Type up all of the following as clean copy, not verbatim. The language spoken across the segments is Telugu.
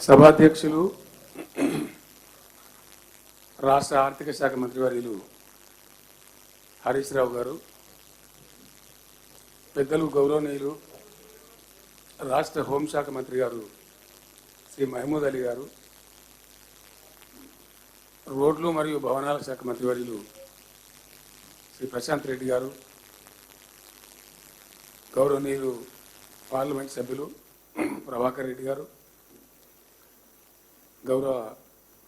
సభాధ్యక్షులు రాష్ట్ర ఆర్థిక శాఖ మంత్రివర్యులు హరీష్ రావు గారు, పెద్దలు గౌరవనీయులు రాష్ట్ర హోంశాఖ మంత్రి గారు శ్రీ మహమూద్ అలీ గారు, రోడ్లు మరియు భవనాల శాఖ మంత్రివర్యులు శ్రీ ప్రశాంత్ రెడ్డి గారు, గౌరవనీయులు పార్లమెంట్ సభ్యులు ప్రభాకర్ రెడ్డి గారు, గౌరవ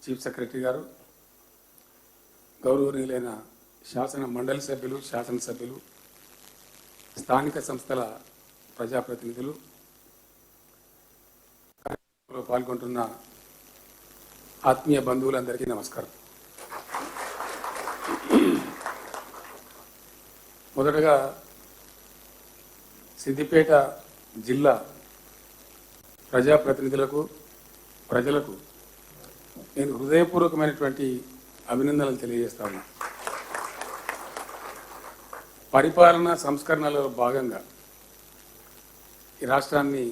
చీఫ్ సెక్రటరీ గారు, గౌరవనీయులైన శాసన మండలి సభ్యులు, శాసనసభ్యులు, స్థానిక సంస్థల ప్రజాప్రతినిధులు, కార్యక్రమంలో పాల్గొంటున్న ఆత్మీయ బంధువులందరికీ నమస్కారం. మొదటగా సిద్దిపేట జిల్లా ప్రజాప్రతినిధులకు, ప్రజలకు నేను హృదయపూర్వకమైనటువంటి అభినందనలు తెలియజేస్తా ఉన్నా. పరిపాలనా సంస్కరణలో భాగంగా ఈ రాష్ట్రాన్ని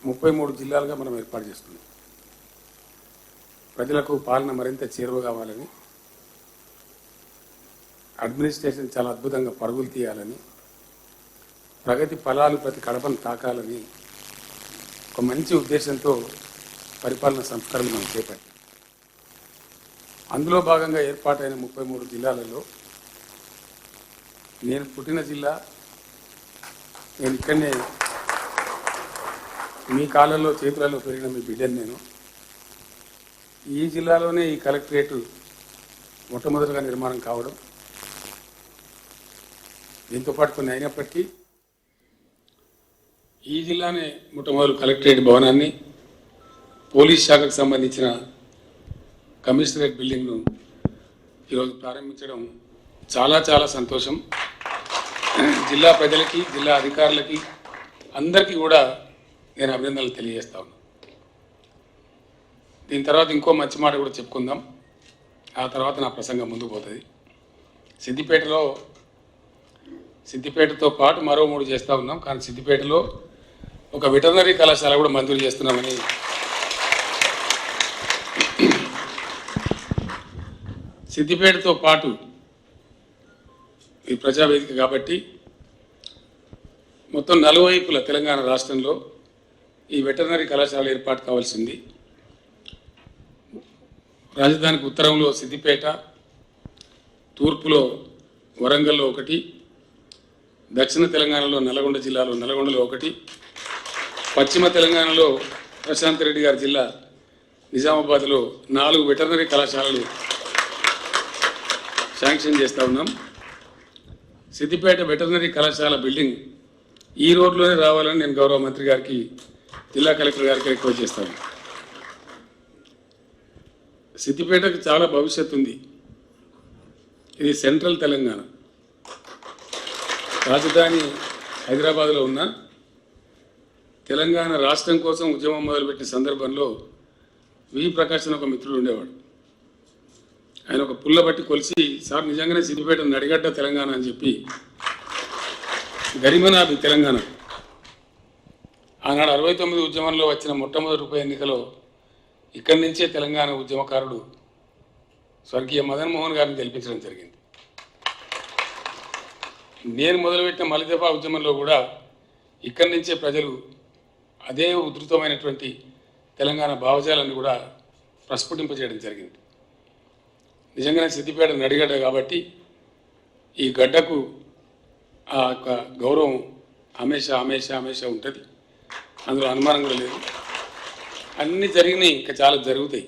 33 జిల్లాలుగా మనం ఏర్పాటు చేసుకున్నాం. ప్రజలకు పాలన మరింత చేరువ కావాలని, అడ్మినిస్ట్రేషన్ చాలా అద్భుతంగా పరుగులు తీయాలని, ప్రగతి ఫలాలు ప్రతి కడపను తాకాలని ఒక మంచి ఉద్దేశంతో పరిపాలన సంస్కరణలు మనం చేపట్టాం. అందులో భాగంగా ఏర్పాటైన 33 జిల్లాలలో నేను పుట్టిన జిల్లా, నేను ఇక్కడనే మీ కాలంలో చేతులలో పెరిగిన మీ బిడ్డను నేను. ఈ జిల్లాలోనే ఈ కలెక్టరేటు మొట్టమొదటిగా నిర్మాణం కావడం, దీంతో పాటు కొన్ని అయినప్పటికీ ఈ జిల్లానే మొట్టమొదటి కలెక్టరేట్ భవనాన్ని, పోలీస్ శాఖకు సంబంధించిన కమిషనరేట్ బిల్డింగ్ను ఈరోజు ప్రారంభించడం చాలా చాలా సంతోషం. జిల్లా ప్రజలకి, జిల్లా అధికారులకి అందరికీ కూడా నేను అభినందనలు తెలియజేస్తా ఉన్నాను. దీని తర్వాత ఇంకో మంచి మాట కూడా చెప్పుకుందాం, ఆ తర్వాత నా ప్రసంగం ముందుకు పోతుంది. సిద్దిపేటతో పాటు మరో 3 చేస్తూ ఉన్నాం, కానీ సిద్దిపేటలో ఒక వెటర్నరీ కళాశాల కూడా మంజూరు చేస్తున్నామని సిద్దిపేటతో పాటు ఈ ప్రజావేదిక కాబట్టి మొత్తం నలువైపుల తెలంగాణ రాష్ట్రంలో ఈ వెటర్నరీ కళాశాల ఏర్పాటు కావాల్సింది. రాజధానికి ఉత్తరంలో సిద్దిపేట, తూర్పులో వరంగల్లో ఒకటి, దక్షిణ తెలంగాణలో నల్గొండ జిల్లాలో నల్గొండలో ఒకటి, పశ్చిమ తెలంగాణలో ప్రశాంత్ రెడ్డి గారి జిల్లా నిజామాబాద్లో 4 వెటర్నరీ కళాశాలలు శాంక్షన్ చేస్తూ ఉన్నాం. సిద్దిపేట వెటర్నరీ కళాశాల బిల్డింగ్ ఈ రోడ్లోనే రావాలని నేను గౌరవ మంత్రి గారికి, జిల్లా కలెక్టర్ గారికి రిక్వెస్ట్ చేస్తాను. సిద్దిపేటకు చాలా భవిష్యత్తు ఉంది. ఇది సెంట్రల్ తెలంగాణ, రాజధాని హైదరాబాద్లో ఉన్న తెలంగాణ రాష్ట్రం కోసం ఉద్యమం మొదలుపెట్టిన సందర్భంలో వి ప్రకాష్ అని ఒక మిత్రుడు ఉండేవాడు. ఆయన ఒక పుల్ల బట్టి కొలిసి, సార్ నిజంగానే సిద్దిపేట నడిగడ్డ తెలంగాణ అని చెప్పి, గరిమనాభి తెలంగాణ. ఆనాడు 69 ఉద్యమంలో వచ్చిన మొట్టమొదటి ఉప ఎన్నికలో ఇక్కడి నుంచే తెలంగాణ ఉద్యమకారుడు స్వర్గీయ మదన్ మోహన్ గారిని గెలిపించడం జరిగింది. నేను మొదలుపెట్టిన మలిదఫా ఉద్యమంలో కూడా ఇక్కడి నుంచే ప్రజలు అదే ఉధృతమైనటువంటి తెలంగాణ భావజాలను కూడా ప్రస్ఫుటింపజేయడం జరిగింది. నిజంగానే సిద్దిపేట నడిగడ్డ కాబట్టి ఈ గడ్డకు ఆ యొక్క గౌరవం హమేషా హమేషా హమేషా ఉంటుంది, అందులో అనుమానం కూడా లేదు. అన్నీ జరిగినాయి, ఇంకా చాలా జరుగుతాయి.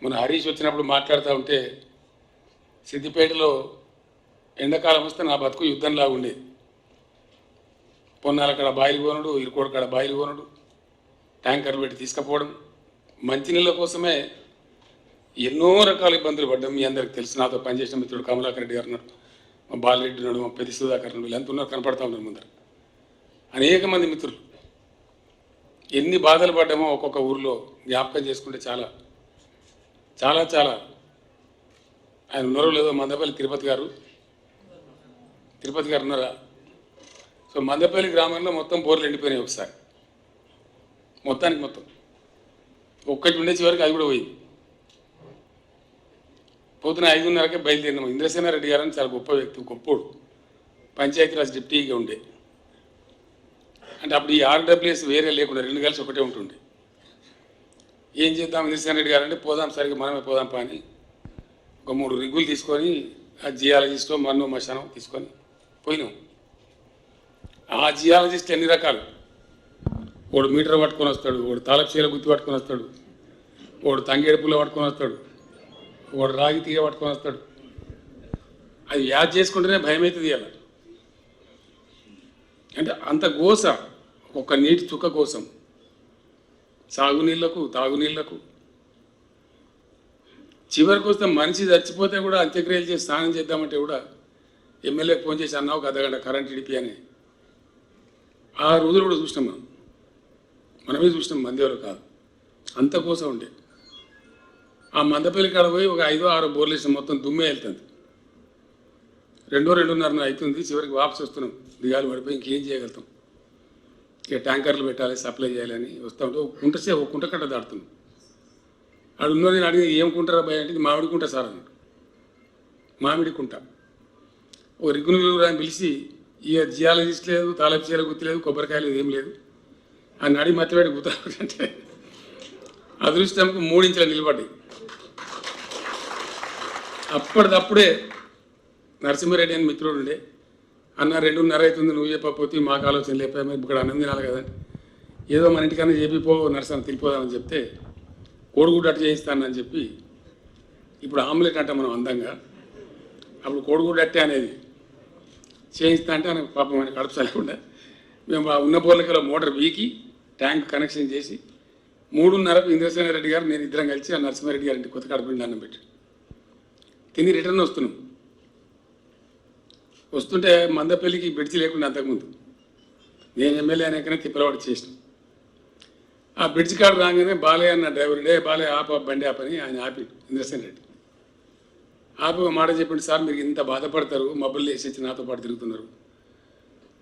మన హరీష్ వచ్చినప్పుడు మాట్లాడుతూ ఉంటే సిద్దిపేటలో ఎండాకాలం వస్తే నా బతుకు యుద్ధంలాగా ఉండేది. పొన్నాల కాడ బాయిలు కొనడు, ఇరుకోడు కాడ బాయిలు కొనడు, ట్యాంకర్లు పెట్టి తీసుకుపోవడం, మంచినీళ్ళ కోసమే ఎన్నో రకాల ఇబ్బందులు పడ్డాం. మీ అందరికి తెలిసి నాతో పనిచేసిన మిత్రుడు కమలాకర్ రెడ్డి గారు ఉన్నాడు, మా బాలరెడ్డి ఉన్నాడు, మా పెద్ద సుధాకర్ ఉన్నాడు, వీళ్ళంతా ఉన్నారు, కనపడతా ఉన్నారు ముందర. అనేక మంది మిత్రులు ఎన్ని బాధలు పడ్డామో ఒక్కొక్క ఊరిలో జ్ఞాపకం చేసుకుంటే చాలా చాలా చాలా. ఆయన ఉన్నారో లేదో, మందపల్లి తిరుపతి గారు ఉన్నారా? సో మందపల్లి గ్రామంలో మొత్తం బోర్లు ఎండిపోయినాయి ఒకసారి. మొత్తానికి మొత్తం ఒక్కటి ఉండే చివరికి అది కూడా పోయింది. పొద్దున 5:30కే బయలుదేరినాము. ఇంద్రసేనారెడ్డి గారు అని చాలా గొప్ప వ్యక్తి, గొప్పోడు, పంచాయతీరాజ్ డిప్యూటీగా ఉండే. అంటే అప్పుడు ఈ ఆర్డబ్ల్యూఎస్ వేరే లేకుండా 2 కలిసి ఒకటే ఉంటుండే. ఏం చేద్దాం ఇంద్రసేనారెడ్డి గారు అంటే పోదాం, సరిగ్గా మనమే పోదాం పా అని ఒక 3 రిగ్గులు తీసుకొని ఆ జియాలజిస్టో మన్ను మశానం తీసుకొని పోయినాం. ఆ జియాలజిస్ట్ ఎన్ని రకాలు, వాడు మీటర్ పట్టుకొని వస్తాడు, వాడు తాళపు గుత్తి పట్టుకొని వస్తాడు, వాడు తంగేడు పుల్ల పట్టుకొని వస్తాడు, వాడు రాగి తీగ పట్టుకొని వస్తాడు. అది యాద్ చేసుకుంటేనే భయం అవుతుంది అలా. అంటే అంత గోస, ఒక నీటి చుక్క కోసం, సాగునీళ్లకు తాగునీళ్లకు. చివరికి వస్తే మనిషి చచ్చిపోతే కూడా అంత్యక్రియలు చేసి స్నానం చేద్దామంటే కూడా ఎమ్మెల్యేకి ఫోన్ చేసి అన్నావు ఒక అర్ధగంట కరెంట్ ఇడిపి అని. ఆ రోజులు కూడా చూసినాం మనమే చూసినాం, మంది ఎవరు కాదు, అంత కోసం ఉండే. ఆ మందపల్లి కాడ పోయి ఒక 5-6 బోర్లు వేసిన మొత్తం దుమ్మే వెళ్తుంది. 2-2:30 అవుతుంది. చివరికి వాపసు వస్తున్నాం, దిగాలు పడిపోయి ఇంకేం చేయగలుగుతాం. ఇక ట్యాంకర్లు పెట్టాలి, సప్లై చేయాలని వస్తూ ఉంటే ఒక కుంట కట్ట దాడుతున్నాం. ఆడు ఉన్నో నేను అడిగి ఏం కుంటారా భయ అంటే మామిడి కుంట సార్ అన్నాడు. మామిడి కుంట. ఓ రిగ్గును అని పిలిచి ఇక జియాలజిస్ట్ లేదు, తాళపు చీల గుర్తు లేదు, కొబ్బరికాయలు ఏం లేదు ఆ నడి మత్తివేడి గుర్తాడంటే అదృష్టంకు 3 ఇంచుల నిలబడ్డాయి. అప్పటిదప్పుడే నరసింహారెడ్డి అని మిత్రుడు ఉండే, అన్న 2:30 అవుతుంది, నువ్వు చెప్పకపోతే మాకు ఆలోచన లేకపోయా, మరి ఇక్కడ అన్నం తినాలి కదా, ఏదో మన ఇంటికన్నా చెప్పిపో నరసింహ తిరిపోదామని చెప్తే కోడిగుడ్డు అట్టు చేయిస్తానని చెప్పి, ఇప్పుడు ఆమ్లెట్ అంట మనం అందంగా, అప్పుడు కోడిగుడ్డు అట్టే అనేది చేయిస్తా అంటే ఆయన పాపం అని కడుపు చల్లకుండా మేము ఆ ఉన్న బోర్లకలో మోటార్ వీకి ట్యాంక్ కనెక్షన్ చేసి 3:30కు ఇంద్రసేనారెడ్డి గారు నేను ఇద్దరం కలిసి ఆ నరసింహారెడ్డి గారింటి కొత్త కడుపుండి అన్నం పెట్టి తిని రిటర్న్ వస్తున్నాం. వస్తుంటే మందపల్లికి బ్రిడ్జి లేకుండా అంతకుముందు నేను ఎమ్మెల్యే అనేకనే తిప్పలవాడు చేసిన. ఆ బ్రిడ్జి కాడ రాగానే బాలయ్య అన్న డ్రైవర్ డే బాలయ్య బండి ఆపని ఆయన ఆపి ఇంద్రసేనారెడ్డి ఆపి ఒక మాట చెప్పిండు, సార్ మీరు ఇంత బాధపడతారు, మబ్బులు వేసేసి నాతో పాటు తిరుగుతున్నారు,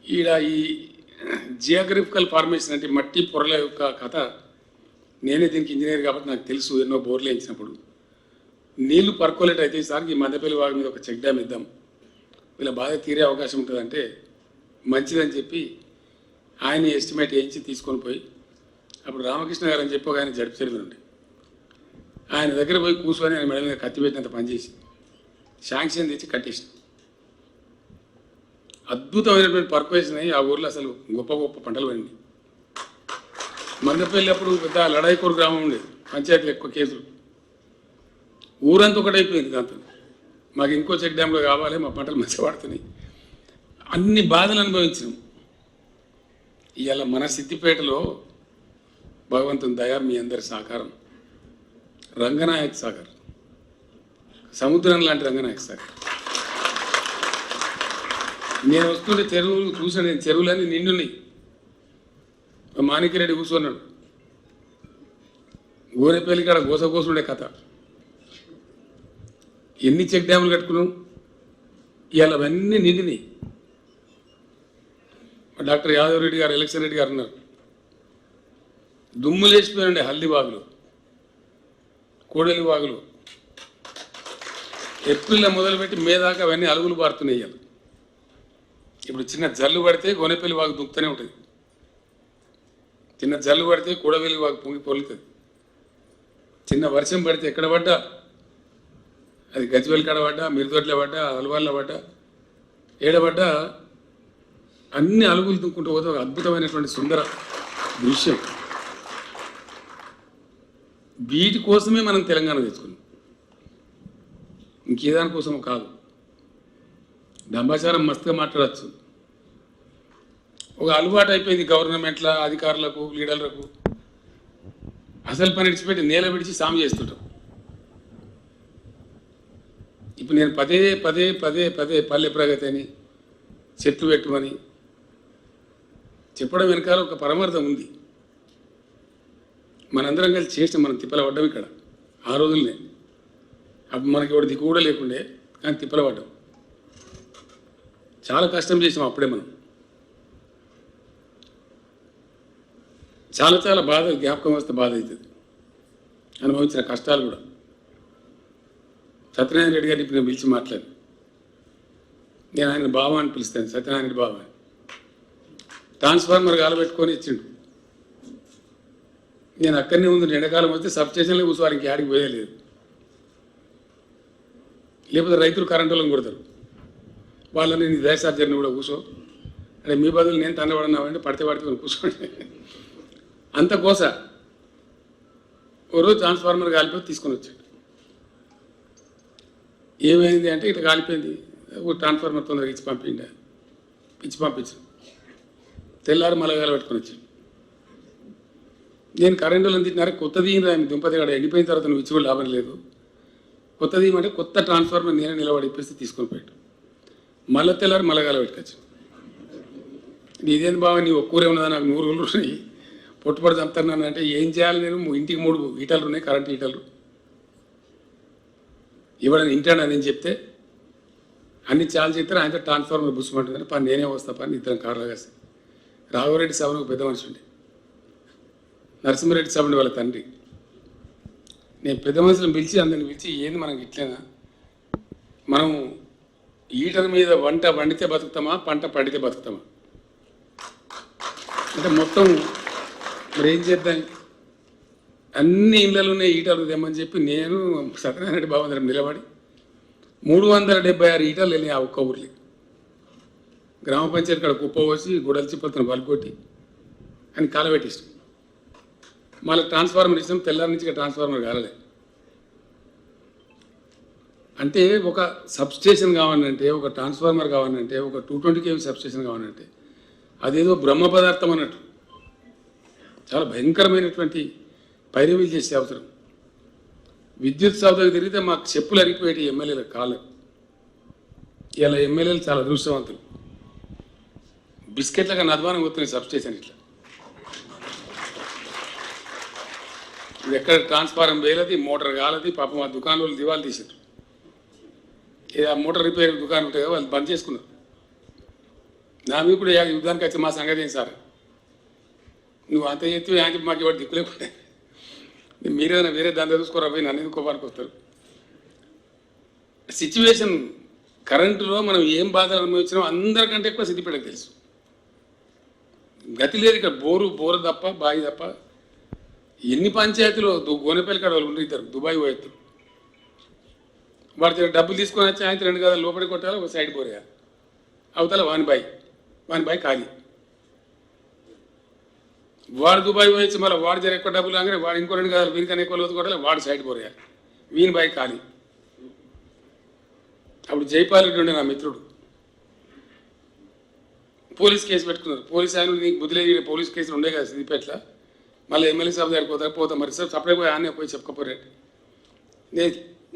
ఈడ ఈ జియోగ్రఫికల్ ఫార్మేషన్ అంటే మట్టి పొరల యొక్క కథ నేనే దీనికి ఇంజనీర్ కాబట్టి నాకు తెలుసు, ఎన్నో బోర్లు వేయించినప్పుడు నీళ్లు పర్కోలేట్ అయితే సార్ ఈ మందపల్లి వాగు మీద ఒక చెక్ డ్యామ్ ఇద్దాం, వీళ్ళ బాధ తీరే అవకాశం ఉంటుందంటే మంచిదని చెప్పి ఆయన ఎస్టిమేట్ వేయించి తీసుకొని పోయి అప్పుడు రామకృష్ణ గారు అని చెప్పి ఒక ఆయన జడ్పీ చైర్మన్ ఉండే, ఆయన దగ్గర పోయి కూర్చొని ఆయన మెడ మీద కత్తి పెట్టినంత పనిచేసి శాంక్షన్ తెచ్చి కట్టేసిన. అద్భుతమైనటువంటి పర్క్వేషన్ అయ్యి ఆ ఊర్లో అసలు గొప్ప గొప్ప పంటలు పండి. మందపల్లి అప్పుడు పెద్ద లడాయికోరు గ్రామం ఉండేది, పంచాయతీలు ఎక్కువ కేసులు, ఊరంతా ఒకటైపోయింది. దాంతో మాకు ఇంకో చెక్ డ్యాంలో కావాలి, మా పంటలు మంచిగా పడుతున్నాయి, అన్ని బాధలు అనుభవించినాం. ఇవాళ మన సిద్దిపేటలో భగవంతుని దయ, మీ అందరి సహకారం, రంగనాయక్ సాగర్ సముద్రం లాంటి రంగనాయక్ సాగర్. నేను వస్తుంటే చెరువులు చూసాను, నేను చెరువులన్నీ నిండున్నాయి. మాణిక్యరెడ్డి కూర్చున్నాడు, గోరెపల్లి కాడ గోసగోసుండే కథ. ఎన్ని చెక్ డ్యాములు కట్టుకున్నాం, ఇవాళ అవన్నీ నిండినాయి. డాక్టర్ యాదవ్ రెడ్డి గారు, ఎలక్షన్ రెడ్డి గారు ఉన్నారు, దుమ్ము లేచిపోయారండి హల్దీ వాగులు, కోడలి వాగులు. ఏప్రిల్లో మొదలుపెట్టి మే దాకా అవన్నీ అలుగులు పారుతున్నాయి. ఇవాళ ఇప్పుడు చిన్న జల్లు పడితే గోనెపల్లి వాగు దుక్కుతూనే ఉంటుంది, చిన్న జల్లు పడితే కూడవెల్లి వాగు పొంగి పొలుతుంది. చిన్న వర్షం పడితే ఎక్కడ పడ్డా, అది గజ్వెల్ కాడ పడ్డా, మిరుదొడ్ల పడ్డా, అలవాళ్ళ పడ్డా, ఏడబడ్డా అన్ని అలుగులు దుక్కుంటూ పోతే ఒక అద్భుతమైనటువంటి సుందర దృశ్యం. వీటి కోసమే మనం తెలంగాణ తెచ్చుకున్నాం, ఇంకేదానికోసం కాదు. దంబాచారం మస్తుగా మాట్లాడచ్చు, ఒక అలవాటు అయిపోయింది గవర్నమెంట్ల అధికారులకు, లీడర్లకు. అసలు పని విడిచిపెట్టి నేల విడిచి సాము చేస్తుంటాం. ఇప్పుడు నేను పదే పదే పదే పదే పల్లె ప్రగతి అని, చెట్లు పెట్టుమని చెప్పడం వెనకాల ఒక పరమార్థం ఉంది. మనందరం కలిసి చేసిన మనం తిప్పల పడ్డాం ఇక్కడ ఆ రోజుల్నే. అప్పుడు మనకి ఎవరి దిక్కు కూడా లేకుండే, కానీ తిప్పల పడ్డాం, చాలా కష్టం చేసాం అప్పుడే మనం. చాలా చాలా బాధ, జ్ఞాపకం వస్తే బాధ అవుతుంది. అనుభవించిన కష్టాలు కూడా. సత్యనారాయణ రెడ్డి గారిని ఇప్పుడు నేను పిలిచి మాట్లాడు. నేను ఆయన బావ అని పిలుస్తాను, సత్యనారాయణ రెడ్డి బావ. ట్రాన్స్ఫార్మర్ గాలబెట్టుకొని ఇచ్చిండు. నేను అక్కడనే ఉంది, ఎండాకాలం వస్తే సబ్ స్టేషన్లో కూర్చోవాలి, ఇంక ఆడికి పోయలేదు. లేకపోతే రైతులు కరెంటు వాళ్ళని కొడతారు. వాళ్ళని నీ దయసాధ్యాన్ని కూడా కూర్చో అంటే మీ బదులు నేను తండబడినామంటే పడితే పడితే కూర్చోండి. అంత కోస ఓ రోజు ట్రాన్స్ఫార్మర్ కాలిపోయి తీసుకొని వచ్చాడు. ఏమైంది అంటే ఇట్లా కాలిపోయింది, ఓ ట్రాన్స్ఫార్మర్ తొందరగా ఇచ్చి పంపించాను. తెల్లారి మలగాలు పెట్టుకొని వచ్చాడు. నేను కరెంటు వాళ్ళని తిట్టినారే కొత్తది ఆయన దుంపతి కాడ ఎండిపోయిన తర్వాత నువ్వు ఇచ్చి కూడా లాభం లేదు. కొత్తది అంటే కొత్త ట్రాన్స్ఫార్మర్ నేనే నిలబడి ఇప్పేసి తీసుకొని పోయాడు. మళ్ళీ తెల్లారి మలగాలు పెట్టుకొచ్చు. ఇదేంది బాబా నీ ఒక్కూరే ఉన్నదా, నాకు 100 రోజులు ఉన్నాయి, పొట్టుపడి చంపుతున్నాను అంటే ఏం చేయాలి? నేను ఇంటికి 3 హీటర్లు ఉన్నాయి, కరెంట్ హీటర్లు ఇవ్వడం ఇంటాను నేను చెప్తే అన్ని చాలా చెప్తారు. ఆయనతో ట్రాన్స్ఫార్మర్ బుస్సుమంటుందని పని నేనే వస్తా పని ఇద్దరం కార్లో కాసి. రాఘవరెడ్డి సభను పెద్ద మనిషి ఉండే, నరసింహారెడ్డి సభని వాళ్ళ తండ్రి. నేను పెద్ద మనుషులను పిలిచి అందరిని పిలిచి ఏంది మనకి ఇట్లేనా, మనం హీటర్ మీద వంట వండితే బతుకుతామా, పంట పండితే బతుకుతామా అంటే మొత్తం మరి ఏం చేద్దాం, అన్ని ఇళ్ళలోనే హీటర్లు తెమ్మని చెప్పి నేను సత్యనారాయణ రెడ్డి బాబు అందరం నిలబడి 376 హీటర్లు వెళ్ళినాయి ఆ ఒక్క ఊర్లో. గ్రామ పంచాయతీ కాడ కుప్ప పోసి గుడలు చిప్పలతో పలుకొట్టి అని కాలబెట్టిస్తాం. మళ్ళీ ట్రాన్స్ఫార్మర్ ఇస్తాం, తెల్లారి నుంచి ట్రాన్స్ఫార్మర్ కాలలే. అంటే ఒక సబ్స్టేషన్ కావాలంటే, ఒక ట్రాన్స్ఫార్మర్ కావాలంటే, ఒక 220 kV సబ్స్టేషన్ కావాలంటే అదేదో బ్రహ్మ పదార్థం అన్నట్టు చాలా భయంకరమైనటువంటి పైరవీలు చేసే అవసరం. విద్యుత్ సౌదకు తిరిగితే మాకు చెప్పులు అరిగిపోయేటి ఎమ్మెల్యేల కాలం. ఇలా ఎమ్మెల్యేలు చాలా అదృష్టవంతులు. బిస్కెట్లుగా నద్వానం పోతున్నాయి సబ్స్టేషన్. ఇట్లా ఇది ఎక్కడ ట్రాన్స్ఫార్మర్ వేలది, మోటార్ కాలది. పాపం ఆ దుకాణాలు దివాలు తీసారు. ఆ మోటార్ రిపేర్ దుకాణం ఉంటాయి కదా, వాళ్ళు బంద్ చేసుకున్నారు. నా మీద కూడా యుద్ధానికి వచ్చి మా సంగతి ఏం సార్, నువ్వు అంత చేస్తే ఆయన మాకు ఇవాడు దిక్కులేకుండా మీరేదైనా వేరే దాన్ని చూసుకోరా పోయి నన్ను కోపానికి వస్తారు. సిచ్యువేషన్ కరెంటులో మనం ఏం బాధలు అనుభవించినామో అందరికంటే ఎక్కువ సిద్దిపేటకు తెలుసు. గతి లేదు ఇక్కడ. బోరు తప్ప బావి తప్ప ఎన్ని పంచాయతీలో గోనెపల్లి కాడ వాళ్ళు ఉండిస్తారు, దుబాయ్ పోయేస్తారు. వాడి డబ్బులు తీసుకొని వచ్చి ఆయన 2 గదాలు లోపలికి కొట్టాలి, ఒక సైడ్ పోరేయాలి. అవతల వాని బాయ్ ఖాళీ. వాడు దుబాయ్ పోయొచ్చి మళ్ళీ వాడు జర ఎక్కువ డబ్బులు కాగానే వాడు ఇంకో 2 గదాలు వీరికన్నా ఎక్కువ లోతు కొట్టాలి, వాడు సైడ్ పోరేయాలి. వీని బాయ్ ఖాళీ. అప్పుడు జైపాల్ రెడ్డి ఉండే నా మిత్రుడు, పోలీస్ కేసు పెట్టుకున్నారు. పోలీస్ ఆయన నీకు బుద్ధిలేదు, పోలీస్ కేసులు ఉండే కదా సిద్దిపేటలో, మళ్ళీ ఎమ్మెల్యే సభ దగ్గరికి పోతా మరి సార్ సపరేట్ పోయి ఆనే పోయి చెప్పుకోపోయాడు. నేను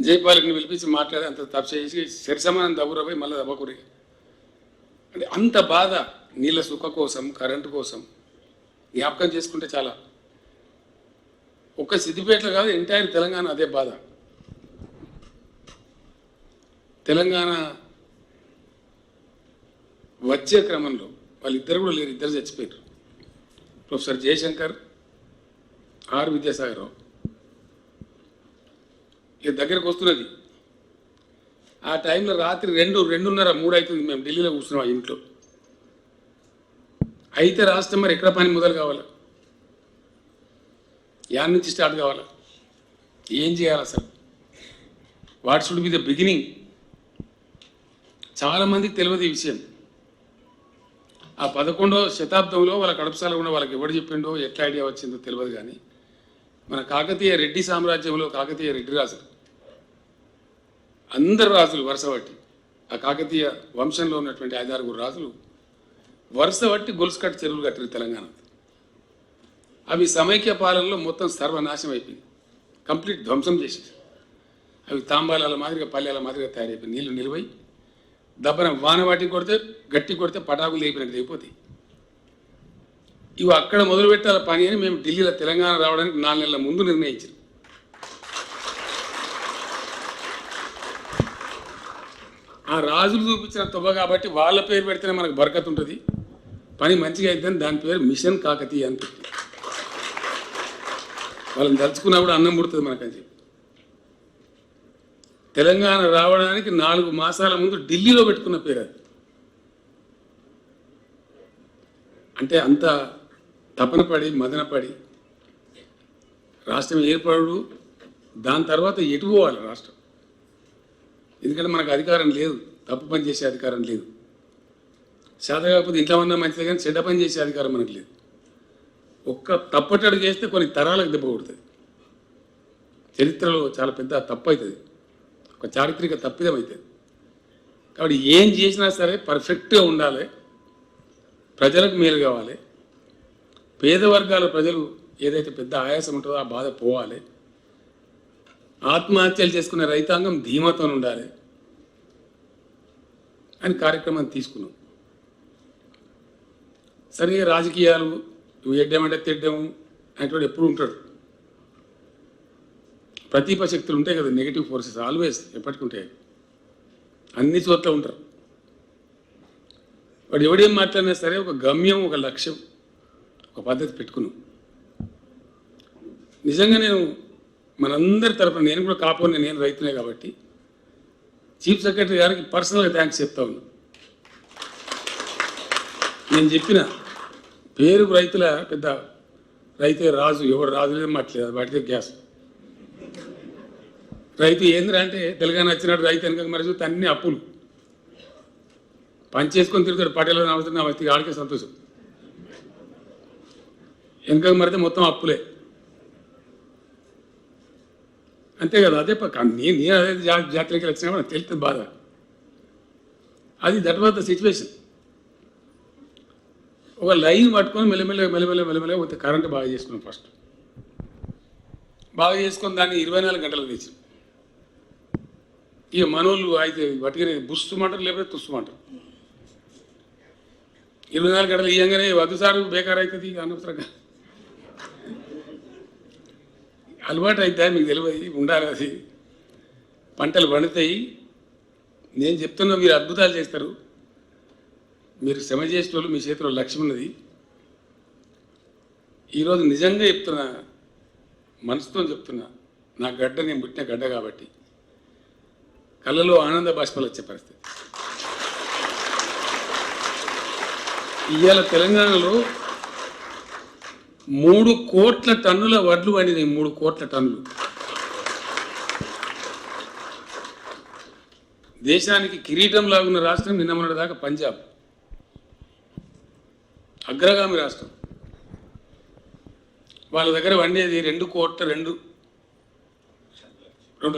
జైపాల్ని పిలిపించి మాట్లాడి అంత తప్పు చేసి సరిసమానం దబ్బురా పోయి మళ్ళీ దబ్బకూరి. అంటే అంత బాధ నీళ్ళ సుఖ కోసం, కరెంటు కోసం జ్ఞాపకం చేసుకుంటే చాలా. ఒక్క సిద్దిపేటలో కాదు, ఎంటైర్ తెలంగాణ అదే బాధ. తెలంగాణ వచ్చే క్రమంలో వాళ్ళిద్దరు కూడా లేరు, ఇద్దరు చచ్చిపోయారు. Professor Jayashankar, are Vidyasagar Rao. ఇక దగ్గరకు వస్తున్నది. ఆ టైంలో రాత్రి 2:30, 3 అవుతుంది. మేము ఢిల్లీలో కూర్చున్నాం ఆ ఇంట్లో. అయితే రాష్ట్రం మరి ఎక్కడ పని మొదలు కావాలా, యాడ్ నుంచి స్టార్ట్ కావాలా, ఏం చేయాలి అసలు, what should be the beginning. చాలామందికి తెలియదు ఈ విషయం. ఆ 11వ శతాబ్దంలో వాళ్ళ కడపసాల కూడా వాళ్ళకి ఎవడు చెప్పిండో ఎట్లా ఐడియా వచ్చిందో తెలియదు. కానీ మన కాకతీయ రెడ్డి సామ్రాజ్యంలో కాకతీయ రెడ్డి రాజులు అందరు రాజులు వరుస బట్టి, ఆ కాకతీయ వంశంలో ఉన్నటువంటి 5-6 రాజులు వరుస బట్టి గొలుసు కట్టి చెరువులు కట్టారు తెలంగాణ. అవి సమైక్య పాలనలో మొత్తం సర్వనాశనం అయిపోయింది, కంప్లీట్ ధ్వంసం చేసేసి. అవి తాంబాలాల మాదిరిగా, పల్లెల మాదిరిగా తయారైపోయి నీళ్లు నిలువై దబ్బన వాన వాటి కొడితే గట్టి కొడితే పటాకులు అయిపోయినట్టు అయిపోతాయి. ఇవి అక్కడ మొదలు పెట్టాల పని అని మేము ఢిల్లీలో తెలంగాణ రావడానికి 4 నెలల ముందు నిర్ణయించాం. ఆ రాజులు చూపించిన తొవ్వ కాబట్టి వాళ్ళ పేరు పెడితేనే మనకు బరకత్ ఉంటుంది, పని మంచిగా అవుతుందని దాని పేరు మిషన్ కాకతీయ అని. వాళ్ళని తలుచుకున్నా కూడా అన్నం పుడుతుంది మనకని చెప్పి తెలంగాణ రావడానికి 4 మాసాల ముందు ఢిల్లీలో పెట్టుకున్న పేరు అది. అంటే అంత తపన పడి మదనపడి రాష్ట్రం ఏర్పడు, దాని తర్వాత ఎటు పోవాలి రాష్ట్రం. ఎందుకంటే మనకు అధికారం లేదు, తప్పు పని చేసే అధికారం లేదు. చేత కాకపోతే ఇంట్లో ఉన్నా మంచిదే కానీ చెడ్డ పని చేసే అధికారం మనకు లేదు. ఒక్క తప్పటడు చేస్తే కొన్ని తరాలకు దెబ్బ కొడుతుంది. చరిత్రలో చాలా పెద్ద తప్పు అవుతుంది, ఒక చారిత్రక తప్పిదం అవుతుంది. కాబట్టి ఏం చేసినా సరే పర్ఫెక్ట్గా ఉండాలి, ప్రజలకు మేలు కావాలి, పేద వర్గాల ప్రజలు ఏదైతే పెద్ద ఆయాసం ఉంటుందో ఆ బాధ పోవాలి, ఆత్మహత్యలు చేసుకునే రైతాంగం ధీమాతో ఉండాలి అని కార్యక్రమాన్ని తీసుకున్నాం. సరిగా రాజకీయాలు ఎడ్డమంటే తిడ్డము అనేటువంటి ఎప్పుడు ఉంటాడు. ప్రతిప శక్తులు ఉంటాయి కదా, నెగిటివ్ ఫోర్సెస్ ఆల్వేస్ ఎప్పటికీ ఉంటాయి, అన్ని చోట్ల ఉంటారు. వాడు ఎవడేం మాట్లాడినా సరే ఒక గమ్యం, ఒక లక్ష్యం, ఒక పద్ధతి పెట్టుకున్నాం. నిజంగా నేను మనందరి తరఫున, నేను కూడా కాపోని, నేను రైతునే కాబట్టి చీఫ్ సెక్రటరీ గారికి పర్సనల్గా థ్యాంక్స్ చెప్తా ఉన్నా. నేను చెప్పిన పేరు రైతుల పెద్ద రైతే రాజు, ఎవడు రాజు లేదు మాట్లేదు, వాటితే గ్యాస్. రైతు ఏంద్రా అంటే తెలంగాణ వచ్చినట్టు రైతు వెనక మరి చూస్తే అన్ని అప్పులు పనిచేసుకొని తిరుగుతాడు. పటేలో అవసరం వస్తే ఆడికే సంతోషం, వెనక మరితే మొత్తం అప్పులే, అంతే కదా. అదే నేను అదే జాతరకి వచ్చినా కూడా తెలుస్తుంది బాధ. అది దట్ వాజ్ ద సిచ్యువేషన్. ఒక లైన్ పట్టుకొని మెల్లమెల్లగా పోతే కరెంటు బాగా చేసుకున్నాం. ఫస్ట్ బాగా చేసుకొని దాన్ని 24 గంటలకు తెచ్చాం. ఇక మనోళ్ళు అయితే పట్టుకుని బుస్తుమంటారు, లేకపోతే తుస్తుమంటారు. 24 గంటలు ఇవ్వగానే వద్దు సార్ బేకార్ అవుతుంది, అనవసరంగా అలవాటు అయితే మీకు తెలియదు, ఉండాలి. అది పంటలు పండుతాయి. నేను చెప్తున్నా, మీరు అద్భుతాలు చేస్తారు. మీరు శ్రమ చేసేటోళ్ళు, మీ చేతిలో లక్ష్యం ఉన్నది. ఈరోజు నిజంగా చెప్తున్నా, మనసుతో చెప్తున్నా, నా గడ్డ నేను పుట్టిన గడ్డ కాబట్టి కళ్ళలో ఆనంద బాష్పాలు వచ్చే పరిస్థితి. ఇవాళ తెలంగాణలో 3 కోట్ల టన్నుల వడ్లు పండినాయి. 3 కోట్ల టన్నులు. దేశానికి కిరీటం లాగున్న రాష్ట్రం నిన్న మొన్నటి దాకా పంజాబ్, అగ్రగామి రాష్ట్రం. వాళ్ళ దగ్గర వండేది 2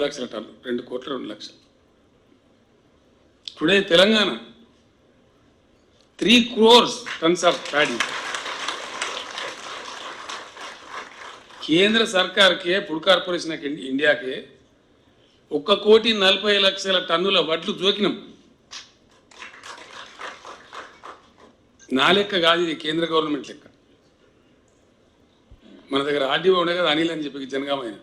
లక్షల టన్నులు, 2 కోట్ల 2 లక్షలు. Today Telangana 3 crores tons of paddy. కేంద్ర సర్కార్కే, ఫుడ్ కార్పొరేషన్ ఇండియాకే 1,40,00,000 టన్నుల వడ్లు జోకినాం. నా లెక్క కాదు, ఇది కేంద్ర గవర్నమెంట్ లెక్క. మన దగ్గర ఆర్డీఓ ఉండే కదా అనిల్ అని చెప్పి జనగామైన,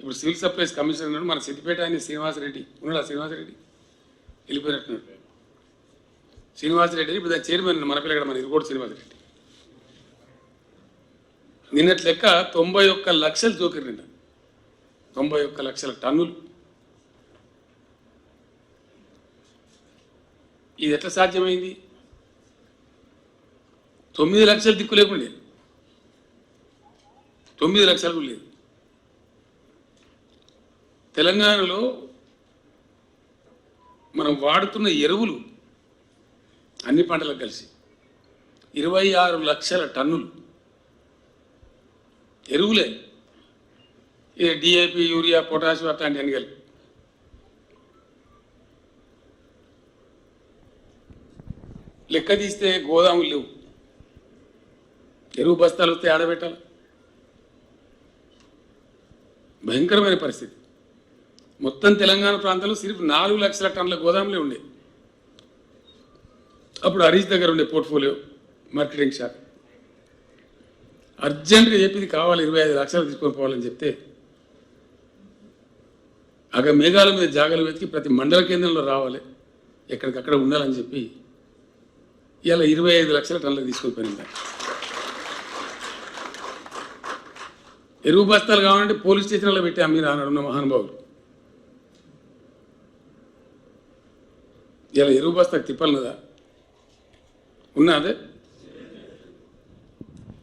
ఇప్పుడు సివిల్ సప్లైస్ కమిషనర్ ఉన్నాడు. మన సిద్దిపేట ఆయన శ్రీనివాసరెడ్డి ఉన్నాడు. శ్రీనివాసరెడ్డి వెళ్ళిపోయినట్టున్నాడు. శ్రీనివాసరెడ్డి ఇప్పుడు దాని చైర్మన్, మన పిల్లగడ మన ఇరుకోడు శ్రీనివాసరెడ్డి. నిన్నటి లెక్క 91 లక్షలు జోకిరు. నిన్న 91 లక్షల టన్నులు. ఇది ఎట్లా సాధ్యమైంది? 9 లక్షలు దిక్కు లేకుండే, 9 లక్షలకు లేదు. తెలంగాణలో మనం వాడుతున్న ఎరువులు అన్ని పంటలకు కలిసి 26 లక్షల టన్నులు ఎరువులే. ఇక డిఏపి, యూరియా, పొటాషియం అట్లాంటి అన్ని కలిపి. లెక్క తీస్తే గోదాములు లేవు, ఎరువు బస్తాలు వస్తే ఆడబెట్టాలి. భయంకరమైన పరిస్థితి. మొత్తం తెలంగాణ ప్రాంతంలో సిర్ఫ్ 4 లక్షల టన్నుల గోదాములే ఉండే. అప్పుడు హరీష్ దగ్గర ఉండే పోర్ట్ఫోలియో మార్కెటింగ్ శాఖ అర్జెంటుగా చెప్పింది కావాలి, 25 లక్షలు తీసుకొని పోవాలని చెప్తే అక్కడ మేఘాల మీద జాగాలు వెతికి ప్రతి మండల కేంద్రంలో రావాలి, ఎక్కడికక్కడ ఉండాలని చెప్పి ఇలా 25 లక్షల టన్నులు తీసుకొని పోయింది. ఎరువు బస్తాలు కావాలంటే పోలీస్ స్టేషన్లో పెట్టాం మీరు అన్నాడు మహానుభావుడు. ఇలా ఎరువు బస్తాకు తిప్పలన్నదా ఉన్నదే?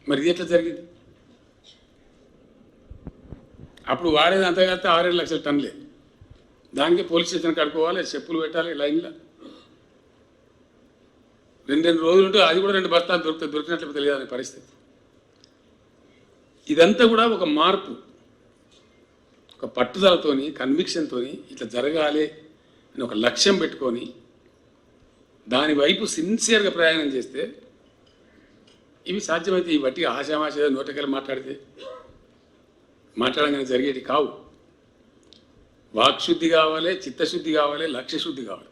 మరి ఇది ఎట్లా జరిగింది? అప్పుడు వాడేది అంతగా 6-7 లక్షల టన్నులే. దానికి పోలీస్ స్టేషన్ కడుక్కోవాలి, చెప్పులు పెట్టాలి లైన్లో. 2 రోజులు ఉంటే అది కూడా 2 బస్తాలు దొరికినట్లు తెలియదు పరిస్థితి. ఇదంతా కూడా ఒక మార్పు, ఒక పట్టుదలతోని, కన్విక్షన్తోని ఇట్లా జరగాలి అని ఒక లక్ష్యం పెట్టుకొని దాని వైపు సిన్సియర్గా ప్రయాణం చేస్తే ఇవి సాధ్యమైతే. ఈ బట్టి ఆశామాష నోటకెళ్ళి మాట్లాడగానే జరిగేటి కావు. వాక్శుద్ధి కావాలి, చిత్తశుద్ధి కావాలి, లక్ష్యశుద్ధి కావాలి.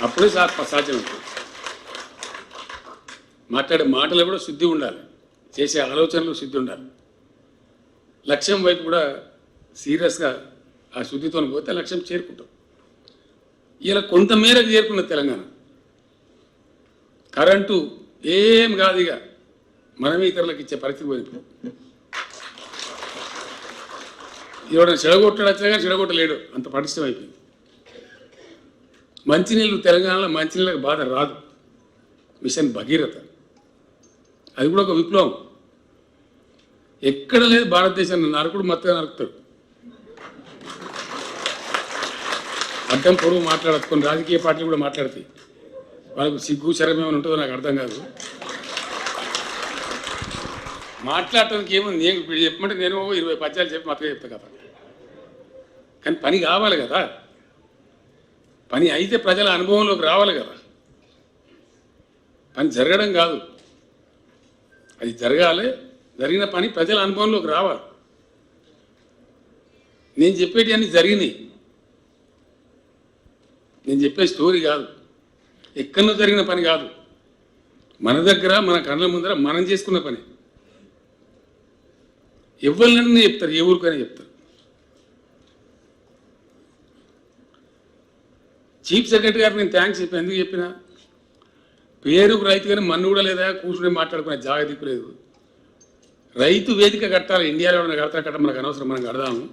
అప్పుడే సాధ్యమవుతుంది. మాట్లాడే మాటలు కూడా శుద్ధి ఉండాలి, చేసే ఆలోచనలు శుద్ధి ఉండాలి. లక్ష్యం వైపు కూడా సీరియస్గా ఆ శుద్ధితో పోతే లక్ష్యం చేరుకుంటాం. ఇలా కొంతమేరకు చేరుకున్న తెలంగాణ. కరెంటు ఏం కాదు, ఇక మనమే ఇతరులకు ఇచ్చే పరిస్థితి పోయింది. ఎవడన్నా చెడగొట్టాడు వచ్చినా కానీ చెడగొట్టలేడు, అంత పటిష్టం అయిపోయింది. మంచినీళ్ళు తెలంగాణలో మంచినీళ్ళకి బాధ రాదు. మిషన్ భగీరథ అది కూడా ఒక విప్లవం. ఎక్కడ లేదు భారతదేశాన్ని నరకుడు మత్తుగా నరుకుతాడు. అడ్డం పొడవు మాట్లాడదు. కొన్ని రాజకీయ పార్టీలు కూడా మాట్లాడతాయి. వాళ్ళకు సిగ్గు శరం ఏమైనా ఉంటుందో నాకు అర్థం కాదు. మాట్లాడటానికి ఏముంది? నేను ఇప్పుడు చెప్పమంటే నేను 20 పద్యాలు చెప్పి మతగా చెప్తా కదా. కానీ పని కావాలి కదా, పని అయితే ప్రజల అనుభవంలోకి రావాలి కదా. పని జరగడం కాదు, అది జరగాలి. జరిగిన పని ప్రజల అనుభవంలోకి రావాలి. నేను చెప్పేటి అన్నీ జరిగినాయి. నేను చెప్పే స్టోరీ కాదు, ఎక్కడో జరిగిన పని కాదు. మన దగ్గర, మన కళ్ళ ముందర మనం చేసుకున్న పని. ఎవరినైనా చెప్తారు, ఏ ఊరికైనా చెప్తారు. చీఫ్ సెక్రటరీ గారికి నేను థ్యాంక్స్ చెప్పాను. ఎందుకు చెప్పినా, పేరుకు రైతు కానీ మన్ను కూడా లేదా, కూర్చుని మాట్లాడుకునే జాగ దిక్కులేదు. రైతు వేదిక కట్టాలి. ఇండియాలో ఉన్న కట్ట మనకు అనవసరం, మనం కడదాము.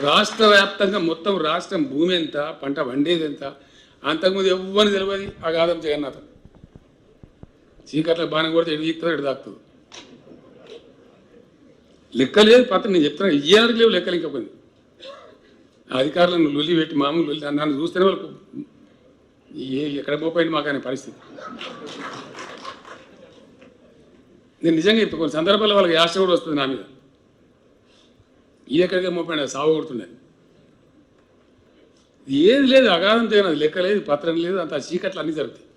రాష్ట్ర వ్యాప్తంగా మొత్తం రాష్ట్రం భూమి ఎంత, పంట వండేది ఎంత, అంతకుముందు ఎవ్వరిని తెలియదు. అగాధం జగన్నాథం చీకట్ల బాణం కొడితే ఎడు తీస్తుందో ఎడు దాక్కుతుంది. లెక్క లేదు పత్రం. నేను చెప్తున్నాను, ఇయ్యాలకు లేవు లెక్కలు. ఇంకా కొన్ని అధికారులను లొల్లి పెట్టి మామూలు లొల్లి నన్ను చూస్తేనే వాళ్ళకు ఎక్కడ పోయింది మాకు అనే పరిస్థితి. నేను నిజంగా చెప్తా, కొన్ని సందర్భాల్లో వాళ్ళకి యాశ కూడా వస్తుంది నా మీద. ఈ ఎక్కడికే మోపండి, సాగు కొడుతుండే. ఏది లేదు, అగాధం తెగినది, లెక్క లేదు, పత్రం లేదు, అంత చీకట్లు అన్నీ జరుగుతాయి.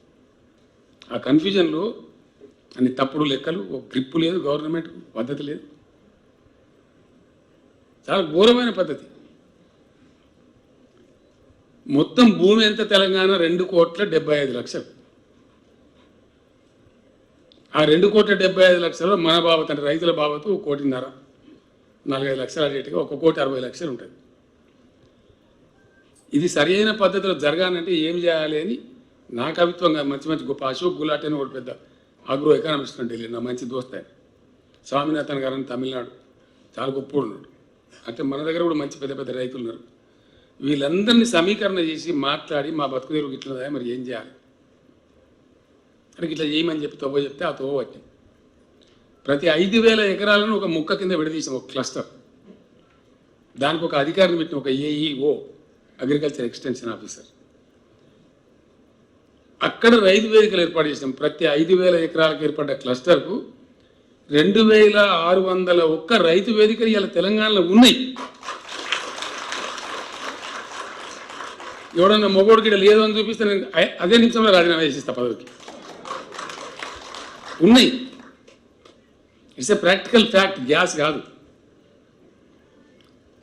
ఆ కన్ఫ్యూజన్లో అన్ని తప్పుడు లెక్కలు, ఒక గ్రిప్పు లేదు, గవర్నమెంట్ పద్ధతి లేదు. చాలా ఘోరమైన పద్ధతి. మొత్తం భూమి ఎంత తెలంగాణ 2,75,00,000. ఆ 2,75,00,000 మన బాబత్ అంటే రైతుల బాబతు 1,5,00,000, 4-5 లక్షల రేటుగా 1,60,00,000 ఉంటుంది. ఇది సరి అయిన పద్ధతిలో జరగాలంటే ఏం చేయాలి అని నా కవిత్వంగా మంచి మంచి గొప్ప అశోక్ గులాటి అని ఒక పెద్ద అగ్రో ఎకానమిస్ట్ అంటే నా మంచి దోస్తు ఆయన, స్వామినాథన్ గారు అని తమిళనాడు, చాలా గొప్పడు ఉన్నాడు. అంటే మన దగ్గర కూడా మంచి పెద్ద పెద్ద రైతులు ఉన్నారు. వీళ్ళందరినీ సమీకరణ చేసి మాట్లాడి మా బతుకు తెరువు ఇట్లా మరి ఏం చేయాలి అంటే ఇట్లా చేయమని చెప్పి తోవ చెప్తే ఆ తోవ పట్టి ప్రతి 5,000 ఎకరాలను ఒక ముక్క కింద విడదీసాం, ఒక క్లస్టర్. దానికి ఒక అధికారిని పెట్టిన, ఒక ఏఈఓ, అగ్రికల్చర్ ఎక్స్టెన్షన్ ఆఫీసర్. అక్కడ రైతు వేదికలు ఏర్పాటు చేసాం. ప్రతి 5,000 ఎకరాలకు ఏర్పడ్డ క్లస్టర్కు 2,601 రైతు వేదికలు ఇలా తెలంగాణలో ఉన్నాయి. ఎవడన్నా మొగోడు గిడ లేదు అని చూపిస్తే నేను అదే నిమిషంలో రాజీనామా చేసిస్తా పదవికి. ఉన్నాయి. It's a practical fact, gas కాదు.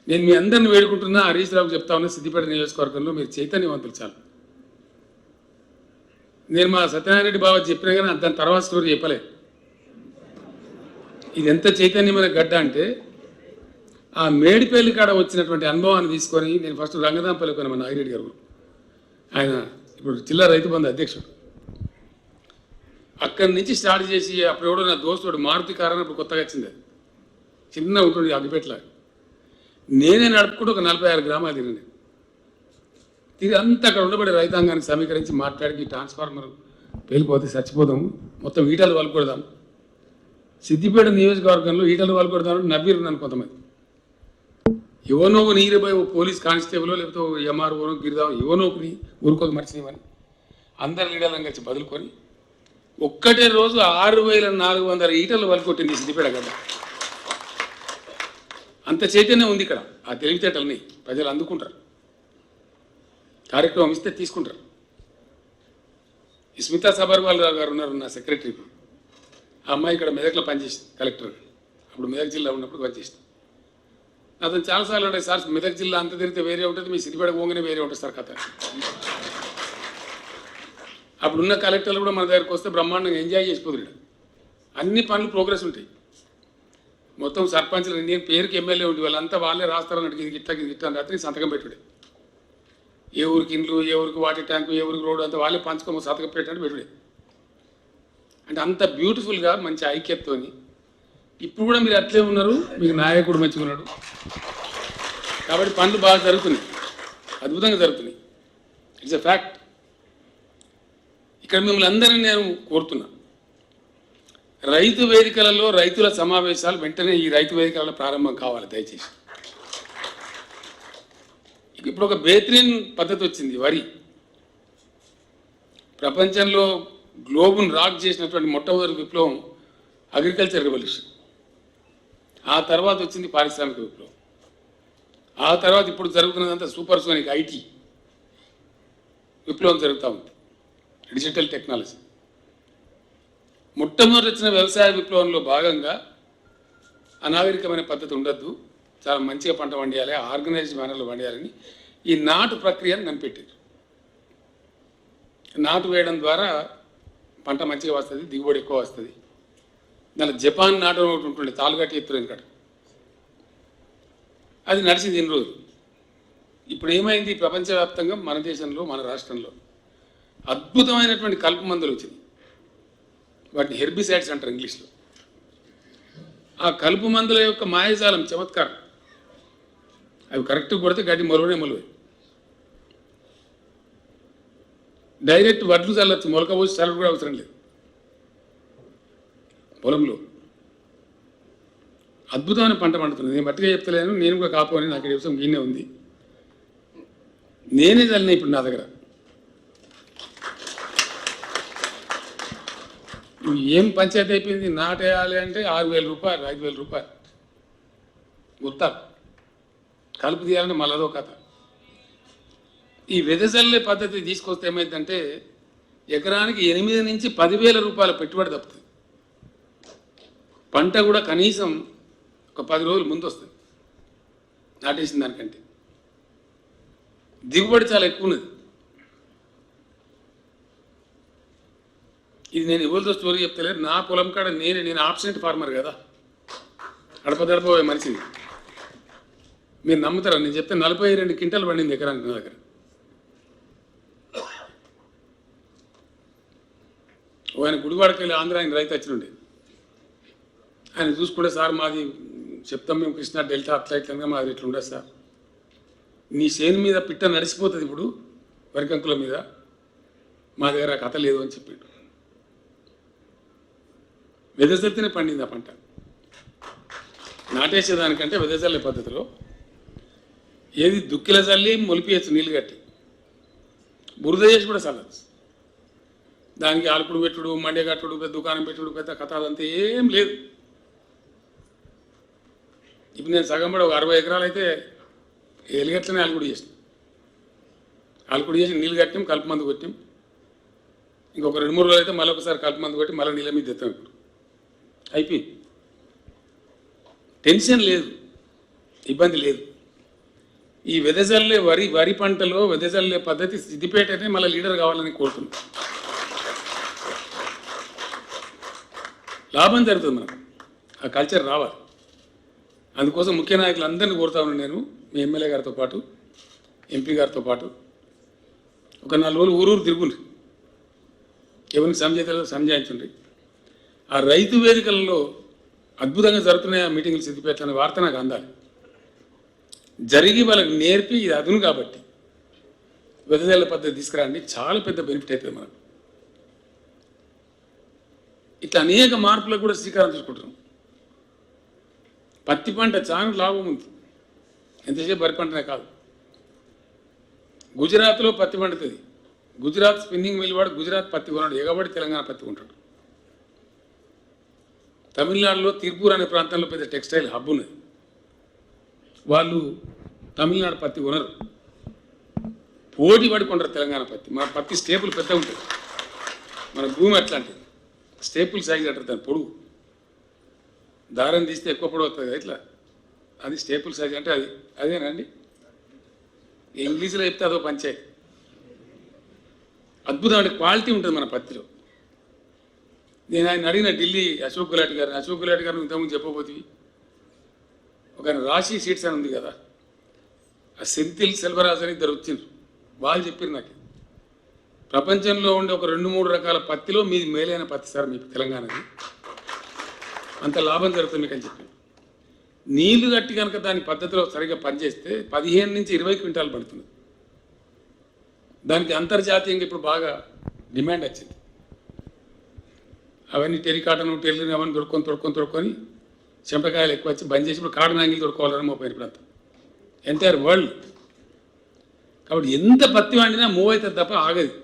నేను మీ అందరిని వేడుకుంటున్నా, హరీష్ రావుకి చెప్తా ఉన్నా, సిద్దిపేట నియోజకవర్గంలో మీరు చైతన్యవంతులు చాలు. నేను మా సత్యనారాయణ రెడ్డి బాబా చెప్పినా కానీ దాని తర్వాత స్టోరీ చెప్పలే. ఇది ఎంత చైతన్యమైన గడ్డ అంటే, ఆ మేడిపల్లి కాడ వచ్చినటువంటి అనుభవాన్ని తీసుకొని నేను ఫస్ట్ రంగదాంపల్లి కొన్న మా నాగిరెడ్డి గారు, ఆయన ఇప్పుడు జిల్లా రైతు బంధు అధ్యక్షుడు. అక్కడి నుంచి స్టార్ట్ చేసి అప్పుడు ఎవడో నా దోస్తుడు మారుతి కారణం ఇప్పుడు కొత్తగా వచ్చింది, అది చిన్న ఉంటుంది అగ్గిపెట్ల. నేనే నడుపుకుంటూ ఒక 46 గ్రామాలు తిరిగి అంతా అక్కడ ఉండబడే రైతాంగాన్ని సమీకరించి మాట్లాడి ట్రాన్స్ఫార్మర్ పేలిపోతే చచ్చిపోదాము, మొత్తం ఈటలు వాళ్ళకొడదాం, సిద్దిపేట నియోజకవర్గంలో ఈటలు వాళ్ళకొడదామని నవ్విరు నన్ను కొంతమంది. ఎవనో నీరుపై పోలీస్ కానిస్టేబుల్ లేకపోతే ఎంఆర్ఓనో గిరిదాం ఎవనోకుని ఊరుకోదు మర్చినవని అందరు లీడర్లను కలిసి బదులుకొని ఒక్కటే రోజు 6400 ఈటలు వలకొట్టింది సిద్దిపేట గడ్డ. అంత చైతన్యం ఉంది ఇక్కడ. ఆ తెలివితేటల్ని ప్రజలు అందుకుంటారు, కార్యక్రమం ఇస్తే తీసుకుంటారు. ఈ స్మితా సబర్వాల్ గారు ఉన్నారు నా సెక్రటరీ, ఆ అమ్మాయి ఇక్కడ మెదక్లో పనిచేసింది కలెక్టర్, అప్పుడు మెదక్ జిల్లా ఉన్నప్పుడు పనిచేసింది. అతను చాలాసార్లు అంటే సార్ మెదక్ జిల్లా అంత తిరిగితే వేరే ఉంటుంది, మీ సిద్దిపేట పోగానే వేరే ఉంటుంది సార్ కథ. అప్పుడున్న కలెక్టర్లు కూడా మన దగ్గరకు వస్తే బ్రహ్మాండంగా ఎంజాయ్ చేసిపోతున్నాడు. అన్ని పనులు ప్రోగ్రెస్ ఉంటాయి. మొత్తం సర్పంచ్లు నేను పేరుకి ఎమ్మెల్యే ఉండి వాళ్ళంతా వాళ్ళే రాస్తారన్నట్టు ఇది గిట్ట అని రాత్రి సంతకం పెట్టుడే. ఏ ఊరికి ఇండ్లు, ఏ ఊరికి వాటర్ ట్యాంకు, ఏ ఊరికి రోడ్డు అంతా వాళ్ళే పంచుకోమో సంతకం పెట్టండి పెట్టుడే. అంటే అంత బ్యూటిఫుల్గా మంచి ఐక్యతతోని ఇప్పుడు కూడా మీరు అట్లే ఉన్నారు, మీకు నాయకుడు మంచిగా ఉన్నాడు కాబట్టి పనులు బాగా జరుగుతున్నాయి, అద్భుతంగా జరుగుతున్నాయి. It's a fact. ఇక్కడ మిమ్మల్ని అందరినీ నేను కోరుతున్నా, రైతు వేదికలలో రైతుల సమావేశాలు వెంటనే ఈ రైతు వేదికలలో ప్రారంభం కావాలి దయచేసి. ఇప్పుడు ఒక బేత్రీన్ పద్ధతి వచ్చింది. వరి ప్రపంచంలో గ్లోబును రాక్ చేసినటువంటి మొట్టమొదటి విప్లవం అగ్రికల్చర్ రెవల్యూషన్. ఆ తర్వాత వచ్చింది పారిశ్రామిక విప్లవం. ఆ తర్వాత ఇప్పుడు జరుగుతున్నదంతా సూపర్ సోనిక్ ఐటీ విప్లవం జరుగుతూ ఉంది, డిజిటల్ టెక్నాలజీ. మొట్టమొదటి వచ్చిన వ్యవసాయ విప్లవంలో భాగంగా అనాగరికమైన పద్ధతి ఉండద్దు, చాలా మంచిగా పంట పండియాలి, ఆర్గనైజ్డ్ మేనర్లో పండియాలని ఈ నాటు ప్రక్రియను కనిపెట్టారు. నాటు వేయడం ద్వారా పంట మంచిగా వస్తుంది, దిగుబడి ఎక్కువ వస్తుంది. దాని జపాన్ నాటు ఒకటి ఉంటుండే, తాలుగట్టి ఎత్తులు వెనకట, అది నడిచింది ఇన్ని రోజులు. ఇప్పుడు ఏమైంది, ప్రపంచవ్యాప్తంగా మన దేశంలో మన రాష్ట్రంలో అద్భుతమైనటువంటి కలుపు మందులు వచ్చింది. వాటిని హెర్బిసైడ్స్ అంటారు ఇంగ్లీష్లో. ఆ కలుపు మందుల యొక్క మాయాజాలం చమత్కారం. అవి కరెక్ట్గా కొడితే గడ్డి మొలవనే మొలవే. డైరెక్ట్ వడ్లు చల్లచ్చు, మొలక పోసి చల్లడం కూడా అవసరం లేదు. పొలంలో అద్భుతమైన పంట పండుతుంది. నేను బట్టిగా చెప్తలేను, నేను కూడా కాపోని నాకు వ్యవసాయం గీనే ఉంది, నేనే చల్లిన ఇప్పుడు నా దగ్గర. ఏం పంచాయతీ అయిపోయింది, నాటేయాలి అంటే 6000 రూపాయలు 5000 రూపాయలు గుర్తా, కలుపు తీయాలంటే మళ్ళదో కథ. ఈ వెదజల్లే పద్ధతి తీసుకొస్తే ఏమైందంటే ఎకరానికి 8 నుంచి 10,000 రూపాయల పెట్టుబడి తప్పుతుంది. పంట కూడా కనీసం ఒక 10 రోజులు ముందు వస్తుంది నాటేసిన దానికంటే. దిగుబడి చాలా ఎక్కువ ఉన్నది. ఇది నేను ఎవరితో స్టోరీ చెప్తలేదు, నా పొలం కాడ నేను ఆబ్సెంట్ ఫార్మర్ కదా, గడప మనిషిని. మీరు నమ్ముతారా, నేను చెప్తే 42 క్వింటాలు పండింది ఎకరానికి నా దగ్గర. ఆయన గుడివాడకి వెళ్ళి ఆంధ్ర ఆయన రైతు వచ్చినుండే, ఆయన చూసుకుంటే సార్ మాది చెప్తాం మేము కృష్ణా డెల్టా అట్లా ఇట్లా మాది ఇట్లా ఉండదు సార్, నీ చేను మీద పిట్ట నడిచిపోతుంది ఇప్పుడు వరికంకుల మీద, మా దగ్గర కథ లేదు అని చెప్పిండు. వెదజల్లితేనే పండింది ఆ పంట. నాటేసేదానికంటే వెదజల్లే పద్ధతిలో ఏది దుక్కిల చల్లి మొలిపియచ్చు, నీళ్ళు కట్టి బురద చేసి కూడా చల్లచ్చు. దానికి ఆలుకుడు పెట్టుడు, మండే కట్టుడు, పెద్ద దుకాణం పెట్టుడు, పెద్ద కథ అదంతా ఏం లేదు. ఇప్పుడు నేను సగం పడి ఒక 60 ఎకరాలు అయితే ఎలిగట్లనే ఆలుకుడు చేసి నీళ్ళు కట్టాం, కలుపు మందు కొట్టాం. ఇంకొక 2-3 రోజులు అయితే మళ్ళీ ఒకసారి కలుపు మందు కొట్టి మళ్ళీ నీళ్ళ మీద తెస్తాం. ఇప్పుడు అయిపోయింది, టెన్షన్ లేదు, ఇబ్బంది లేదు. ఈ వెదజల్లే వరి పంటలో వెదజల్లే పద్ధతి సిద్దిపేటనే మళ్ళీ లీడర్ కావాలని కోరుతున్నాం. లాభం జరుగుతుంది మనకు, ఆ కల్చర్ రావాలి. అందుకోసం ముఖ్య నాయకులందరినీ కోరుతా ఉన్నాను నేను, మీ ఎమ్మెల్యే గారితో పాటు ఎంపీ గారితో పాటు ఒక 4 రోజులు ఊరూరు తిరుగుండ్రి. ఎవరికి సంజాయితలో సంజాయించండి. ఆ రైతు వేదికలలో అద్భుతంగా జరుగుతున్నాయి ఆ మీటింగ్లు సిద్ధిపేట అనే వార్త నాకు అందాలి. జరిగి వాళ్ళకి నేర్పి ఇది అదును కాబట్టి వెదజల్ల పద్ధతి తీసుకురండి, చాలా పెద్ద బెనిఫిట్ అవుతుంది మనకు. ఇట్లా అనేక మార్పులకు కూడా శ్రీకారం చుట్టుకుంటున్నాం. పత్తి పంట చాలా లాభం ఉంది, ఎంతసేపు వరి పంటనే కాదు. గుజరాత్లో పత్తి పండుతుంది. గుజరాత్ స్పిన్నింగ్ మిల్ వాడు గుజరాత్ పత్తి కొన్నాడు, ఎగబడి తెలంగాణ పత్తి కొంటాడు. తమిళనాడులో తిరుపూర్ అనే ప్రాంతంలో పెద్ద టెక్స్టైల్ హబ్ ఉన్నది, వాళ్ళు తమిళనాడు పత్తి కొనరు, పోటీ పడి కొంటారు తెలంగాణ పత్తి. మన పత్తి స్టేపుల్ పెద్ద ఉంటుంది, మన భూమి అట్లాంటిది, స్టేపుల్ సైజ్ అంటారు దాని పొడుగు, దారం తీస్తే ఎక్కువ పొడవు అవుతుంది కదా ఇట్లా, అది స్టేపుల్ సైజ్ అంటే అది అదేనండి. ఇంగ్లీష్లో చెప్తే అదో పంచాయతీ. అద్భుతమైన క్వాలిటీ ఉంటుంది మన పత్తిలో. నేను ఆయన అడిగిన ఢిల్లీ అశోక్ గులాటి గారిని ఇంతకుముందు చెప్పబోతుంది. ఒక రాశి సీట్స్ అని ఉంది కదా, ఆ సెంథిల్ సెల్వరాజ్ అని ఇద్దరు వచ్చిండ్రు, వాళ్ళు చెప్పారు నాకు ప్రపంచంలో ఉండే ఒక 2-3 రకాల పత్తిలో మీది మేలైన పత్తి సార్ మీకు తెలంగాణది, అంత లాభం జరుగుతుంది మీకు అని చెప్పాను. నీళ్లు కట్టి కనుక దాని పద్ధతిలో సరిగ్గా పనిచేస్తే 15 నుంచి 20 క్వింటాలు పడుతుంది. దానికి అంతర్జాతీయంగా ఇప్పుడు బాగా డిమాండ్ వచ్చింది. అవన్నీ టెరికాటను టెర్లిన్ అవన్నీ దొరుకొని చెంపకాయలు ఎక్కువ వచ్చి బంద్ చేసి ఇప్పుడు కాటన్ యాంగిల్ దొరుకోవాలని మోపోయిన ప్రాంతం ఎంటైర్ వరల్డ్. కాబట్టి ఎంత పత్తి వండినా మూవ్ అవుతుంది తప్ప ఆగదు,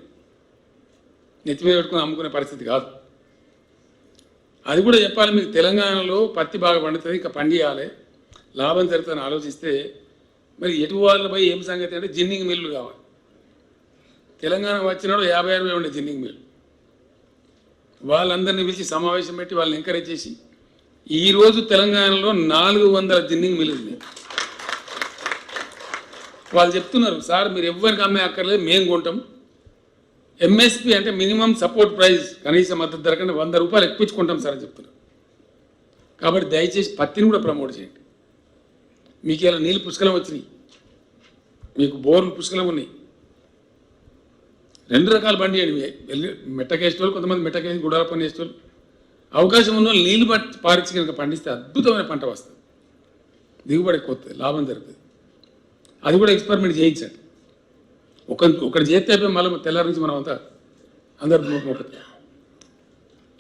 నెత్తి మీద పెట్టుకుని అమ్ముకునే పరిస్థితి కాదు. అది కూడా చెప్పాలి మీకు, తెలంగాణలో పత్తి బాగా పండుతుంది, ఇంకా పండియాలి, లాభం జరుగుతుందని ఆలోచిస్తే మరి ఎటు వాళ్ళ పోయి ఏం సంగతి అంటే జిన్నింగ్ మిల్లు కావాలి. తెలంగాణ వచ్చినాడు 50-60 ఉండే జిన్నింగ్ మిల్లు, వాళ్ళందరినీ పిలిచి సమావేశం పెట్టి వాళ్ళని ఎంకరేజ్ చేసి ఈరోజు తెలంగాణలో 400 జిన్నింగ్ మిల్లు ఉన్నాయి. వాళ్ళు చెప్తున్నారు సార్ మీరు ఎవరికి అమ్మే అక్కర్లేదు, మేము కొంటాం, ఎంఎస్పి అంటే మినిమం సపోర్ట్ ప్రైస్, కనీస మద్దతు ధర కంటే 100 రూపాయలు ఎక్కువచ్చుకుంటాం సార్ అని చెప్తున్నారు. కాబట్టి దయచేసి పత్తిని కూడా ప్రమోట్ చేయండి. మీకు ఇలా నీళ్ళు పుష్కలం వచ్చినాయి, మీకు బోర్లు పుష్కలం ఉన్నాయి, 2 రకాలు బండి చేయండి. మెట్టకేసేవాళ్ళు, కొంతమంది మెట్టకేసి గుడాల పని వేసేవాళ్ళు, అవకాశం ఉన్న వాళ్ళు నీళ్ళు పారించి కనుక పండిస్తే అద్భుతమైన పంట వస్తుంది, దిగుబడి ఎక్కువ వస్తుంది, లాభం జరుగుతుంది. అది కూడా ఎక్స్పెరిమెంట్ చేయించండి. ఒకటి చేస్తే అయిపోయి మళ్ళీ తెల్లారి నుంచి మనం అంతా అందరు మోపుతుంది.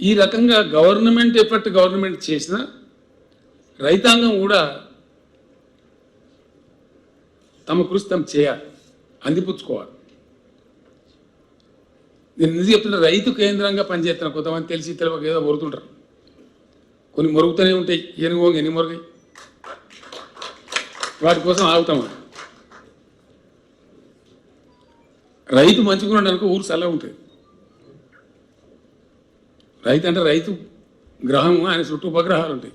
ఈ రకంగా గవర్నమెంట్ ఎఫర్ట్ గవర్నమెంట్ చేసిన రైతాంగం కూడా తమ కృషి తమ చేయాలి, అందిపుచ్చుకోవాలి. నేను నిజం చెప్తున్నా, రైతు కేంద్రంగా పనిచేస్తున్నా. కొంతమంది తెలిసి తెలియక ఏదో మొరుగుతుంటారు, కొన్ని మొరుగుతూనే ఉంటాయి, ఎన్ని మొరుగాయి, వాటి కోసం ఆగుతాం. రైతు మంచిగా ఉండడానికి ఊరు చల్లగా ఉంటుంది. రైతు అంటే రైతు గ్రహము, ఆయన చుట్టూ ఉపగ్రహాలు ఉంటాయి,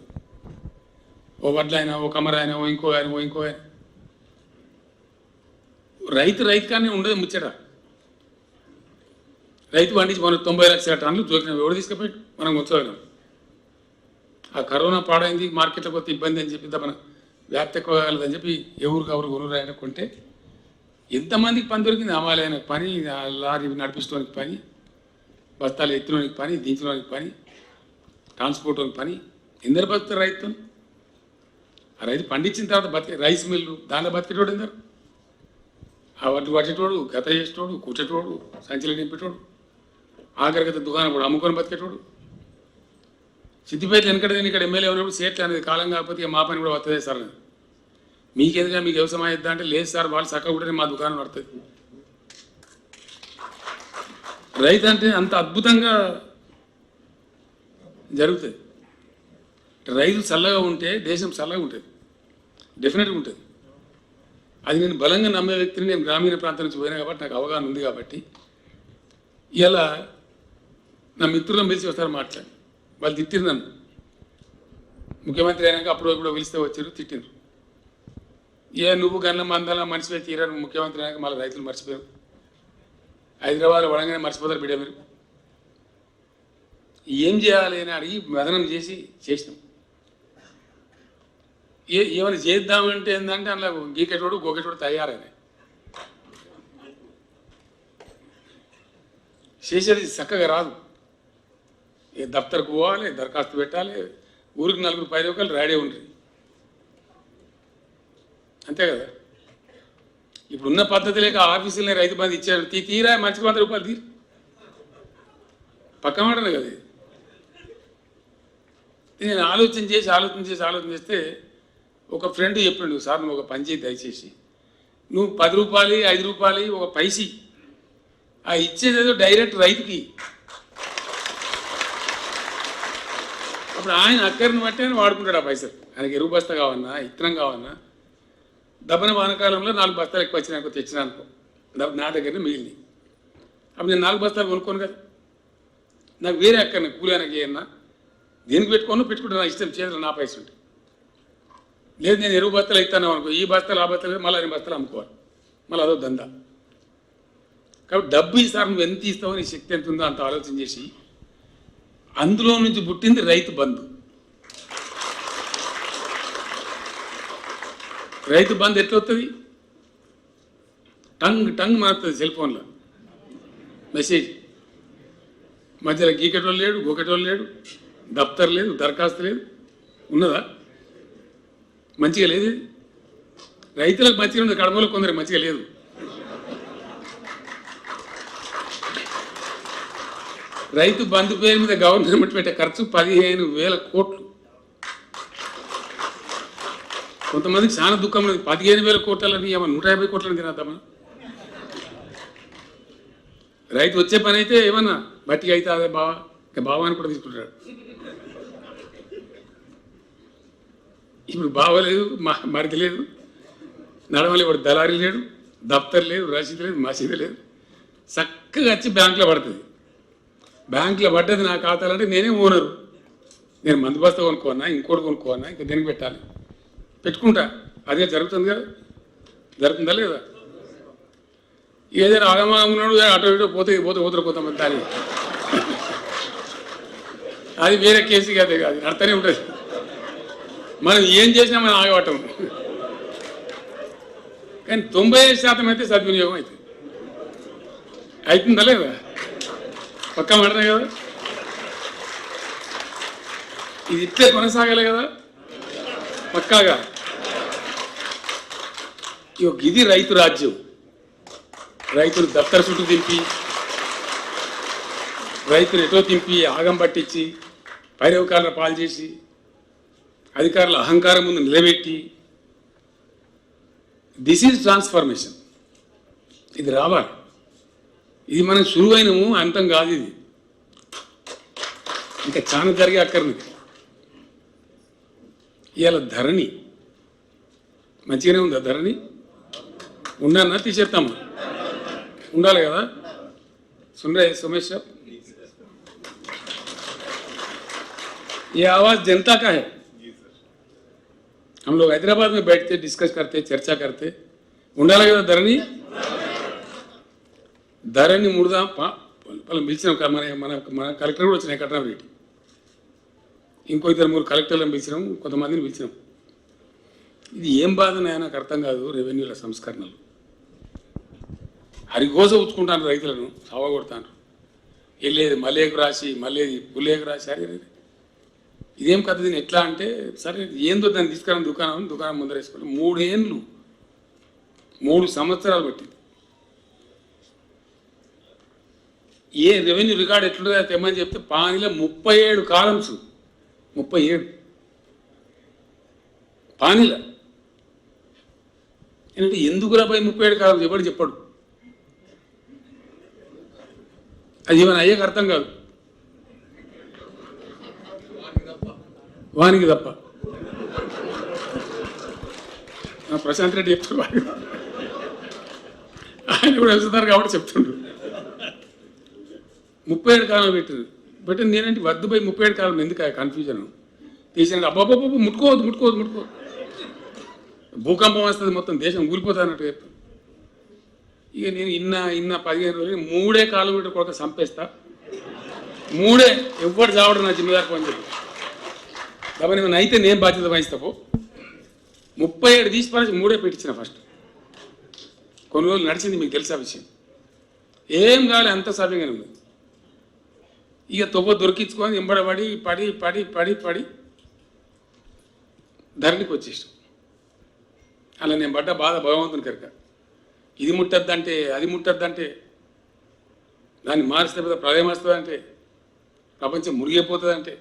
ఓ వడ్ల అయినా, ఓ కమర అయినా, ఓ ఇంకో ఆయన. రైతు కానీ ఉండదు ముచ్చట. రైతు పండించి మనం 90 లక్షల టన్నులు జోకినాం, ఎవడు తీసుకుపోయి మనం ఉంచగలం. ఆ కరోనా పాడైంది, మార్కెట్లోకి వస్తే ఇబ్బంది అని చెప్పి మన వ్యాప్తి ఎక్కువ కాగలదని చెప్పి ఎవరు కొనురు ఆయన కొంటే ఎంతమందికి పని దొరికింది. అమ్మాలైనకి పని, లారీ నడిపిస్తడానికి పని, బస్తాలు ఎత్తులోనికి పని, దించడానికి పని, ట్రాన్స్పోర్ట్కి పని, ఎందరు బతుకుతారు రైతు? ఆ రైతు పండించిన తర్వాత బతికే రైస్ మిల్లు, దానిలో బతికేటోడు ఎందరు? ఆ వడ్డు పట్టేటోడు, గత చేసేటోడు, కూర్చేటోడు, సంచులు నింపేటోడు, ఆఖరిగత దుకాణం కూడా అమ్ముకొని బతికేటోడు. సిద్దిపేటలో వెనకడని ఇక్కడ ఎమ్మెల్యే ఉన్నప్పుడు సేట్లు అనేది కాలం కాకపోతే మా పని కూడా వస్తుంది సార్ అనేది. మీకేందుగా మీకు వ్యవసాయం అయిద్దా అంటే లేదు సార్, వాళ్ళు చక్కగా ఉంటేనే మా దుకాణం పడుతుంది. రైతు అంటే అంత అద్భుతంగా జరుగుతుంది. రైతు చల్లగా ఉంటే దేశం చల్లగా ఉంటుంది, డెఫినెట్గా ఉంటుంది. అది నేను బలంగా నమ్మే వ్యక్తిని. నేను గ్రామీణ ప్రాంతం నుంచి పోయినా కాబట్టి నాకు అవగాహన ఉంది. కాబట్టి ఇలా నా మిత్రులను పిలిచి వస్తారు మాట్లాడి, వాళ్ళు తిట్టిరు నన్ను. ముఖ్యమంత్రి అయినాక అప్పుడు పిలిస్తే వచ్చారు, తిట్టిండ్రు. నువ్వు గన్న మందల మనిషిపై తీరా, నువ్వు ముఖ్యమంత్రి అయినాక మళ్ళీ రైతులు మర్చిపోయారు. హైదరాబాద్ వడంగానే మర్చిపోతారు బిడ్డ మీరు. ఏం చేయాలి అని అడిగి మదనం చేసినాం. ఏమైనా చేద్దామంటే ఏంటంటే అందులో గీకెటోడు గోకెటోడు తయారైన చేసేది చక్కగా రాదు. ఏ దఫ్తర్కు పోవాలి, దరఖాస్తు పెట్టాలి, ఊరికి 4 రూపాయలు రెడీ ఉండ్రి, అంతే కదా. ఇప్పుడున్న పద్ధతి లేక ఆఫీసులనే రైతు బంధు ఇచ్చాడు, తీరా మంచికి 100 రూపాయలు తీరు, పక్క మాటనే కదా. నేను ఆలోచన చేస్తే ఒక ఫ్రెండ్ చెప్పిండు, సార్ నువ్వు ఒక పని చేయి దయచేసి, నువ్వు 10 రూపాయలు 5 రూపాయలు ఒక పైసి ఆ ఇచ్చేదేదో డైరెక్ట్ రైతుకి, అప్పుడు ఆయన అక్కడిని బట్టి ఆయన వాడుకుంటాడు ఆ పైసలు. ఆయనకి ఎరువు బస్తా కావన్నా, ఇత్తనం కావన్నా, దబ్బన వానకాలంలో 4 బస్తాలు ఎక్కువ వచ్చినాకో తెచ్చినానుకో నా దగ్గరనే మిగిలినాయి, అప్పుడు నేను 4 బస్తాలు కొనుక్కోను కదా, నాకు వేరే అక్కడిని కూలానికి ఏమన్నా దేనికి పెట్టుకుంటే నా ఇష్టం, చేతులు నా పైసలు ఉంటాయి. లేదు నేను ఎరువు బస్తాలు ఇస్తాను అనుకో, ఈ బస్తాలు ఆ బస్తాలు మళ్ళీ 2 బస్తాలు అమ్ముకోవాలి, మళ్ళీ అదో దందా. కాబట్టి డబ్బు ఈసారి నువ్వు ఎంత ఇస్తావో నీ శక్తి ఎంత ఉందో అంత ఆలోచన చేసి అందులో నుంచి పుట్టింది రైతు బంధు. రైతు బంధు ఎట్లా వస్తుంది? టంగ్ మారుతుంది సెల్ ఫోన్లో మెసేజ్, మధ్యలో గీకెటోళ్ళు లేడు, గోకెటోళ్ళు లేడు, దఫ్తర్ లేదు, దరఖాస్తు లేదు, ఉన్నదా? మంచిగా లేదు. రైతులకు మంచిగా ఉంది, కడమలో కొందరికి మంచిగా లేదు. రైతు బంధు పేరు మీద గవర్నమెంట్ పెట్టే ఖర్చు 15,000 కోట్లు. కొంతమందికి చాలా దుఃఖం లేదు, 15,000 కోట్లని ఏమన్నా 150 కోట్లని తినద్దామా? రైతు వచ్చే పని అయితే ఏమన్నా బట్టిగా అయితే అదే బావా, ఇంకా బావా అని కూడా తీసుకుంటాడు. ఇప్పుడు బావలేదు, మరిది లేదు, నడవలే, వాడు దళారీ లేడు, దఫ్తర్ లేదు, రసీదు లేదు, మసీదు లేదు, చక్కగా వచ్చి బ్యాంకులో పడుతుంది. బ్యాంకులో పడ్డది నా ఖాతాలు అంటే నేనే ఓనరు, నేను మందు బస్తా కొనుక్కోన్నా, ఇంకోటి కొనుక్కోన్నా, ఇంకా దేనికి పెట్టాలి, పెట్టుకుంటా. అదే జరుగుతుంది కదా, జరుగుతుందా లేదా? ఏదైనా ఆగమాగమున్నాడు అటు ఇటు పోతే కొంతమంది దాని అది వేరే కేసు కాదే కాదు, అర్థనే ఉంటుంది. మనం ఏం చేసినా మనం ఆగవటం, కానీ 95% అయితే సద్వినియోగం అవుతుంది. అవుతుందా లేదా? పక్కా మాటనే కదా. ఇది ఇట్లే కొనసాగాలి కదా పక్కాగా. ఇది రైతు రాజ్యం. రైతులు దఫ్తర్ చుట్టూ దింపి, రైతులు ఎటో తింపి, ఆగం పట్టించి, పైరవకాలను పాలు చేసి, అధికారుల అహంకారం ముందు నిలబెట్టి, దిస్ ఈజ్ ట్రాన్స్ఫర్మేషన్. ఇది రావాలి. ఇది మనం సులువైనము అంతం కాదు, ఇది ఇంకా చాలా జరిగే అక్కర్నిది. ఇవాళ ధరణి మంచిగానే ఉందా? ధరణి ఉండన్నా తీసేస్తామా? ఉండాలి కదా. सुन रहे हैं सुमेश साहब? ये आवाज जनता का है. हम लोग हैदराबाद में बैठते, डिस्कस करते, चर्चा करते. ఉండాలి కదా ధరణి. ధరణి ముడదాం వాళ్ళని పిలిచినాం. మన కలెక్టర్ కూడా వచ్చినాయి, కట్నారెడ్డి, ఇంకో 2-3 కలెక్టర్లను పిలిచినాం, కొంతమందిని పిలిచినాం. ఇది ఏం బాధనే నాకు అర్థం కాదు. రెవెన్యూల సంస్కరణలు హరిగోస ఉంచుకుంటాను, రైతులను సావగొడతాను. వెళ్ళేది మల్లేకు రాసి, మళ్ళీ పుల్లేకు రాసి. సరే ఇదేం కథ, దీన్ని ఎట్లా అంటే, సరే ఏందో దాన్ని తీసుకురాని దుకాణం ముందర వేసుకోండి. 3 ఏళ్ళు 3 సంవత్సరాలు పట్టింది. ఏ రెవెన్యూ రికార్డు ఎట్లుంటుందో తెమ్మని చెప్తే పానీలో 37 కాలమ్స్, 37 పానీల. ఏంటంటే ఎందుకు రాబోయే 37 కాలమ్స్ ఎవరు చెప్పాడు? అది ఏమైనా అయ్యాక అర్థం కాదు, వానికి తప్ప. ప్రశాంత్ రెడ్డి చెప్తాడు, ఆయన కూడా వెళ్తున్నారు కాబట్టి చెప్తుండ్రు. 37 కాలం పెట్టింది. నేనంటే వద్దుపై 37 కాలం ఎందుకు కన్ఫ్యూజన్ తీసిన అబ్బాబాబు ముట్టుకోవద్దు. భూకంపం వస్తుంది, మొత్తం దేశం కూలిపోతా అన్నట్టు చెప్తాను. ఇక నేను ఇన్న 15 రోజులు 3 కిలోమీటర్ కొరకు చంపేస్తా. 3 ఎవ్వరు చావడం నా జిమ్మేదారు పని చెప్పి కాబట్టి నేను అయితే నేను బాధ్యత వహిస్తాపో. 37 తీసిపారేసి 3 పెట్టించిన. ఫస్ట్ కొన్ని రోజులు నడిచింది, మీకు తెలుసా విషయం. ఏం కావాలి, అంత సవ్యంగానే ఉంది. ఇక తొవ్వ దొరికించుకొని ఎంబడబడి పడి పడి పడి పడి ధరణికి వచ్చేసాం. అలా నేను పడ్డ బాధ భగవంతుని కనుక ఇది ముట్టద్దంటే అది ముట్టద్దంటే దాన్ని మారిస్తే ప్రళయం వస్తుందంటే ప్రపంచం మురిగిపోతుందంటే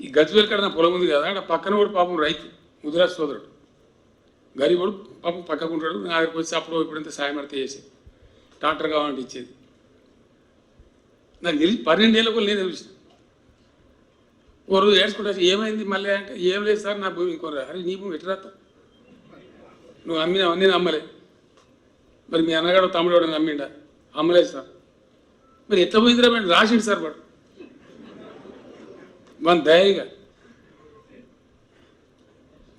ఈ గజ్వేల్ కాడ నా పొలం ఉంది కదా, అక్కడ పక్కన కూడా పాపం రైతు ముదిరాజ్ సోదరుడు గరీబుడు పాపం పక్కకుంటాడు. నా దగ్గరికి వచ్చి అప్పుడు ఇప్పుడంతా సాయం అడితే చేసి ట్రాక్టర్ కావాలంటే ఇచ్చేది. నాకు తెలిసి 12 ఏళ్ళ కూడా నేను తెలిసిన ఓ రోజు ఏడ్చుకుంటా ఏమైంది మళ్ళీ అంటే ఏం లేదు సార్ నా భూమి ఇంకో అరే నీ భూమి ఎటు రాస్తా నువ్వు అమ్మినావు నేను అమ్మలే, మరి మీ అన్నగాడు తమ్ముడు అమ్మిండా అమ్మలేదు సార్, మరి ఎట్లా పోయిందిరా మేడం రాసిండు సార్ వాడు మన దయగా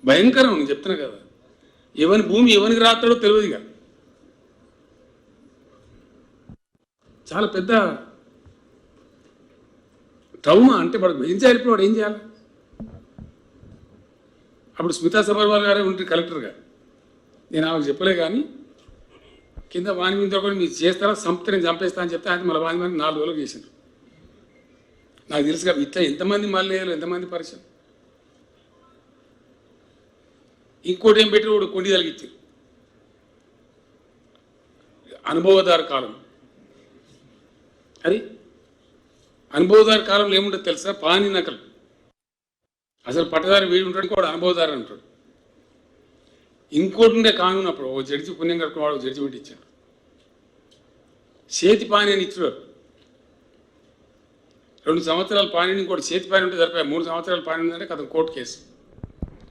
భయంకరం. నేను చెప్తున్నా కదా ఎవరి భూమి ఎవరికి రాస్తాడో తెలియదు. ఇక చాలా పెద్ద ట్రౌమా. అంటే వాడు ఏం చేయాలి, ఇప్పుడు వాడు ఏం చేయాలి? అప్పుడు స్మితా సబర్వాల్ గారే ఉంటుంది కలెక్టర్గా, నేను ఆమెకు చెప్పలే కానీ కింద వాని మీద కూడా మీరు చేస్తారా సంపద నేను చంపేస్తా అని చెప్తే ఆయన మళ్ళీ వాని మీద 4 రోజులు చేసిండ్రు. నాకు తెలుసుగా ఇట్లా ఎంతమంది మళ్ళీ ఎంతమంది పరిచయం. ఇంకోటి ఏం పెట్టి వాడు కొండి తలిగించారు. అనుభవదారు కాలం. అది అనుభవదారు కాలంలో ఏముంటుంది తెలుసా? పాని నకలు. అసలు పట్టదారు వీడు ఉంటాడు, వాడు అనుభవదారు అంటాడు. ఇంకోటి ఉండే కానూన్ అప్పుడు ఓ జడ్జి పుణ్యం కట్టుకుని వాడు జడ్జిమెంట్ ఇచ్చాడు. చేతి పాని అని ఇచ్చాడు. 2 సంవత్సరాల పాని, ఇంకోటి చేతి పాని ఉంటే సరిపోయా. 3 సంవత్సరాల పాని ఉందంటే కథ కోర్టు కేసు.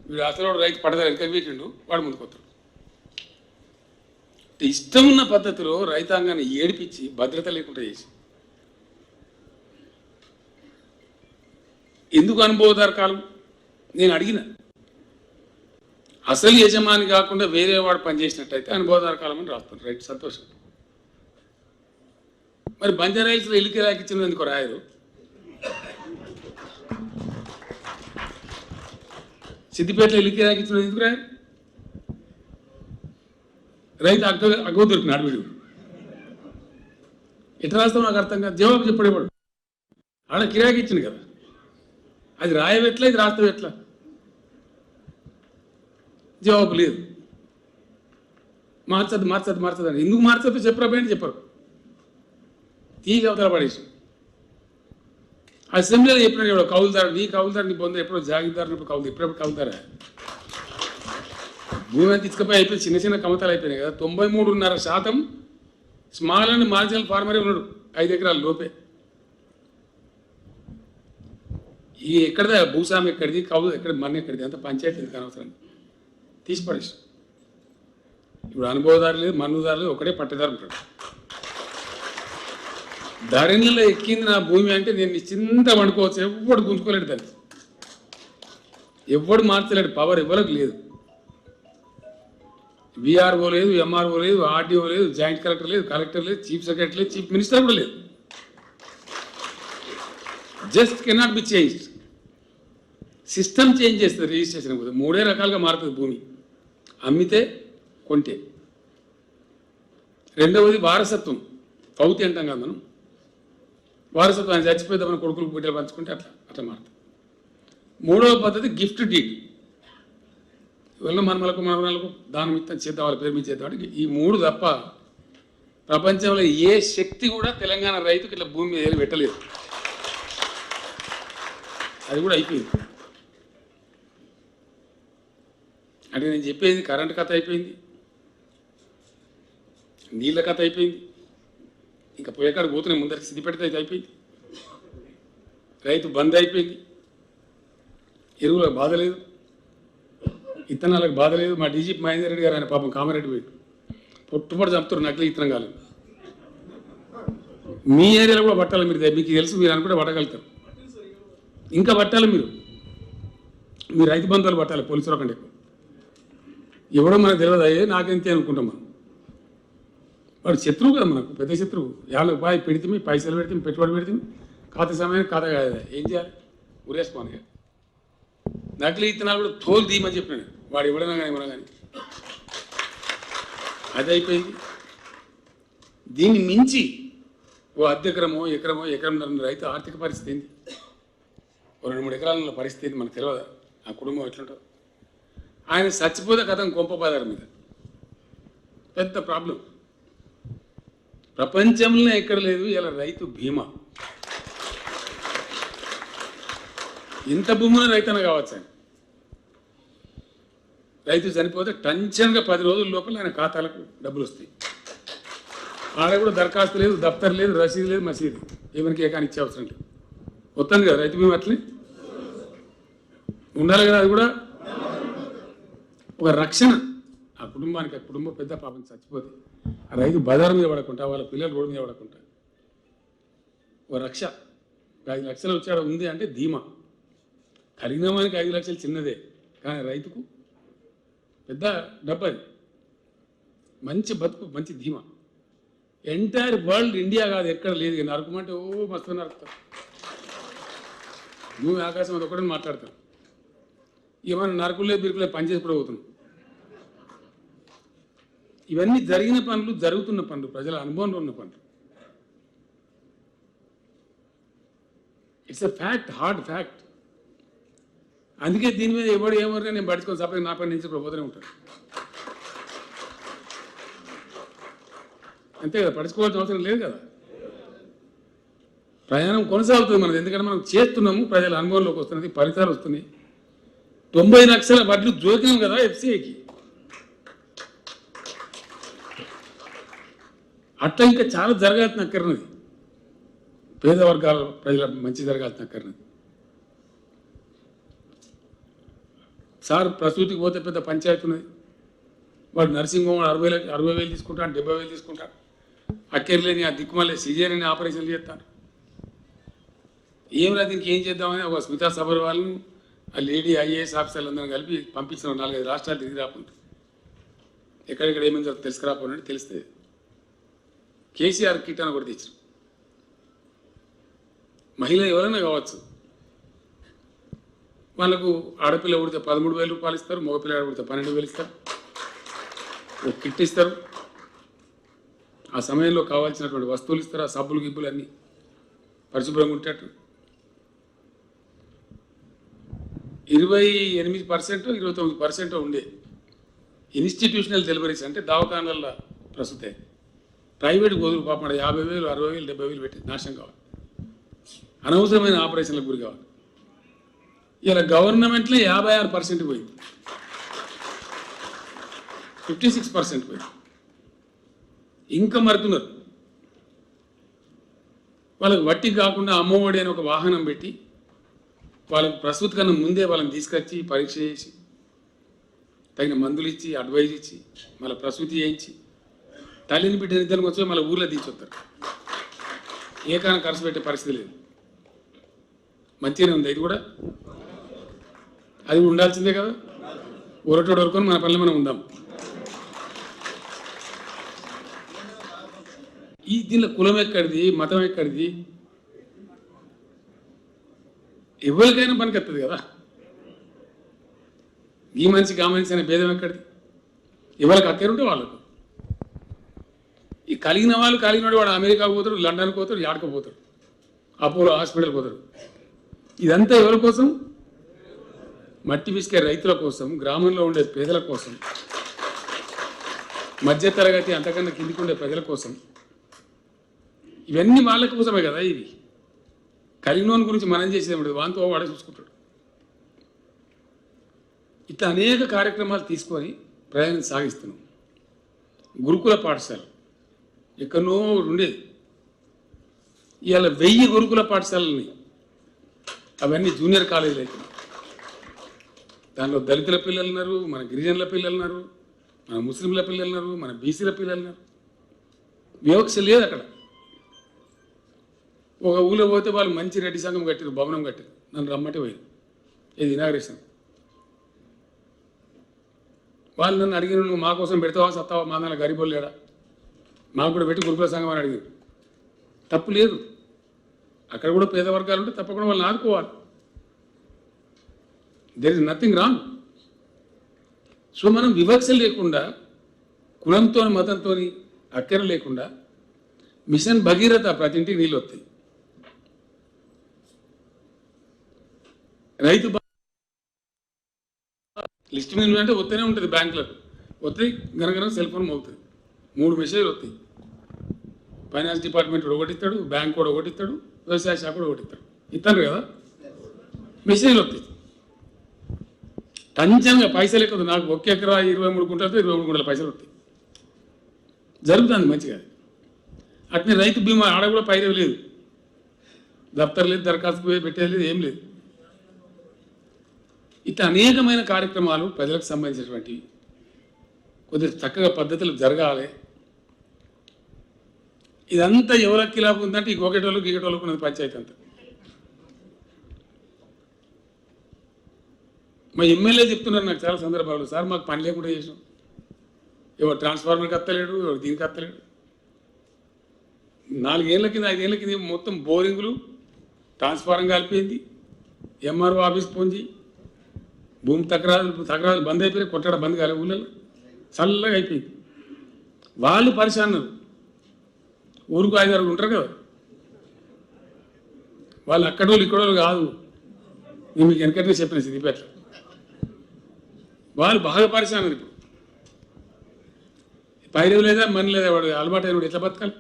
వీడు అసలు వాడు రైతు పట్టదారు వెనక వీకిండు, వాడు ముందుకొస్తాడు. ఇష్టం ఉన్న పద్ధతిలో రైతాంగాన్ని ఏడిపించి భద్రత లేకుండా చేసి ఎందుకు అనుభవదారు కాలం? నేను అడిగిన అసలు యజమాని కాకుండా వేరే వాడు పనిచేసినట్టయితే అనుభవదారు కాలం అని రాస్తాను. రైట్, సంతోషం. మరి బంజారాయిల్స్లో ఇల్లుకి రాకిచ్చినది ఎందుకు రాయరు? సిద్దిపేటలో ఇల్లుకి రాకిచ్చినది ఎందుకు రాయరు? రైతు అగ్గో దొరికినాడు వీడు. ఎట్లా రాస్తాం నాకు అర్థం కాదు. జవాబు చెప్పడేవాడు ఆడ కిరాకి ఇచ్చింది కదా, అది రాయవెట్లా ఇది రాస్తావు ఎట్లా? జవాబు లేదు. మార్చదు మార్చదు మార్చదు అని ఎందుకు మార్చదు చెప్పరాబోయని చెప్పరు. తీగ అవతల పడేసి అసెంబ్లీలో చెప్పినాడు ఎవడో కౌలుదారు నీ కౌలుదారు నీ పొంద ఎప్పుడో జాగిదారు కౌలు ఎప్పుడెప్పుడు కౌలుదారా? భూమి అంతా ఇసుకపోయి అయిపోయి చిన్న చిన్న కమతాలు అయిపోయినాయి కదా. 93.5% స్మాల్ అండ్ మార్జినల్ ఫార్మరే ఉన్నాడు 5 ఎకరాల లోపే. ఈ ఎక్కడిదా భూస్వామి ఎక్కడిది, కౌలు ఎక్కడ, మన ఎక్కడిది, అంత పంచాయతీ ఎందుకు అనవసరం తీసి పడేసి. ఇప్పుడు అనుభవదారు లేదు, మన్నుదారు లేదు, ఒకటే పట్టేదారు ఉంటాడు. ధరణిలో ఎక్కింది నా భూమి అంటే నేను చింత వండుకోవచ్చు. ఎవ్వడు గుంజుకోలేడు దాన్ని, ఎవ్వడు మార్చలేడు. పవర్ ఎవరికి లేదు. విఆర్ఓ లేదు, ఎంఆర్ఓ లేదు, ఆర్డీఓ లేదు, జాయింట్ కలెక్టర్ లేదు, కలెక్టర్ లేదు, చీఫ్ సెక్రటరీ లేదు, చీఫ్ మినిస్టర్ కూడా లేదు. Just cannot be changed. System change చేస్తుంది రిజిస్ట్రేషన్ పోతే. 3 రకాలుగా మారుతుంది భూమి, అమ్మితే కొంటే. రెండవది వారసత్వం, పౌతి అంటాం కదా మనం. వారసత్వం ఆయన చచ్చిపోతే మన కొడుకులు బిడ్డలు పంచుకుంటే అట్లా అట్లా మారుతుంది. 3వ పద్ధతి గిఫ్ట్ డీడ్. ఇవల్ల మనమలకు దానం ఇస్తాం చేద్దాం, వాళ్ళ పేరు మీద చేద్దాం. ఈ 3 తప్ప ప్రపంచంలో ఏ శక్తి కూడా తెలంగాణ రైతుకి ఇట్లా భూమి మీద పెట్టలేదు. అది కూడా అయిపోయింది. అంటే నేను చెప్పేది కరెంటు కథ అయిపోయింది, నీళ్ళ కథ అయిపోయింది, ఇంకా పోయేకాడు పోతున్నాయి. ముందరికి సిద్ధిపెడితే అయితే అయిపోయింది. రైతు బంద్ అయిపోయింది. ఎరువులకు బాధ లేదు, ఇత్తనాలకు బాధ లేదు. మా డీజీపీ మహేందర్ రెడ్డి గారు ఆయన పాపం కామారెడ్డి పోయి పొట్టుపడి చంపుతారు నకిలీ ఇత్తనం కాలేదు. మీ ఏరియాలో కూడా పట్టాలి మీరు, మీకు తెలుసు, మీరు అనుకుంటే పట్టగలుగుతారు. ఇంకా పట్టాలి మీరు, మీ రైతు బంధువులు పట్టాలి. పోలీసులు కంటే ఎవడో మనకు తెలియదు, అయ్యే నాకెంతే అనుకుంటాం మనం. వాడు శత్రువు కదా మనకు, పెద్ద శత్రువు. 50 రూపాయలు పెడితే పైసలు పెడితే పెట్టుబడి పెడితే ఖాతా సమయానికి ఖాతా కాదు, ఏం చేయాలి? ఉరేసుకోవాలి. నకిలీ ఇత్తనాలు కూడా తోలు తీయమని చెప్పినాడు వాడు, ఎవడైనా కానీ ఇవ్వడం కానీ. అది అయిపోయింది. దీన్ని మించి ఓ అర్ధ ఎకరమో ఎకరంన్నర రైతు ఆర్థిక పరిస్థితి ఏంది? ఓ 2-3 ఎకరాల పరిస్థితి మనకు తెలియదా? ఆ కుటుంబం ఎట్లుంటుంది? ఆయన చచ్చిపోతే కథం కొంప బాధారు మీద పెద్ద ప్రాబ్లం. ప్రపంచంలో ఎక్కడ లేదు ఇలా రైతు బీమా. ఇంత భూమున రైతన్న కావచ్చు ఆయన. రైతు చనిపోతే టెన్షన్గా 10 రోజుల లోపల ఆయన ఖాతాలకు డబ్బులు వస్తాయి. ఆడ కూడా దరఖాస్తు లేదు, దఫ్తర్ లేదు, రసీదు లేదు, మసీదు ఏమనికి ఏకాని ఇచ్చే అవసరం లేదు. వస్తుంది కదా రైతు బీమా. అట్లే ఉండాలి కదా. అది కూడా ఒక రక్షణ ఆ కుటుంబానికి. ఆ కుటుంబం పెద్ద పాపం చచ్చిపోతే ఆ రైతు బజారు మీద పడకుండా, వాళ్ళ పిల్లలు రోడ్డు మీద పడకుండా ఒక రక్ష. 5 లక్షలు వచ్చాడు ఉంది అంటే ధీమా. కలిగిన వానికి 5 లక్షలు చిన్నదే, కానీ రైతుకు పెద్ద డబ్బు. అది మంచి బతుకు, మంచి ధీమా. ఎంటైర్ వరల్డ్, ఇండియా కాదు ఎక్కడ లేదు. నరకమంటే ఓ మస్తు నరుకుతారు. నువ్వు ఆకాశం అది ఒకటే మాట్లాడతావు. ఏమన్నా నరకులే బిరుకులే పనిచేసి కూడా పోతున్నావు. ఇవన్నీ జరిగిన పనులు, జరుగుతున్న పనులు, ప్రజల అనుభవంలో ఉన్న పనులు. It's a fact, hard fact. అందుకే దీని మీద ఎవడు ఏమన్నా నేను పడుచుకొని సపరేట్ నా పని నుంచి కూడా పోతూనే ఉంటాను. అంతే కదా, పడుచుకోవాల్సిన అవసరం లేదు కదా. ప్రయాణం కొనసాగుతుంది మనది. ఎందుకంటే మనం చేస్తున్నాము, ప్రజల అనుభవంలోకి వస్తున్నది, ఫలితాలు వస్తున్నాయి. 90 లక్షల వడ్లు జోకినాం కదా ఎఫ్సిఐకి. అట్లా ఇంకా చాలా జరగాల్సిన అక్కర్నది. పేద వర్గాల ప్రజల మంచి జరగాల్సిన అక్కర్నది. సార్ ప్రసూతికి పోతే పెద్ద పంచాయతీ ఉన్నది. వాడు నర్సింగ్ హోమ్ 60,000 తీసుకుంటాడు, 70,000 తీసుకుంటాడు. అక్కర్లేని ఆ దిక్కుమల్లే సిజేరియన్ ఆపరేషన్లు చేస్తాను. ఏమిరా దీనికి ఏం చేద్దామని ఒక స్మితా సబర్ వాళ్ళని, ఆ లేడీ ఐఏఎస్ ఆఫీసర్లు అందరం కలిపి పంపించిన 4-5 రాష్ట్రాలు తిరిగి రాకుండా ఎక్కడెక్కడ ఏమైందో తెలుసుకురాపోయినట్టు తెలిస్తే కేసీఆర్ కిట్ అని కూడా తెచ్చారు. మహిళ ఎవరైనా కావచ్చు, వాళ్ళకు ఆడపిల్ల ఉడితే 13,000 రూపాయలు ఇస్తారు, మగపిల్ల ఉడితే 12,000 ఇస్తారు. ఒక కిట్ ఇస్తారు. ఆ సమయంలో కావాల్సినటువంటి వస్తువులు ఇస్తారు. ఆ సబ్బులు గిబ్బులు అన్నీ పరిశుభ్రంగా ఉండేటట్టు. 28%, 29% ఉండే ఇన్స్టిట్యూషనల్ డెలివరీస్ అంటే దవాఖానాల ప్రస్తుతే. ప్రైవేట్ గోదులు పాపం 50,000, 60,000, 70,000 పెట్టి నాశనం కావాలి. అనవసరమైన ఆపరేషన్లకు గురి కావాలి. ఇలా గవర్నమెంట్లో 56% పోయింది, 56% పోయింది. ఇంకా మరుతున్నారు. వాళ్ళకి వట్టి కాకుండా అమ్మఒడి అని ఒక వాహనం పెట్టి వాళ్ళకి ప్రసూతి కన్నా ముందే వాళ్ళని తీసుకొచ్చి పరీక్ష చేసి తగిన మందులు ఇచ్చి అడ్వైజ్ ఇచ్చి మళ్ళీ ప్రసూతి చేయించి తల్లిని బిడ్డ నిద్రకి వచ్చి మళ్ళీ ఊర్లో తీర్చొస్తారు. ఏకాన ఖర్చు పెట్టే పరిస్థితి లేదు. మంచిగానే ఉంది. ఇది కూడా అది ఉండాల్సిందే కదా. ఊరటోడు వరకు మన పనులు మనం ఉందాం. ఈ దీనిలో కులం ఎక్కడిది, మతం ఎక్కడిది? ఎవరికైనా పనికి వస్తుంది కదా. ఈ మనిషికి ఆ మనిషి అనే భేదం ఎక్కడిది? ఎవరికి అక్కరుంటే వాళ్ళకు. ఈ కలిగిన వాడు అమెరికా పోతాడు, లండన్కి పోతాడు, యాడకు పోతాడు, అపోలో హాస్పిటల్కి పోతాడు. ఇదంతా ఎవరి కోసం? మట్టి పిసికే రైతుల కోసం, గ్రామంలో ఉండే పేదల కోసం, మధ్యతరగతి అంతకన్నా కిందికి ఉండే ప్రజల కోసం. ఇవన్నీ వాళ్ళ కోసమే కదా. ఇవి కలిగినోని గురించి మనం చేసేది వాంతో వాడే చూసుకుంటాడు. ఇట్లా అనేక కార్యక్రమాలు తీసుకొని ప్రయాణం సాగిస్తున్నాం. గురుకుల పాఠశాల ఎక్కడనో ఉండేది, ఇవాళ 1000 గురుకుల పాఠశాలని, అవన్నీ జూనియర్ కాలేజీలు అవుతున్నాయి. దానిలో దళితుల పిల్లలు ఉన్నారు, మన గిరిజనుల పిల్లలు ఉన్నారు, మన ముస్లింల పిల్లలు ఉన్నారు, మన బీసీల పిల్లలు ఉన్నారు. వివక్ష లేదు అక్కడ. ఒక ఊళ్ళో పోతే వాళ్ళు మంచి రెడ్డి సంఘం కట్టారు, భవనం కట్టారు. నన్ను రమ్మంటే పోయింది. ఇది ఇనాగ్రేషన్. వాళ్ళు నన్ను అడిగిన, నువ్వు మా కోసం పెడతావా సత్తావా, మా దాని గరీబోళ్ళు లేడా, మాకు కూడా పెట్టి గురుకుల సంఘం అని అడిగారు. తప్పు లేదు. అక్కడ కూడా పేద వర్గాలు ఉంటే తప్పకుండా వాళ్ళని ఆదుకోవాలి. There is nothing wrong. So మనం వివక్ష లేకుండా, కులంతో మతంతో అక్కర లేకుండా మిషన్ భగీరథ ప్రతి ఇంటికి నీళ్ళు వస్తాయి. రైతు లిస్ట్ మీద అంటే వస్తూనే ఉంటుంది, బ్యాంకులకు వస్తాయి, గనగన సెల్ ఫోన్ మోగుతుంది. 3 మెసేజ్లు వస్తాయి. ఫైనాన్స్ డిపార్ట్మెంట్ కూడా ఒకటిస్తాడు, బ్యాంక్ కూడా ఒకటిస్తాడు, వ్యవసాయ శాఖ కూడా ఒకటిస్తాడు. ఇస్తాను కదా, మెసేజ్లు వస్తాయి. టంచంగా పైసలు ఎక్కువ. నాకు 1 ఎకరా 23 గుంటలతో 23 గుంటల పైసలు వస్తాయి. జరుగుతుంది మంచిగా. అట్నే రైతు బీమా ఆడ కూడా పైరవి లేదు, దఫ్తర్ లేదు, దరఖాస్తు పెట్టేది లేదు, ఏం లేదు. ఇట్లా అనేకమైన కార్యక్రమాలు ప్రజలకు సంబంధించినటువంటివి కొద్దిగా చక్కగా పద్ధతులు జరగాలి. ఇదంతా ఎవరికి లాభం ఉందంటే ఈ గోకెటోళ్ళు గీకెటోళ్ళకు ఉన్నది పంచాయతీ అంతా. మా ఎమ్మెల్యే చెప్తున్నారు నాకు చాలా సందర్భాలు, సార్ మాకు పని లేకుండా చేసాం, ఎవరు ట్రాన్స్ఫార్మర్కి అత్తలేడు, ఎవరు దీనికి అత్తలేడు. 4 ఏళ్ళ కింద 5 ఏళ్ళ కింద మొత్తం బోరింగులు ట్రాన్స్ఫార్మర్ కలిపింది. ఎంఆర్ఓ ఆఫీస్ పోంచి భూమి తక్రాలు బంద్ అయిపోయి, కొట్టడం బంద్ కాలే, ఊళ్ళలో చల్లగా అయిపోయింది. వాళ్ళు పరిశాన్నారు, ఊరుకు 5-6 ఉంటారు కదా, వాళ్ళు అక్కడోళ్ళు ఇక్కడోళ్ళు కాదు. నేను మీకు వెనకనే చెప్పిన సిద్దిపేటలో వాళ్ళు బాగా పరిశాన్నారు. ఇప్పుడు పైరవు లేదా మని లేదా, వాడు అలవాటు అయిన ఎట్లా బతకాలి?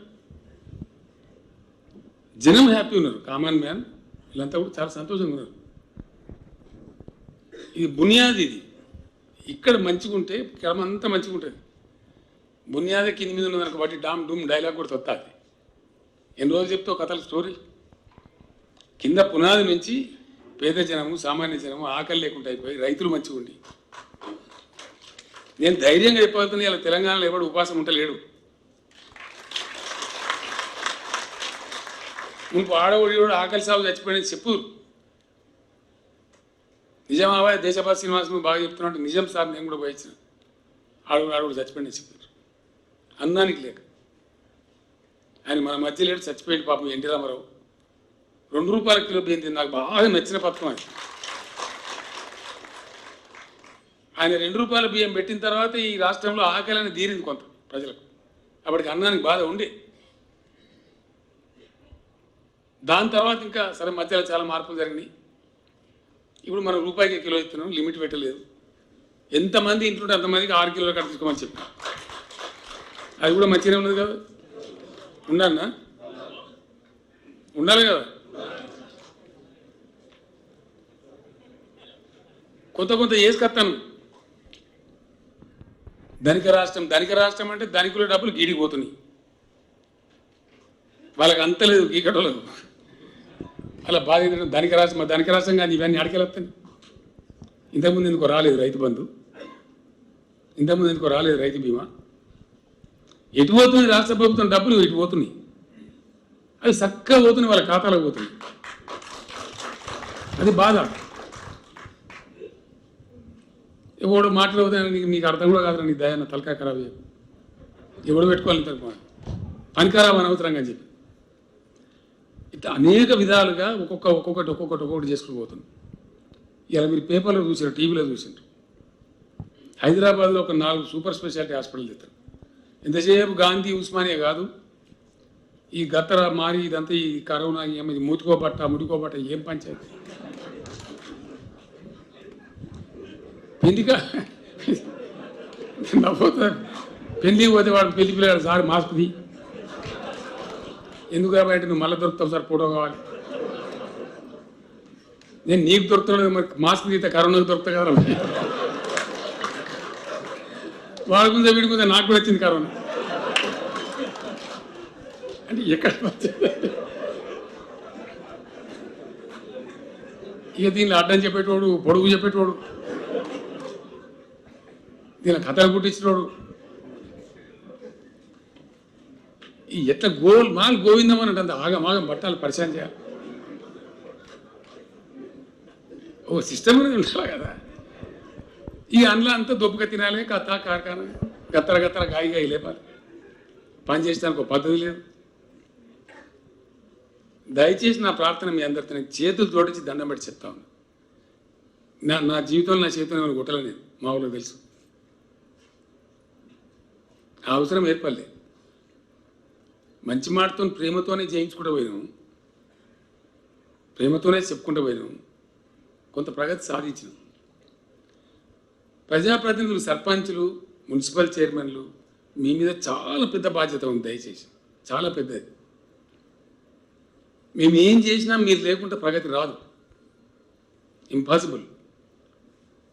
జనం హ్యాపీ ఉన్నారు, కామన్ మ్యాన్ వీళ్ళంతా కూడా చాలా సంతోషంగా ఉన్నారు. ఇది బునియాది. ఇది ఇక్కడ మంచిగా ఉంటే క్రమం అంతా మంచిగా ఉంటుంది. బునియాదే కింది మీద ఉన్నది కాబట్టి డామ్ డూమ్ డైలాగ్ కూడా వస్తుంది. ఎన్ని రోజులు చెప్తావు కథల స్టోరీ. కింద పునాది నుంచి పేద జనము, సామాన్య జనము ఆకలి లేకుండా అయిపోయి రైతులు మంచిగా ఉండి, నేను ధైర్యంగా చెప్పగలుగుతున్నా, ఇలా తెలంగాణలో ఎవడు ఉపాసం ఉంటలేడు. నువ్వు ఆడవాడు ఆకలి సాగు చచ్చిపోయినది చెప్పు. నిజమావా దేశభాష శ్రీనివాస్ నువ్వు బాగా చెప్తున్నావు, నిజం సార్, నేను కూడా పోయించిన ఆడవాడు చచ్చిపోయినది చెప్పారు. అన్నానికి లేక ఆయన మన మధ్య లేడు, చచ్చిపోయింది పాపం ఎన్టీ రామారావు. 2 రూపాయల కిలో బియ్యం తింది. నాకు బాగా నచ్చిన పథకం అది. ఆయన 2 రూపాయల బియ్యం పెట్టిన తర్వాత ఈ రాష్ట్రంలో ఆకలిని తీరింది కొంత ప్రజలకు. అప్పటికి అన్నానికి బాధ ఉండే. దాని తర్వాత ఇంకా సరే మధ్యలో చాలా మార్పులు జరిగినాయి. ఇప్పుడు మనం రూపాయికి కిలో ఇస్తున్నాం, లిమిట్ పెట్టలేదు. ఎంతమంది ఇంటుంటే అంతమందికి 6 కిలోలు కట్ట తీసుకోమని చెప్పి, అది కూడా మంచిగానే ఉన్నది కదా. ఉండాలన్నా ఉండాలి కదా. కొంత వేసుకొస్తాను. ధనిక రాష్ట్రం అంటే ధనికుల డబ్బులు గీడిపోతున్నాయి. వాళ్ళకి అంత లేదు గీకటోళ్ళు. అలా బాధ్యత ధనిక రాష్ట్రం కానీ ఇవన్నీ అడకెళ్ళొస్తాయి. ఇంతకుముందు ఎందుకో రాలేదు రైతు బంధు, ఇంతకుముందు ఎందుకో రాలేదు రైతు బీమా. ఎటు పోతుంది రాష్ట్ర ప్రభుత్వం డబ్బులు? ఇటు పోతున్నాయి. అవి చక్కగా పోతున్నాయి, వాళ్ళ ఖాతాలో పోతున్నాయి. అది బాధ. ఎవడు మాట్లాడవుతాయని నీకు అర్థం కూడా కాదు. నీ దయాన్న తలకాయ ఖరాబ్ అయ్యావు. ఎవడు పెట్టుకోవాలి పని ఖరాబ్ అనవసరంగా అని చెప్పి ఇట్లా అనేక విధాలుగా ఒక్కొక్కటి చేసుకుని పోతుంది. ఇలా మీరు పేపర్లో చూసారు, టీవీలో చూసారు. హైదరాబాద్లో ఒక 4 సూపర్ స్పెషాలిటీ హాస్పిటల్ తెస్తారు. ఎంతసేపు గాంధీ ఉస్మానియా కాదు, ఈ గత్తర మారి ఇదంతా ఈ కరోనా ఏమైంది, ముడుకోబట్ట ఏం పంచాయతీ. పెళ్లిగా నవ్వుతారు. పెళ్ళికి పోతే వాడు పెళ్లి పిల్లగాడు, సార్ మాస్క్ది ఎందుకు కాబట్టి నువ్వు మళ్ళీ దొరుకుతావు సార్, ఫోటో కావాలి. నేను నీకు దొరుకుతున్నాడు మరి, మాస్క్ తీస్తే కరోనాకు దొరుకుతా కదా. వాడి ముందే వీడి ముందే నాకు కూడా వచ్చింది కరోనా. అంటే ఎక్కడ ఇక దీనిలో అడ్డం చెప్పేటోడు, పొడుగు చెప్పేటోడు, దీని కథలు పుట్టించినోడు, ఈ ఎట్లా గోవిందం అని అంటే ఆగమాగం పట్టాలి, పరిచయం చేయాలి. ఓ సిస్టమ్ అనేది ఉండాలి కదా. ఈ అందులో అంతా దొప్పుగా తినాలి, కార్ఖానా గత్తర గాయిగా లేపాలి. పని చేసడానికి ఒక పద్ధతి లేదు. దయచేసి నా ప్రార్థన మీ అందరితో, నేను చేతులు తోడించి దండం పెట్టి చెప్తా ఉన్నా. నా జీవితంలో నా చేతులు కొట్టలే నేను, మా ఊళ్ళో తెలుసు. అవసరం ఏర్పడలే. మంచి మాటతో ప్రేమతోనే జయించుకుంటూ పోయినాం, ప్రేమతోనే చెప్పుకుంటూ పోయినాం, కొంత ప్రగతి సాధించినాం. ప్రజాప్రతినిధులు, సర్పంచులు, మున్సిపల్ చైర్మన్లు మీ మీద చాలా పెద్ద బాధ్యత ఉంది. దయచేసి చాలా పెద్దది. మేము ఏం చేసినా మీరు లేకుంటే ప్రగతి రాదు, ఇంపాసిబుల్.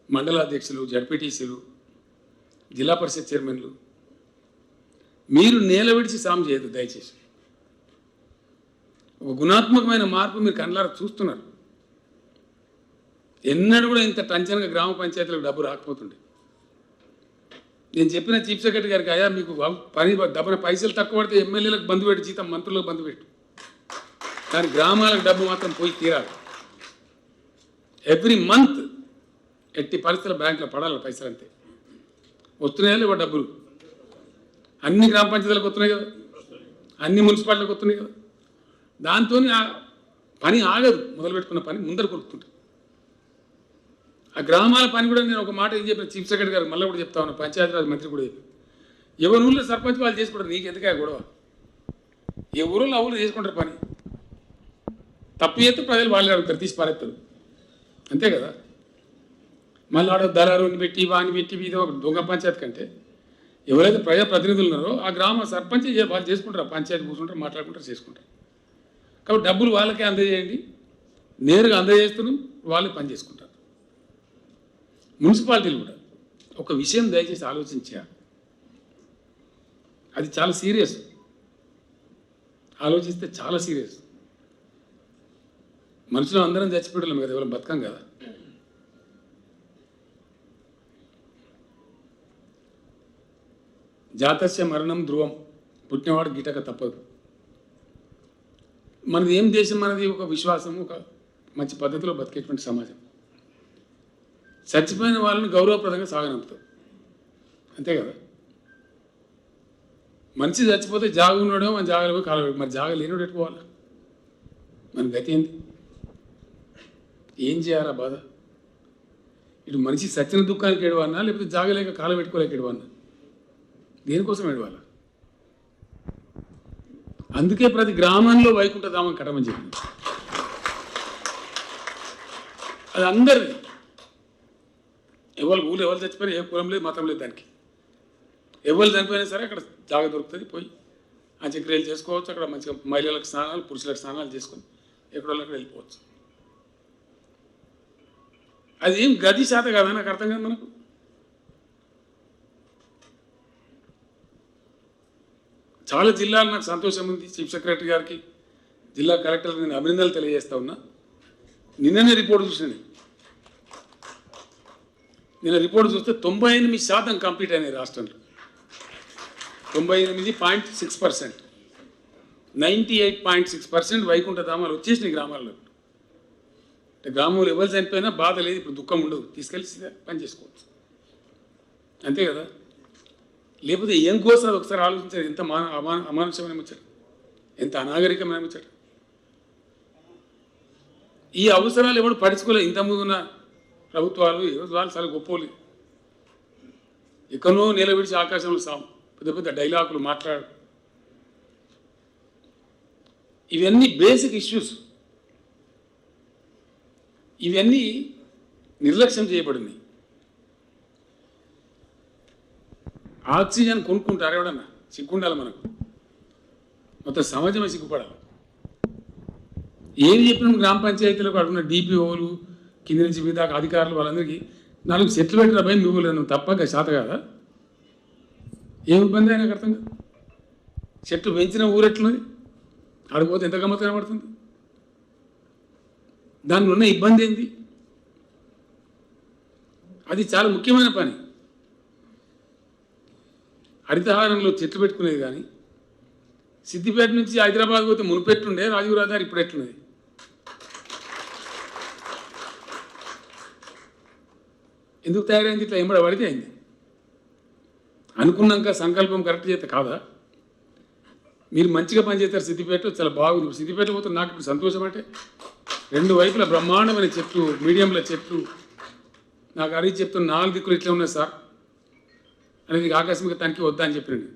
మండల అధ్యక్షులు, జడ్పీటీసీలు, జిల్లా పరిషత్ చైర్మన్లు, మీరు నేల విడిచి సాము చేయదు. దయచేసి ఒక గుణాత్మకమైన మార్పు మీరు కళ్ళారా చూస్తున్నారు. ఎన్నడూ కూడా ఇంత టంచనగా గ్రామ పంచాయతీలకు డబ్బు రాకపోతుండే. నేను చెప్పిన చీఫ్ సెక్రటరీ గారికి, అయ్యా మీకు పని డబ్బున పైసలు తక్కువ పడితే ఎమ్మెల్యేలకు బంధు పెట్టు, జీతం మంత్రులకు బంధు పెట్టు, కానీ గ్రామాలకు డబ్బు మాత్రం పోయి తీరాలి. ఎవ్రీ మంత్ ఎట్టి పరిస్థితుల బ్యాంకులో పడాలి పైసలు, అంతే. వస్తున్నాయా లేవా డబ్బులు? అన్ని గ్రామ పంచాయతీలకు వస్తున్నాయి కదా, అన్ని మున్సిపాలిటీలకు వస్తున్నాయి కదా. దాంతో పని ఆగదు, మొదలుపెట్టుకున్న పని ముందర కొడుతుంటుంది. ఆ గ్రామాల పని కూడా నేను ఒక మాట ఏం చెప్పిన చీఫ్ సెక్రటరీ గారు, మళ్ళీ కూడా చెప్తా ఉన్నా, పంచాయతీరాజ్ మంత్రి కూడా చెప్పి, ఎవరి ఊళ్ళో సర్పంచ్ వాళ్ళు చేసుకుంటారు, నీకు ఎందుకే గొడవ? ఏ ఊళ్ళో ఆ ఊళ్ళో చేసుకుంటారు పని. తప్పు చేస్తే ప్రజలు వాళ్ళే అడుగుతారు, తీసి పారేస్తారు, అంతే కదా. మళ్ళీ ఆడ దళారుని పెట్టి వాని పెట్టి ఇది ఒక దొంగ పంచాయతీ కంటే ఎవరైతే ప్రజాప్రతినిధులు ఉన్నారో ఆ గ్రామ సర్పంచ్ వాళ్ళు చేసుకుంటారు, పంచాయతీ కూర్చుంటారు, మాట్లాడుకుంటారు, చేసుకుంటారు. కాబట్టి డబ్బులు వాళ్ళకే అందజేయండి, నేరుగా అందజేస్తున్నాం, వాళ్ళే పని చేసుకుంటారు. మున్సిపాలిటీలు కూడా ఒక విషయం దయచేసి ఆలోచించారు, అది చాలా సీరియస్. ఆలోచిస్తే చాలా సీరియస్. మనుషులు అందరం చచ్చిపోవడం కదా, ఎవరు బతకం కదా. జాతస్య మరణం ధ్రువం, పుట్టినవాడు గిటక తప్పదు. మనది ఏం దేశం, మనది ఒక విశ్వాసం, ఒక మంచి పద్ధతిలో బతికేటువంటి సమాజం. చచ్చిపోయిన వాళ్ళని గౌరవప్రదంగా సాగనంపుతారు, అంతే కదా. మనిషి చచ్చిపోతే జాగ ఉన్నాడో మన జాగలో పోయి కాలబెట్టి, మరి జాగ లేనివాడు పెట్టుకోవాలి, మన గతి ఏంది? ఏం చేయాలా బాధ? ఇటు మనిషి సచ్చిన దుఃఖానికి ఏడవన్నా, లేకపోతే జాగలేక కాలం పెట్టుకోలేక ఏడవన్నా? దేనికోసం ఏడవాలా? అందుకే ప్రతి గ్రామంలో వైకుంఠధామం కట్టమని చెప్పింది. అది అందరిది. ఎవరు ఊరు ఎవరు చచ్చిపోయినా, ఏ కులం లేదు, మతం లేదు, దానికి ఎవరు చనిపోయినా సరే అక్కడ జాగ దొరుకుతుంది, పోయి ఆ చక్రియలు చేసుకోవచ్చు. అక్కడ మంచిగా మహిళలకు స్నానాలు, పురుషులకు స్నానాలు చేసుకొని ఎక్కడో అక్కడ వెళ్ళిపోవచ్చు. అది ఏం గది శాత కాదా, నాకు అర్థం కాదు. మనకు చాలా జిల్లాలు నాకు సంతోషం ఉంది. చీఫ్ సెక్రటరీ గారికి, జిల్లా కలెక్టర్కి నేను అభినందనలు తెలియజేస్తా ఉన్నా. నిన్ననే రిపోర్ట్ చూసినాను. నిన్న రిపోర్ట్ చూస్తే 98% కంప్లీట్ అయినాయి రాష్ట్రంలో. 98.6%, 98.6% వైకుంఠధామాలు వచ్చేసినాయి గ్రామాల్లో. అంటే గ్రామంలో ఎవరు చనిపోయినా బాధ లేదు, ఇప్పుడు దుఃఖం ఉండదు, తీసుకెళ్ళి పని చేసుకోవచ్చు, అంతే కదా. లేకపోతే ఏం కోసం అది ఒకసారి ఆలోచించారు. ఎంత అమానుషమైన ముచ్చట, ఎంత అనాగరికమైన ముచ్చట. ఈ అవసరాలు ఎవరు పడుచుకోలేదు. ఇంతకుముందున్న ప్రభుత్వాలు వాళ్ళు చాలా గొప్పలు. ఎక్కడో నిలబెడిచి ఆకాశంలో సాము, పెద్ద పెద్ద డైలాగులు మాట్లాడు. ఇవన్నీ బేసిక్ ఇష్యూస్, ఇవన్నీ నిర్లక్ష్యం చేయబడింది. ఆక్సిజన్ కొనుక్కుంటారు ఎవడన్నా, సిగ్గుండాలి మనకు. మొత్తం సమాజమే సిగ్గుపడాలి. ఏమి చెప్పిన గ్రామ పంచాయతీలకు అడుగున్న డిపిఓలు, కింద నుంచి మీద అధికారులు, వాళ్ళందరికీ 4 చెట్లు పెట్టిన భయం మిగులు తప్పక శాత కదా. ఏమి ఇబ్బంది అయినా అర్థం కాదు. చెట్లు పెంచిన ఊరెట్లున్నది, ఆడిపోతే ఎంత గమ్మత్తు కనబడుతుంది. దానిలో ఉన్న ఇబ్బంది ఏంది? అది చాలా ముఖ్యమైన పని. హరితహారంలో చెట్లు పెట్టుకునేది కానీ, సిద్దిపేట నుంచి హైదరాబాద్ పోతే మునిపెట్టుండే రాజీవ్ రహదారి, ఇప్పుడు ఎట్లున్నది? ఎందుకు తయారైంది? ఇట్లా ఎంబడ పడితే అయింది. అనుకున్నాక సంకల్పం కరెక్ట్ చేస్తే కాదా? మీరు మంచిగా పనిచేస్తారు. సిద్దిపేట చాలా బాగుంది. సిద్దిపేట పోతే నాకు ఇప్పుడు సంతోషం. అంటే 2 వైపుల బ్రహ్మాండమైన చెట్లు, మీడియంలో చెట్లు. నాకు అడిగి చెప్తున్న 4 దిక్కులు ఇట్లా ఉన్నాయి సార్ అనేది ఆకస్మిక తనిఖీ వద్దా అని చెప్పినండి.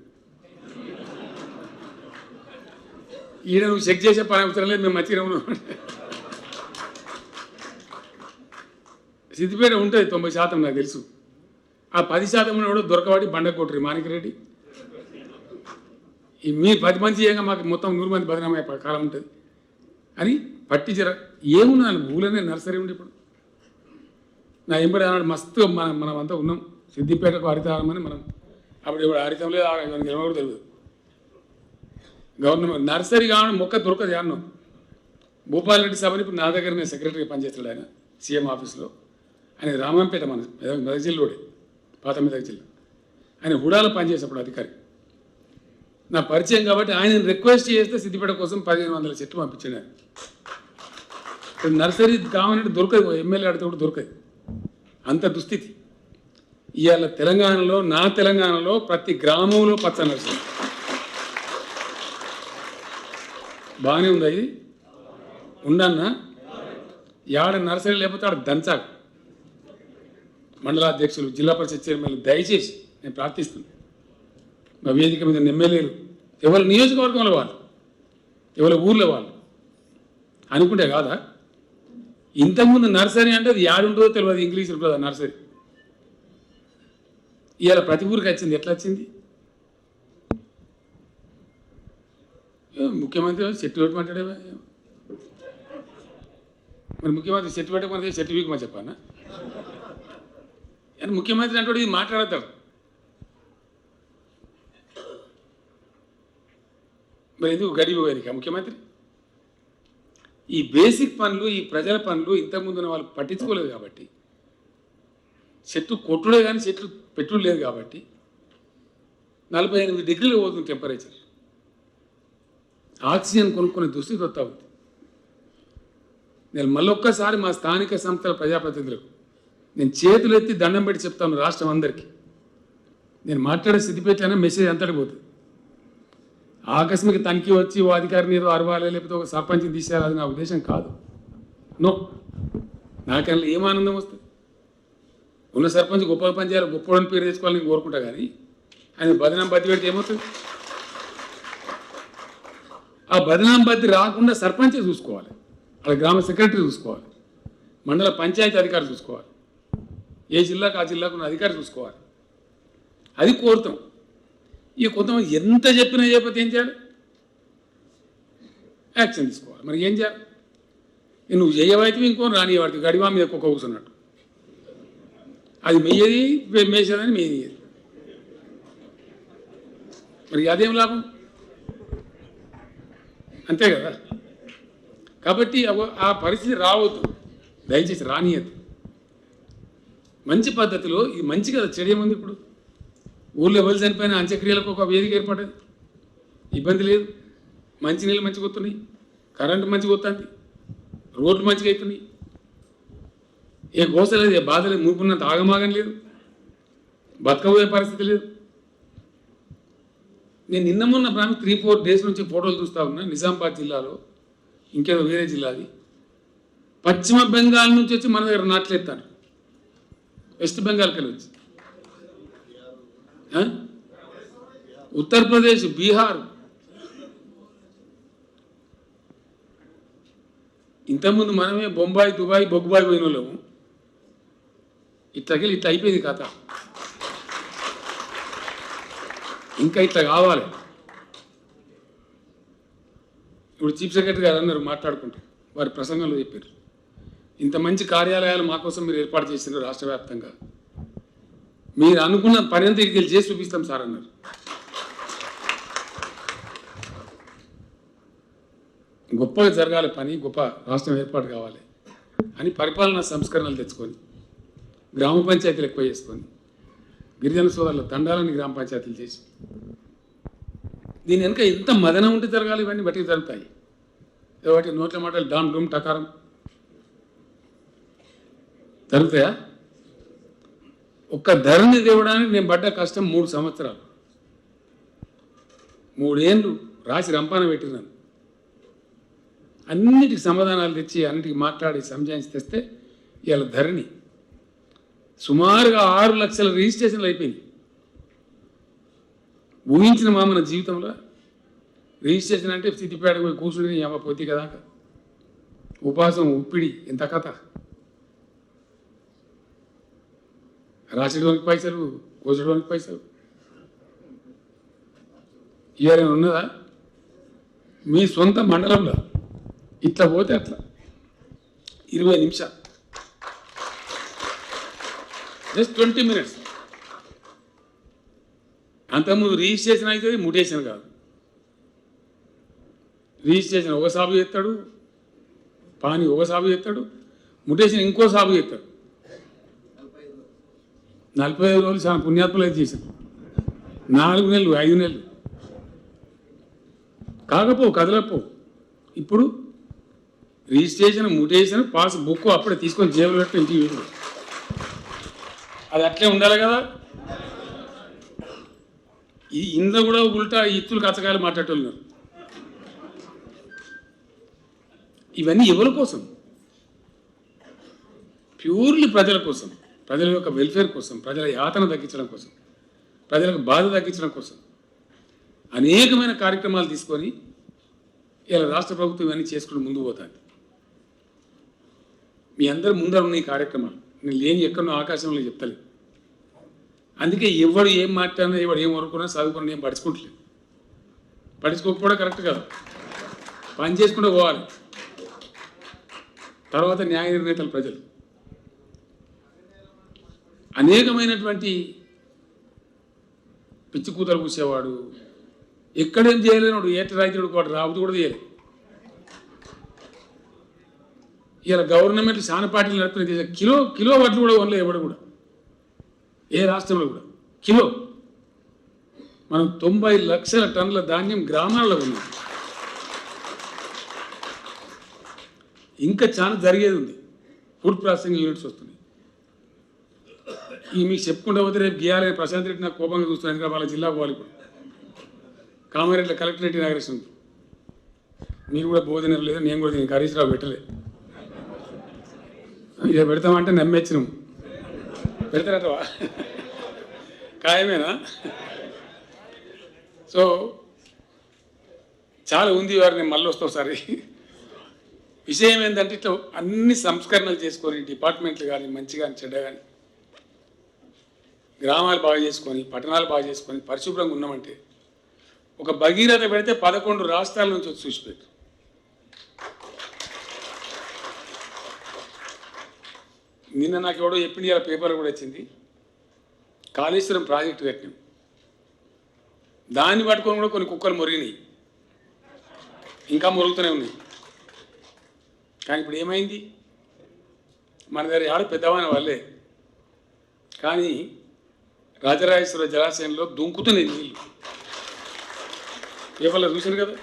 ఈయన నువ్వు చెక్ చేసే పని అవసరం లేదు, మేము మంచిగా ఉన్నాం. సిద్దిపేట ఉంటుంది 90% నాకు తెలుసు. ఆ 10% కూడా దొరకబడి బండ కొట్టరు మాణిక్రెడ్డి. ఈ మీ 10 మంది చేయంగా మాకు మొత్తం 100 మంది బదనామయ్యే కాలం ఉంటుంది అని పట్టించరా. ఏమున్నాను ఊళ్ళనే నర్సరీ ఉండి ఇప్పుడు నా ఎంబడి అన్నాడు మస్తు మనం అంతా ఉన్నాం సిద్దిపేటకు హరితహారం అని. మనం అప్పుడు ఇప్పుడు హరితం లేదు, కూడా తెలియదు. గవర్నమెంట్ నర్సరీ కావడం మొక్క దొరకదు అన్నాం. భూపాల్ రెడ్డి సభని ఇప్పుడు నా దగ్గర నేను సెక్రటరీగా పనిచేస్తాడు ఆయన సీఎం ఆఫీస్లో. ఆయన రామంపేట మన మెదక్ జిల్లాడే, పాత మెదక్ జిల్లా. ఆయన హుడాలో పనిచేసేప్పుడు అధికారి నా పరిచయం కాబట్టి ఆయన రిక్వెస్ట్ చేస్తే సిద్దిపేట కోసం 1500 చెట్లు పంపించాడు. నర్సరీ కావాలంటే దొరకదు, ఎమ్మెల్యే అడితే కూడా దొరకదు, అంత దుస్థితి. ఇవాళ తెలంగాణలో నా తెలంగాణలో ప్రతి గ్రామంలో పచ్చ నర్సరీ బాగానే ఉంది. ఇది ఉండన్నా యాడ నర్సరీ లేకపోతే ఆడ దంచాలి. మండలాధ్యక్షులు, జిల్లా పరిషత్ చైర్మన్లు దయచేసి నేను ప్రార్థిస్తున్నాను, మా వేదిక మీద ఎమ్మెల్యేలు ఎవరి నియోజకవర్గంలో వాళ్ళు, ఎవరి ఊర్లో వాళ్ళు అనుకుంటే కాదా. ఇంతకుముందు నర్సరీ అంటే అది యాడుంటుందో తెలియదు, ఇంగ్లీష్ ఉంటుంది నర్సరీ. ఇవాళ ప్రతి ఊరికి వచ్చింది. ఎట్లా వచ్చింది? ముఖ్యమంత్రి చెట్టు పెట్టమంటాడే. మరి ముఖ్యమంత్రి చెట్టు పెట్టమంటే చెట్టు వీకమని చెప్పానా? అని ముఖ్యమంత్రి అంటే ఇది మాట్లాడతాడు. మరి ఎందుకు గడివి పోయానికి ముఖ్యమంత్రి? ఈ బేసిక్ పనులు, ఈ ప్రజల పనులు ఇంతకుముందున వాళ్ళు పట్టించుకోలేదు కాబట్టి, చెట్టు కొట్టుడే కానీ చెట్లు పెట్టుడు లేదు కాబట్టి 48 డిగ్రీలు పోతుంది టెంపరేచర్. ఆక్సిజన్ కొనుక్కునే దుస్థితి వస్తూ ఉంది. నేను మళ్ళొక్కసారి మా స్థానిక సంస్థల ప్రజాప్రతినిధులకు నేను చేతులు ఎత్తి దండం పెట్టి చెప్తాను రాష్ట్రం అందరికీ. నేను మాట్లాడే సిద్దిపేట అయినా మెసేజ్ అంతటి పోతుంది. ఆకస్మిక తనిఖీ వచ్చి ఓ అధికారిని ఏదో అరవాలి, లేకపోతే ఒక సర్పంచ్ని తీసేయాలి, అది నా ఉద్దేశం కాదు. నో, నాకన్నా ఏం ఆనందం వస్తుంది? ఉన్న సర్పంచ్ గొప్ప పని చేయాలి, గొప్పని పేరు తెచ్చుకోవాలని నేను కోరుకుంటా. కానీ ఆయన బదనాం బతి పెడితే ఏమవుతుంది? ఆ బదనాం బతి రాకుండా సర్పంచే చూసుకోవాలి, అక్కడ గ్రామ సెక్రటరీ చూసుకోవాలి, మండల పంచాయతీ అధికారి చూసుకోవాలి, ఏ జిల్లాకు ఆ జిల్లాకు ఉన్న అధికారి చూసుకోవాలి. అది కోరుతాం. ఇక కొంతమంది ఎంత చెప్పినా చెప్పితే ఏం చేయాలి? యాక్షన్ తీసుకోవాలి. మరి ఏం చేయాలి? నువ్వు చేయవైతే ఇంకో రానివాడికి గడివా మీద కుక్క కూర్చున్నట్టు, అది మెయ్యేది మేసేదని మేయేది. మరి అదేం లాభం? అంతే కదా. కాబట్టి ఆ పరిస్థితి రావద్దు, దయచేసి రానియద్దు. మంచి పద్ధతిలో ఇది మంచి కదా, చెడేముంది? ఇప్పుడు ఊళ్ళో ఎవరు చనిపోయిన అంత్యక్రియలకు ఒక వేదిక ఏర్పడేది, ఇబ్బంది లేదు. మంచినీళ్ళు మంచిగా వస్తున్నాయి, కరెంటు మంచిగా వస్తుంది, రోడ్లు మంచిగా అవుతున్నాయి, ఏ గోస లేదు, ఏ బాధ లేదు, మూపున్నంత ఆగమాగం లేదు, బతకబోయే పరిస్థితి లేదు. నేను నిన్న మొన్న 3-4 డేస్ నుంచి ఫోటోలు చూస్తూ ఉన్నా. నిజామాబాద్ జిల్లాలో, ఇంకేదో వేరే జిల్లాది, పశ్చిమ బెంగాల్ నుంచి వచ్చి మన దగ్గర నాట్లేస్తాను, వెస్ట్ బెంగాల్కి వెళ్ళి వచ్చి, ఉత్తరప్రదేశ్, బీహార్. ఇంతకుముందు మనమే బొంబాయి, దుబాయ్, బొగ్గుబాయి పోయిన వాళ్ళము. ఇట్లా అయిపోయింది కథ. ఇంకా ఇట్లా కావాలి. ఇప్పుడు చీఫ్ సెక్రటరీ గారు అన్నారు మాట్లాడుకుంటూ, వారి ప్రసంగంలో చెప్పారు, ఇంత మంచి కార్యాలయాలు మా కోసం మీరు ఏర్పాటు చేసినారు రాష్ట్ర వ్యాప్తంగా, మీరు అనుకున్న పని అంతా ఇక్కడికి చేసి చూపిస్తాం సార్ అన్నారు. గొప్పగా జరగాలి పని, గొప్ప రాష్ట్రం ఏర్పాటు కావాలి అని పరిపాలనా సంస్కరణలు తెచ్చుకొని, గ్రామ పంచాయతీలు ఎక్కువ చేసుకొని, గిరిజన సోదరుల తండాలని గ్రామ పంచాయతీలు చేసి, దీని వెనుక ఎంత మదనం ఉంటే జరగాలి. ఇవన్నీ బట్టి జరుగుతాయి. వాటి నోట్ల మాటలు డామ్ డూమ్ టకారం జరుగుతాయా? ఒక్క ధరని తేవడానికి నేను పడ్డ కష్టం 3 సంవత్సరాలు, 3 ఏళ్ళు రాసి రంపాన పెట్టినాను. అన్నిటికి సమాధానాలు తెచ్చి, అన్నిటికి మాట్లాడి సంజాయించి తెస్తే ఇవాళ ధరణి సుమారుగా 6 లక్షల రిజిస్ట్రేషన్లు అయిపోయింది. ఊహించిన మన జీవితంలో రిజిస్ట్రేషన్ అంటే సిద్దిపేటకు పోయి కూర్చుని ఏమో పోతే కదా ఉపవాసం ఉప్పిడి ఎంత కథ రాసేటోనికి పైసలు కోసడానికి పైసలు ఇయర్ ఉన్నదా మీ సొంత మండలంలో ఇట్లా పోతే అట్లా 20 నిమిషాలు జస్ట్ 20 minutes అంతకుముందు రిజిస్ట్రేషన్ అవుతుంది మ్యూటేషన్ కాదు రిజిస్ట్రేషన్ ఒక సాగు చేస్తాడు పాని ఒక సాగు చేస్తాడు మ్యూటేషన్ ఇంకో సాగు చేస్తాడు 45 రోజులు చాలా పుణ్యాత్మలు అయితే చేశారు 4 నెలలు 5 నెలలు కాకపో కదలపో ఇప్పుడు రిజిస్ట్రేషన్ మ్యూటేషన్ పాస్ బుక్ అప్పుడే తీసుకొని జేబులో పెట్టి ఇంటికి వెళ్ళి అది అట్లే ఉండాలి కదా ఈ ఇందులో కూడా ఉల్టా ఇత్తులు కచ్చకాయలు మాట్లాడుతున్నారు ఇవన్నీ ఎవరి కోసం ప్యూర్లీ ప్రజల కోసం ప్రజల యొక్క వెల్ఫేర్ కోసం ప్రజల యాతన తగ్గించడం కోసం ప్రజలకు బాధ తగ్గించడం కోసం అనేకమైన కార్యక్రమాలు తీసుకొని ఇలా రాష్ట్ర ప్రభుత్వం ఇవన్నీ చేసుకుని ముందుకు పోతాను మీ అందరి ముందర ఉన్న ఈ కార్యక్రమాలు నేను లేని ఎక్కడో ఆకాశంలో చెప్తలేదు అందుకే ఎవడు ఏం మాట్లాడినా ఎవడు ఏం వరకున్నా చదువుకున్నా ఏం పడుచుకుంటలేదు పడుచుకోకపోవడం కరెక్ట్ కాదు పని చేసుకుంటూ పోవాలి తర్వాత న్యాయ నిర్ణేతలు ప్రజలు అనేకమైనటువంటి పిచ్చి కూతలు పూసేవాడు ఎక్కడేం చేయలేనాడు ఏట రైతుడు వాడు రాబుతూ కూడా చేయలేదు ఇలా గవర్నమెంట్ చాలా పార్టీలు నడుపుతున్న కిలో వడ్లు కూడా వనలే ఎవడు కూడా ఏ రాష్ట్రంలో కూడా కిలో మనం 90 లక్షల టన్నుల ధాన్యం గ్రామాల్లో ఉన్నాం ఇంకా చాలా జరిగేది ఉంది ఫుడ్ ప్రాసెసింగ్ యూనిట్స్ వస్తున్నాయి ఈ మీకు చెప్పుకుంటూ పోతే రేపు గీయాలని ప్రశాంత్ రెడ్డి నాకు కోపంగా చూస్తున్నాను ఎందుకంటే వాళ్ళ జిల్లా పోవాలి ఇప్పుడు కామారెడ్డి కలెక్టరేట్ ఇనాగ్రేషన్ మీరు కూడా భోజనం లేదు నేను కూడా దీనికి హరీష్ రావు పెట్టలే ఇక పెడతామంటే నమ్మేచ్చినాం పెడతారటవా ఖాయమేనా సో చాలా ఉంది వారు నేను మళ్ళీ వస్తాం సార్ విషయం ఏంటంటే ఇట్లా అన్ని సంస్కరణలు చేసుకొని డిపార్ట్మెంట్లు కానీ మంచి కానీ చెడ్డ కానీ గ్రామాలు బాగా చేసుకొని పట్టణాలు బాగా చేసుకొని పరిశుభ్రంగా ఉన్నామంటే ఒక భగీరథ పెడితే 11 రాష్ట్రాల నుంచి వచ్చి చూసిపెట్టు నిన్న నాకు ఎవడో చెప్పింది ఇలా పేపర్ కూడా వచ్చింది కాళేశ్వరం ప్రాజెక్టు కట్టినాం దాన్ని పట్టుకొని కూడా కొన్ని కుక్కలు మురిగినాయి ఇంకా మురుగుతూనే ఉన్నాయి కానీ ఇప్పుడు ఏమైంది మన దగ్గర ఆడ పెద్దవాని వాళ్ళే కానీ రాజరాజేశ్వర జలాశయంలో దుంకుతున్నాయి నీళ్ళు పేపర్లో చూశాను కదా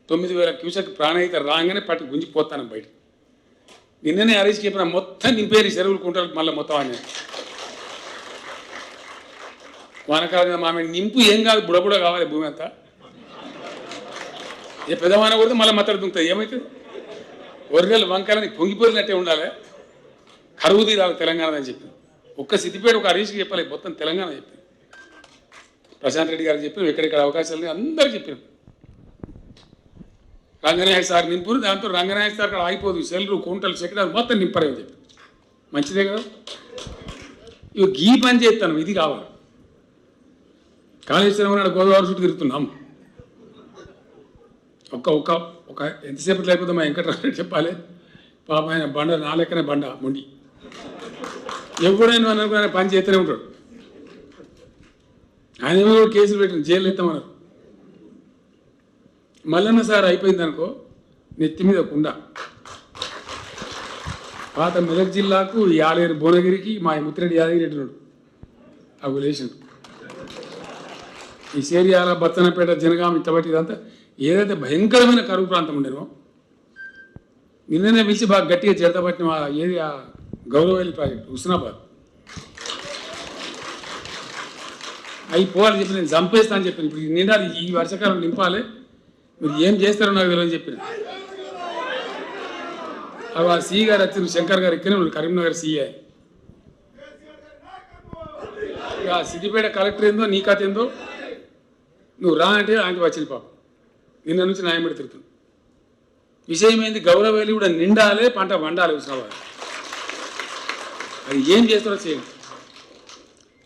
9,000 క్యూసెక్ ప్రాణహిత రాగానే పట్టి గుంజిపోతాను బయట నిన్ననే హరీష్ చెప్పిన మొత్తం నింపేరి చెరువులు కుంటలకు మళ్ళీ మొత్తం అని వానకాలం మామే నింపు ఏం కాదు బుడబుడ కావాలి భూమి అంతా ఏ పెద్దవాన కొడితే మళ్ళీ మత్తడి దుంకుతుంది ఏమవుతుంది ఒరిగలు వంకాయలని పొంగిపోయినట్టే ఉండాలి కరువు తీరాలి తెలంగాణ అని చెప్పి ఒక్క సిద్దిపేట ఒక హరీష్కి చెప్పాలి మొత్తం తెలంగాణ చెప్పి ప్రశాంత్ రెడ్డి గారు చెప్పి ఎక్కడెక్కడ అవకాశాలు అందరూ చెప్పారు రంగనాయక సార్ నింపురు దాంతో రంగనాయక సార్ అక్కడ ఆగిపోదు సెల్లు కుంటలు చెక్కడాలు మొత్తం నింపరని చెప్పి మంచిదే కదా ఇవి గీ పని చేస్తాను ఇది కావాలి కాళేశ్వరం నాడు గోదావరి చుట్టూ తిరుగుతున్నాం ఒక ఎంతసేపట్లో అయిపోతే మా వెంకటరావు చెప్పాలి పాప ఆయన బండ నా లెక్కనే బండ మొండి ఎవడైనా అనుకున్న పని చేస్తూనే ఉంటాడు ఆయన ఏమో కేసులు పెట్టిన జైలు ఎత్తామన్నారు మల్లన్న సార్ అయిపోయింది అనుకో నెత్తి మీద కుండ పాత మెదక్ జిల్లాకు యాలేరు భువనగిరికి మా ముత్తిరెడ్డి యాదగిరి ఉన్నాడు అవి లేచిండు ఈ సేరియాల బత్తనపేట జనగాం ఇట్టబట్టి ఇదంతా ఏదైతే భయంకరమైన కరువు ప్రాంతం ఉండేనో నిన్ననే పిలిచి బాగా గట్టిగా చేతబట్టిన ఏది ఆ గౌరవల్లి ప్రాజెక్టు హుస్నాబాద్ అవి పోవాలి చెప్పి నేను చంపేస్తా అని చెప్పాను ఇప్పుడు నిండాలి ఈ వర్షాకాలం నింపాలి మీరు ఏం చేస్తారో నాకు తెలియని చెప్పిన అవి ఆ సిఈ గారు వచ్చిన శంకర్ గారు ఇక్కడే ఉన్నాడు కరీంనగర్ సిఐ ఇక సిద్దిపేట కలెక్టర్ ఏందో నీ కథ ఏందో నువ్వు రా అంటే ఆయనకి వచ్చింది పాపం నిన్న నుంచి న్యాయం పెడి తిరుగుతుంది. విషయం ఏంది, గౌరవేలి కూడా నిండాలే, పంట వండాలి ఉత్సవాలు. అది ఏం చేస్తారో చేయండి.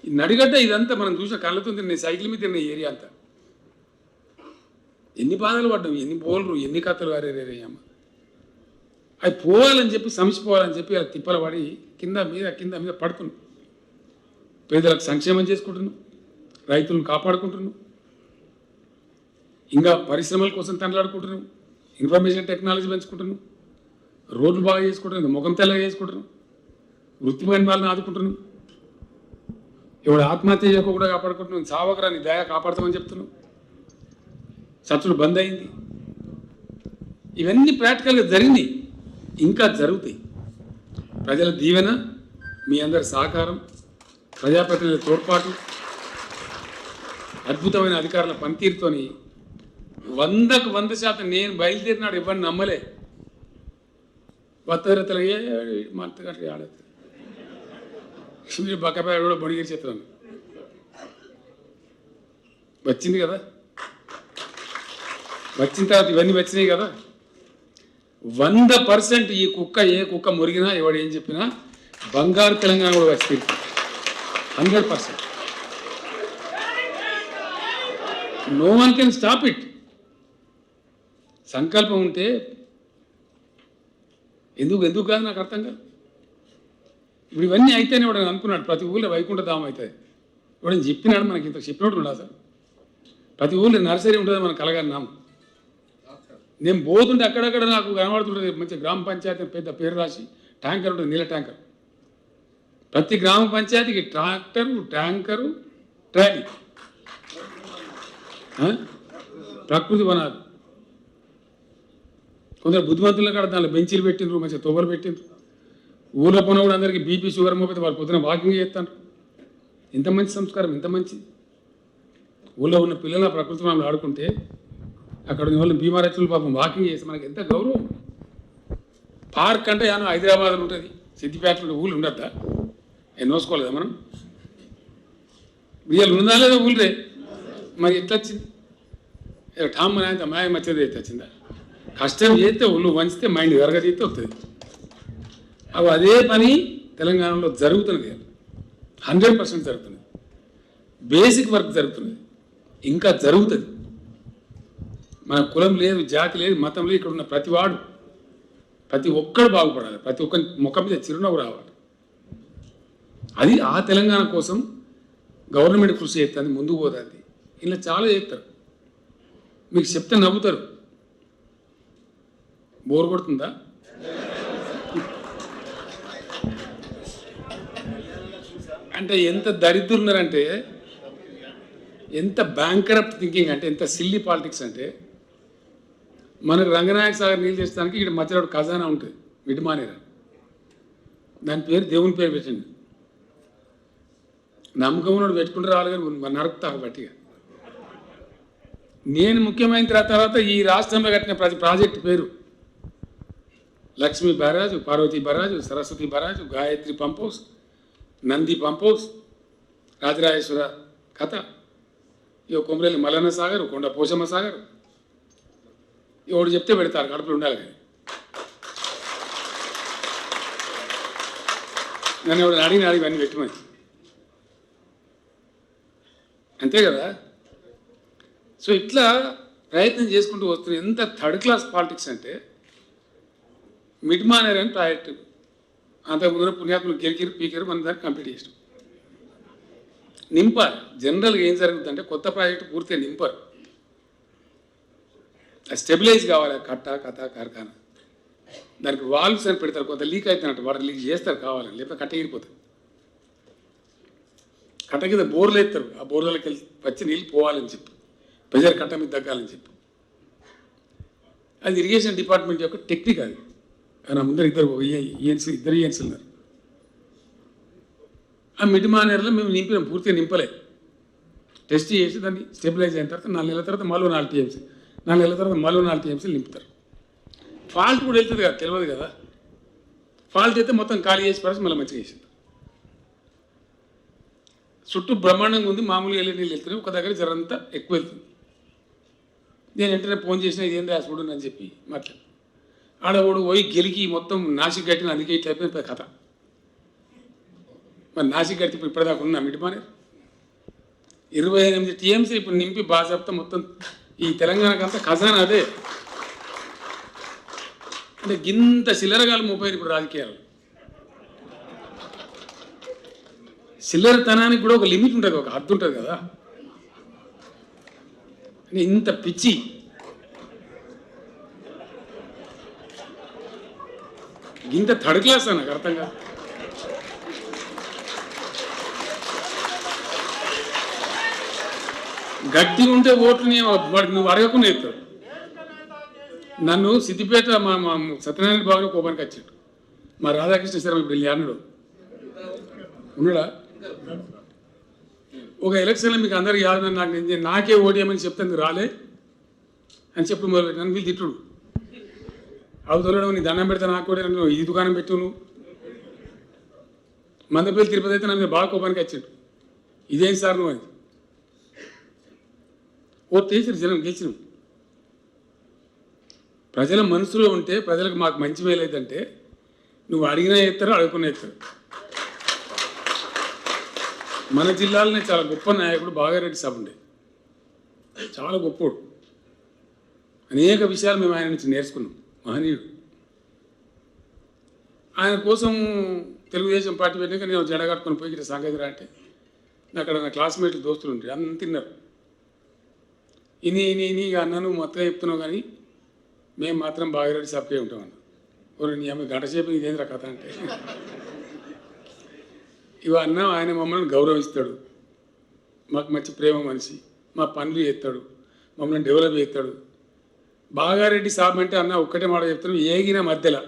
ఈ నడిగడ్డ ఇదంతా మనం చూసిన కళ్ళతో నేను సైకిల్ మీద తిన్న ఏరియా అంతా ఎన్ని బాధలు పడ్డాం, ఎన్ని బోల్రు, ఎన్ని కథలు వారేరే అమ్మ. అవి పోవాలని చెప్పి సంసిపోవాలని చెప్పి అది తిప్పలు పడి కింద మీద పడుతున్నాం. పేదలకు సంక్షేమం చేసుకుంటున్నాం, రైతులను కాపాడుకుంటున్నాం, ఇంకా పరిశ్రమల కోసం తండ్లాడుకుంటున్నాం, ఇన్ఫర్మేషన్ టెక్నాలజీ పెంచుకుంటున్నాం, రోడ్లు బాగా చేసుకుంటున్నాం, ముఖం తెల్లగా చేసుకుంటున్నాం, వృత్తిమైన వాళ్ళని ఆదుకుంటున్నాం, ఎవడు ఆత్మహత్య చేయకుండా కాపాడుకుంటున్నాం, సావకరాన్ని దయా కాపాడుతామని చెప్తున్నాం, చర్చలు బంద్ అయింది. ఇవన్నీ ప్రాక్టికల్గా జరిగినాయి, ఇంకా జరుగుతాయి. ప్రజల దీవెన, మీ అందరి సహకారం, ప్రజాప్రతినిధుల తోడ్పాటు, అద్భుతమైన అధికారుల పనితీరుతోని 100కు 100% నేను బయలుదేరినాడు ఇవ్వని నమ్మలే. భద్రతలు మంతగా ఆడదు మీరు బక్కపాయ కూడా బొడిగిరి చిత్రం వచ్చింది కదా. వచ్చిన తర్వాత ఇవన్నీ వచ్చినాయి కదా. 100% ఈ కుక్క ఏ కుక్క మురిగినా ఎవడు ఏం చెప్పినా బంగారు తెలంగాణ కూడా వచ్చి 100%. No one can stop it. సంకల్పం ఉంటే ఎందుకు కాదు నాకు అర్థం కాదు. ఇప్పుడు ఇవన్నీ అయితేనే వాడు అనుకున్నాడు ప్రతి ఊళ్ళో వైకుంఠధామం అవుతుంది. వాడు చెప్పినాడు, మనకి ఇంత చెప్పినట్టు ఉండదు అసలు. ప్రతి ఊళ్ళో నర్సరీ ఉంటుంది, మనకు కలగన్నాము. నేను పోతుంటే అక్కడక్కడ నాకు కనబడుతుంటుంది మంచి గ్రామ పంచాయతీ పెద్ద పేరు రాసి ట్యాంకర్ ఉంటుంది, నీళ్ళ ట్యాంకర్. ప్రతి గ్రామ పంచాయతీకి ట్యాంకరు ట్రాలీ, ప్రకృతి వనాలు. కొందరు బుద్ధిమంతుల కాడ దాంట్లో బెంచీలు పెట్టిండ్రు, మంచిగా తొవ్వలు పెట్టిండ్రు. ఊళ్ళో పోయినా కూడా అందరికీ బీపీ షుగర్ మోపితే వాళ్ళు పొద్దున వాకింగ్ చేస్తాను. ఇంత మంచి సంస్కారం, ఇంత మంచి ఊళ్ళో ఉన్న పిల్లల ప్రకృతి వనాలు ఆడుకుంటే అక్కడ ఉన్న వాళ్ళు బీమారచ్చులు పాపం వాకింగ్ చేస్తే మనకి ఎంత గౌరవం. పార్క్ అంటే యాను హైదరాబాద్లో ఉంటుంది, సిద్దిపేటలో ఊళ్ళు ఉండద్దా? నోసుకోలేదా మనం? వీళ్ళు ఉందా లేదా ఊళ్ళే? మరి ఎట్లా వచ్చింది? ఠామ్ అని మాయ మచ్చేది అయితే వచ్చిందా? కష్టం చేస్తే ఒళ్ళు వంచితే మైండ్ ఎరగదీస్తే వస్తుంది. అవి అదే పని తెలంగాణలో జరుగుతున్నది, 100% జరుగుతున్నది. బేసిక్ వర్క్ జరుగుతున్నది, ఇంకా జరుగుతుంది. మన కులం లేదు, జాతి లేదు, మతం లేదు. ఇక్కడ ఉన్న ప్రతివాడు, ప్రతి ఒక్కడు బాగుపడాలి, ప్రతి ఒక్కరి ముఖం మీద చిరునవ్వు రావాలి. అది ఆ తెలంగాణ కోసం గవర్నమెంట్ కృషి చేస్తుంది, ముందుకు పోతుంది. ఇలా చాలా చేస్తారు, మీకు చెప్తే నవ్వుతారు. బోర్ కొడుతుందా? అంటే ఎంత దరిద్రున్నారంటే, ఎంత బ్యాంకరప్ట్ థింకింగ్ అంటే, ఎంత సిల్లీ పాలిటిక్స్ అంటే, మనకు రంగనాయక సాగర్ నీళ్ళు తెచ్చడానికి ఇక్కడ మధ్యలో ఖజానా ఉంటుంది, మిడిమానేరా. దాని పేరు దేవుని పేరు పెట్టండి. నమ్మకం ఉన్నోడు పెట్టుకుంటూ రావాలి, కానీ నరుకుతాకు బట్టిగా. నేను ముఖ్యమైన తర్వాత ఈ రాష్ట్రంలో కట్టిన ప్రతి ప్రాజెక్టు పేరు Lakshmi barrage, Parvati barrage, Saraswati barrage, Gayatri pump house, Nandi pump house, Rajarajeshwara కథ, ఇక కొమరేలి మల్లన్న సాగర్, కొండ పోషమ్మ సాగర్. ఎవడు చెప్తే పెడతారు, కడుపులు ఉండాలి. కానీ నన్ను ఎవడు అడిగినాడు ఇవన్నీ పెట్టమని, అంతే కదా. సో ఇట్లా ప్రయత్నం చేసుకుంటూ వస్తుంది. ఎంత థర్డ్ క్లాస్ పాలిటిక్స్ అంటే, మిడ్ మానేర్ అని ప్రాజెక్టు అంతకుముందు పుణ్యాత్మలు గెలికిరు పీకిరు, మన దాన్ని కంప్లీట్ చేసినాం. నింపారు. జనరల్గా ఏం జరుగుతుందంటే, కొత్త ప్రాజెక్టు పూర్తిగా నింపారు, స్టెబిలైజ్ కావాలి. కథ కార్ఖానా దానికి వాల్వ్స్ అని పెడతారు, కొంత లీక్ అవుతున్నట్టు వాటర్ లీక్ చేస్తారు కావాలని, లేకపోతే కట్టగిరిపోతుంది. కట్ట కింద బోర్లు వేస్తారు, ఆ బోర్లకి వెళ్ళి వచ్చి నీళ్ళు పోవాలని చెప్పి, ప్రెజర్ కట్ట మీద తగ్గాలని చెప్పి. అది ఇరిగేషన్ డిపార్ట్మెంట్ యొక్క టెక్నిక్. అది నా ముందర ఇద్దరు ఈఎన్సీ ఉన్నారు. ఆ మిడ్ మానేర్లో మేము నింపినాం, పూర్తిగా నింపలే. టెస్ట్ చేసి దాన్ని స్టెబిలైజ్ అయిన తర్వాత 4 నెలల తర్వాత మళ్ళీ 4 TMC, 4 నెలల తర్వాత మళ్ళీ 4 TMCలు నింపుతారు. ఫాల్ట్ కూడా వెళ్తుంది కదా, తెలియదు కదా. ఫాల్ట్ అయితే మొత్తం ఖాళీ చేసి పడేసి మళ్ళీ మంచిగా చేసింది. చుట్టూ బ్రహ్మాండంగా ఉంది, మామూలుగా వెళ్ళే నీళ్ళు వెళ్తున్నాయి, ఒక దగ్గర జరంతా ఎక్కువ వెళ్తుంది. నేను వెంటనే ఫోన్ చేసిన ఇదేం రాసుడు అని చెప్పి మాట్లాడు ఆడవాడు పోయి గెలికి మొత్తం నాసిక్ కట్టిన అందుకే ఇట్లా అయిపోయింది కథ. మరి నాసిక్ కడితే ఇప్పుడు ఇప్పటిదాకా ఉన్నా మిడిమానే 28 టీఎంసీ ఇప్పుడు నింపి బాజాప్తా మొత్తం ఈ తెలంగాణకంతా ఖజానా అదే. అంటే గింత చిల్లరగాలు మోపారు ఇప్పుడు రాజకీయాలు. చిల్లరతనానికి కూడా ఒక లిమిట్ ఉంటుంది, ఒక హద్దు ఉంటుంది కదా. అంటే ఇంత పిచ్చి ఇంత థర్డ్ క్లాస్ నాకు అర్థం కాదు. గట్టి ఉంటే ఓట్లు వాడికి నువ్వు అడగకుండా ఎత్తాడు. నన్ను సిద్దిపేట మా సత్యనారాయణ బాబుని కోపానికి వచ్చాడు. మా రాధాకృష్ణ శర్మ ఇప్పుడు వెళ్ళి అన్నాడు ఉన్నాడా ఒక ఎలక్షన్లో మీకు అందరికి యాద నాకు నాకే ఓటేయమని చెప్తాను రాలే అని చెప్పి మొదలు నన్ను వీళ్ళు తిట్టుడు అవుతున్నాడు. నీ దండం పెడతా నాకు కూడా నన్ను ఈ దుకాణం పెట్టు నువ్వు మందపల్లి తిరుపతి అయితే నన్ను బాగా కోపానికి వచ్చాడు. ఇదేం సార్ నువ్వు అని ఓ తీసిరు జనం గెలిచినాం. ప్రజల మనసులో ఉంటే ప్రజలకు మాకు మంచి మేలైందంటే నువ్వు అడిగినా ఎత్తారో అడుగుకున్నా ఎత్తారు. మన జిల్లాలోనే చాలా గొప్ప నాయకుడు బాగారెడ్డి సాబ్ ఉండే, చాలా గొప్పోడు. అనేక విషయాలు మేము ఆయన నుంచి నేర్చుకున్నాం. మహనీయుడు. ఆయన కోసం తెలుగుదేశం పార్టీ పెట్టాక నేను జడగట్టుకొని పోయి ఇక్కడ సాగేదిరా అంటే అక్కడ నా క్లాస్మేట్లు దోస్తులు ఉంటాయి అందరూ తిన్నారు. ఇని అన్నాను మొత్తం చెప్తున్నావు కానీ మేము మాత్రం బాగారెడ్డి సాబ్కే ఉంటామన్నా. ఓరు నీ అమ్మ గంట సేపు ఇదేంద్ర కథ అంటే ఇవ అన్నా ఆయన మమ్మల్ని గౌరవిస్తాడు, మాకు మంచి ప్రేమ మనిషి, మా పనులు చేస్తాడు, మమ్మల్ని డెవలప్ చేస్తాడు. బాగారెడ్డి సాబ్ అంటే అన్న ఒక్కటే మాట చెప్తాను, ఏగిన మధ్యలో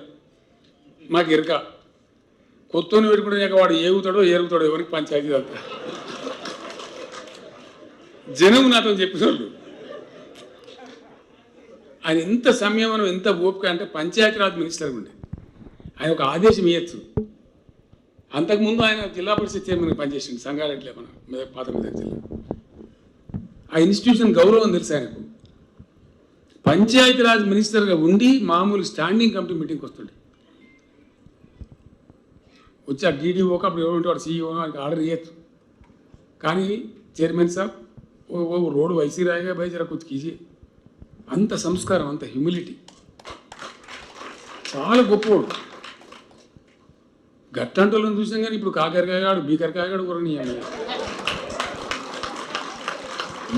మాకు ఎరక కొత్తని పెట్టుకుంటే వాడు ఏగుతాడో ఏరుగుతాడో ఎవరికి పంచాయతీ అంతా జనం నాతో చెప్పిన వాళ్ళు. ఆయన ఎంత సంయమనం ఎంత ఓపిక అంటే పంచాయతీరాజ్ మినిస్టర్ ఉండే ఆయన ఒక ఆదేశం ఇవ్వచ్చు. అంతకుముందు ఆయన జిల్లా పరిషత్ చైర్మన్ పనిచేసింది సంగారెడ్డిలో మన పాత మెదక్ జిల్లా. ఆ ఇన్స్టిట్యూషన్ గౌరవం తెలుసు ఆయనకు. పంచాయతీరాజ్ మినిస్టర్గా ఉండి మామూలు స్టాండింగ్ కమిటీ మీటింగ్కి వస్తుండే. వచ్చి ఆ డీడీఓకి అప్పుడు ఎవరు ఉంటే వాడు సీఈఓ ఆయనకి ఆర్డర్ ఇవ్వచ్చు. కానీ చైర్మన్ సాబ్ ఓ రోడ్డు వైసీ రాయగా భయ జర కుछ कीजिए. అంత సంస్కారం, అంత హ్యూమిలిటీ, చాలా గొప్పవాడు. గట్టంటోళ్ళని చూసాం కానీ ఇప్పుడు కాకరకాయగాడు బీకరకాయగాడు కూడా నీ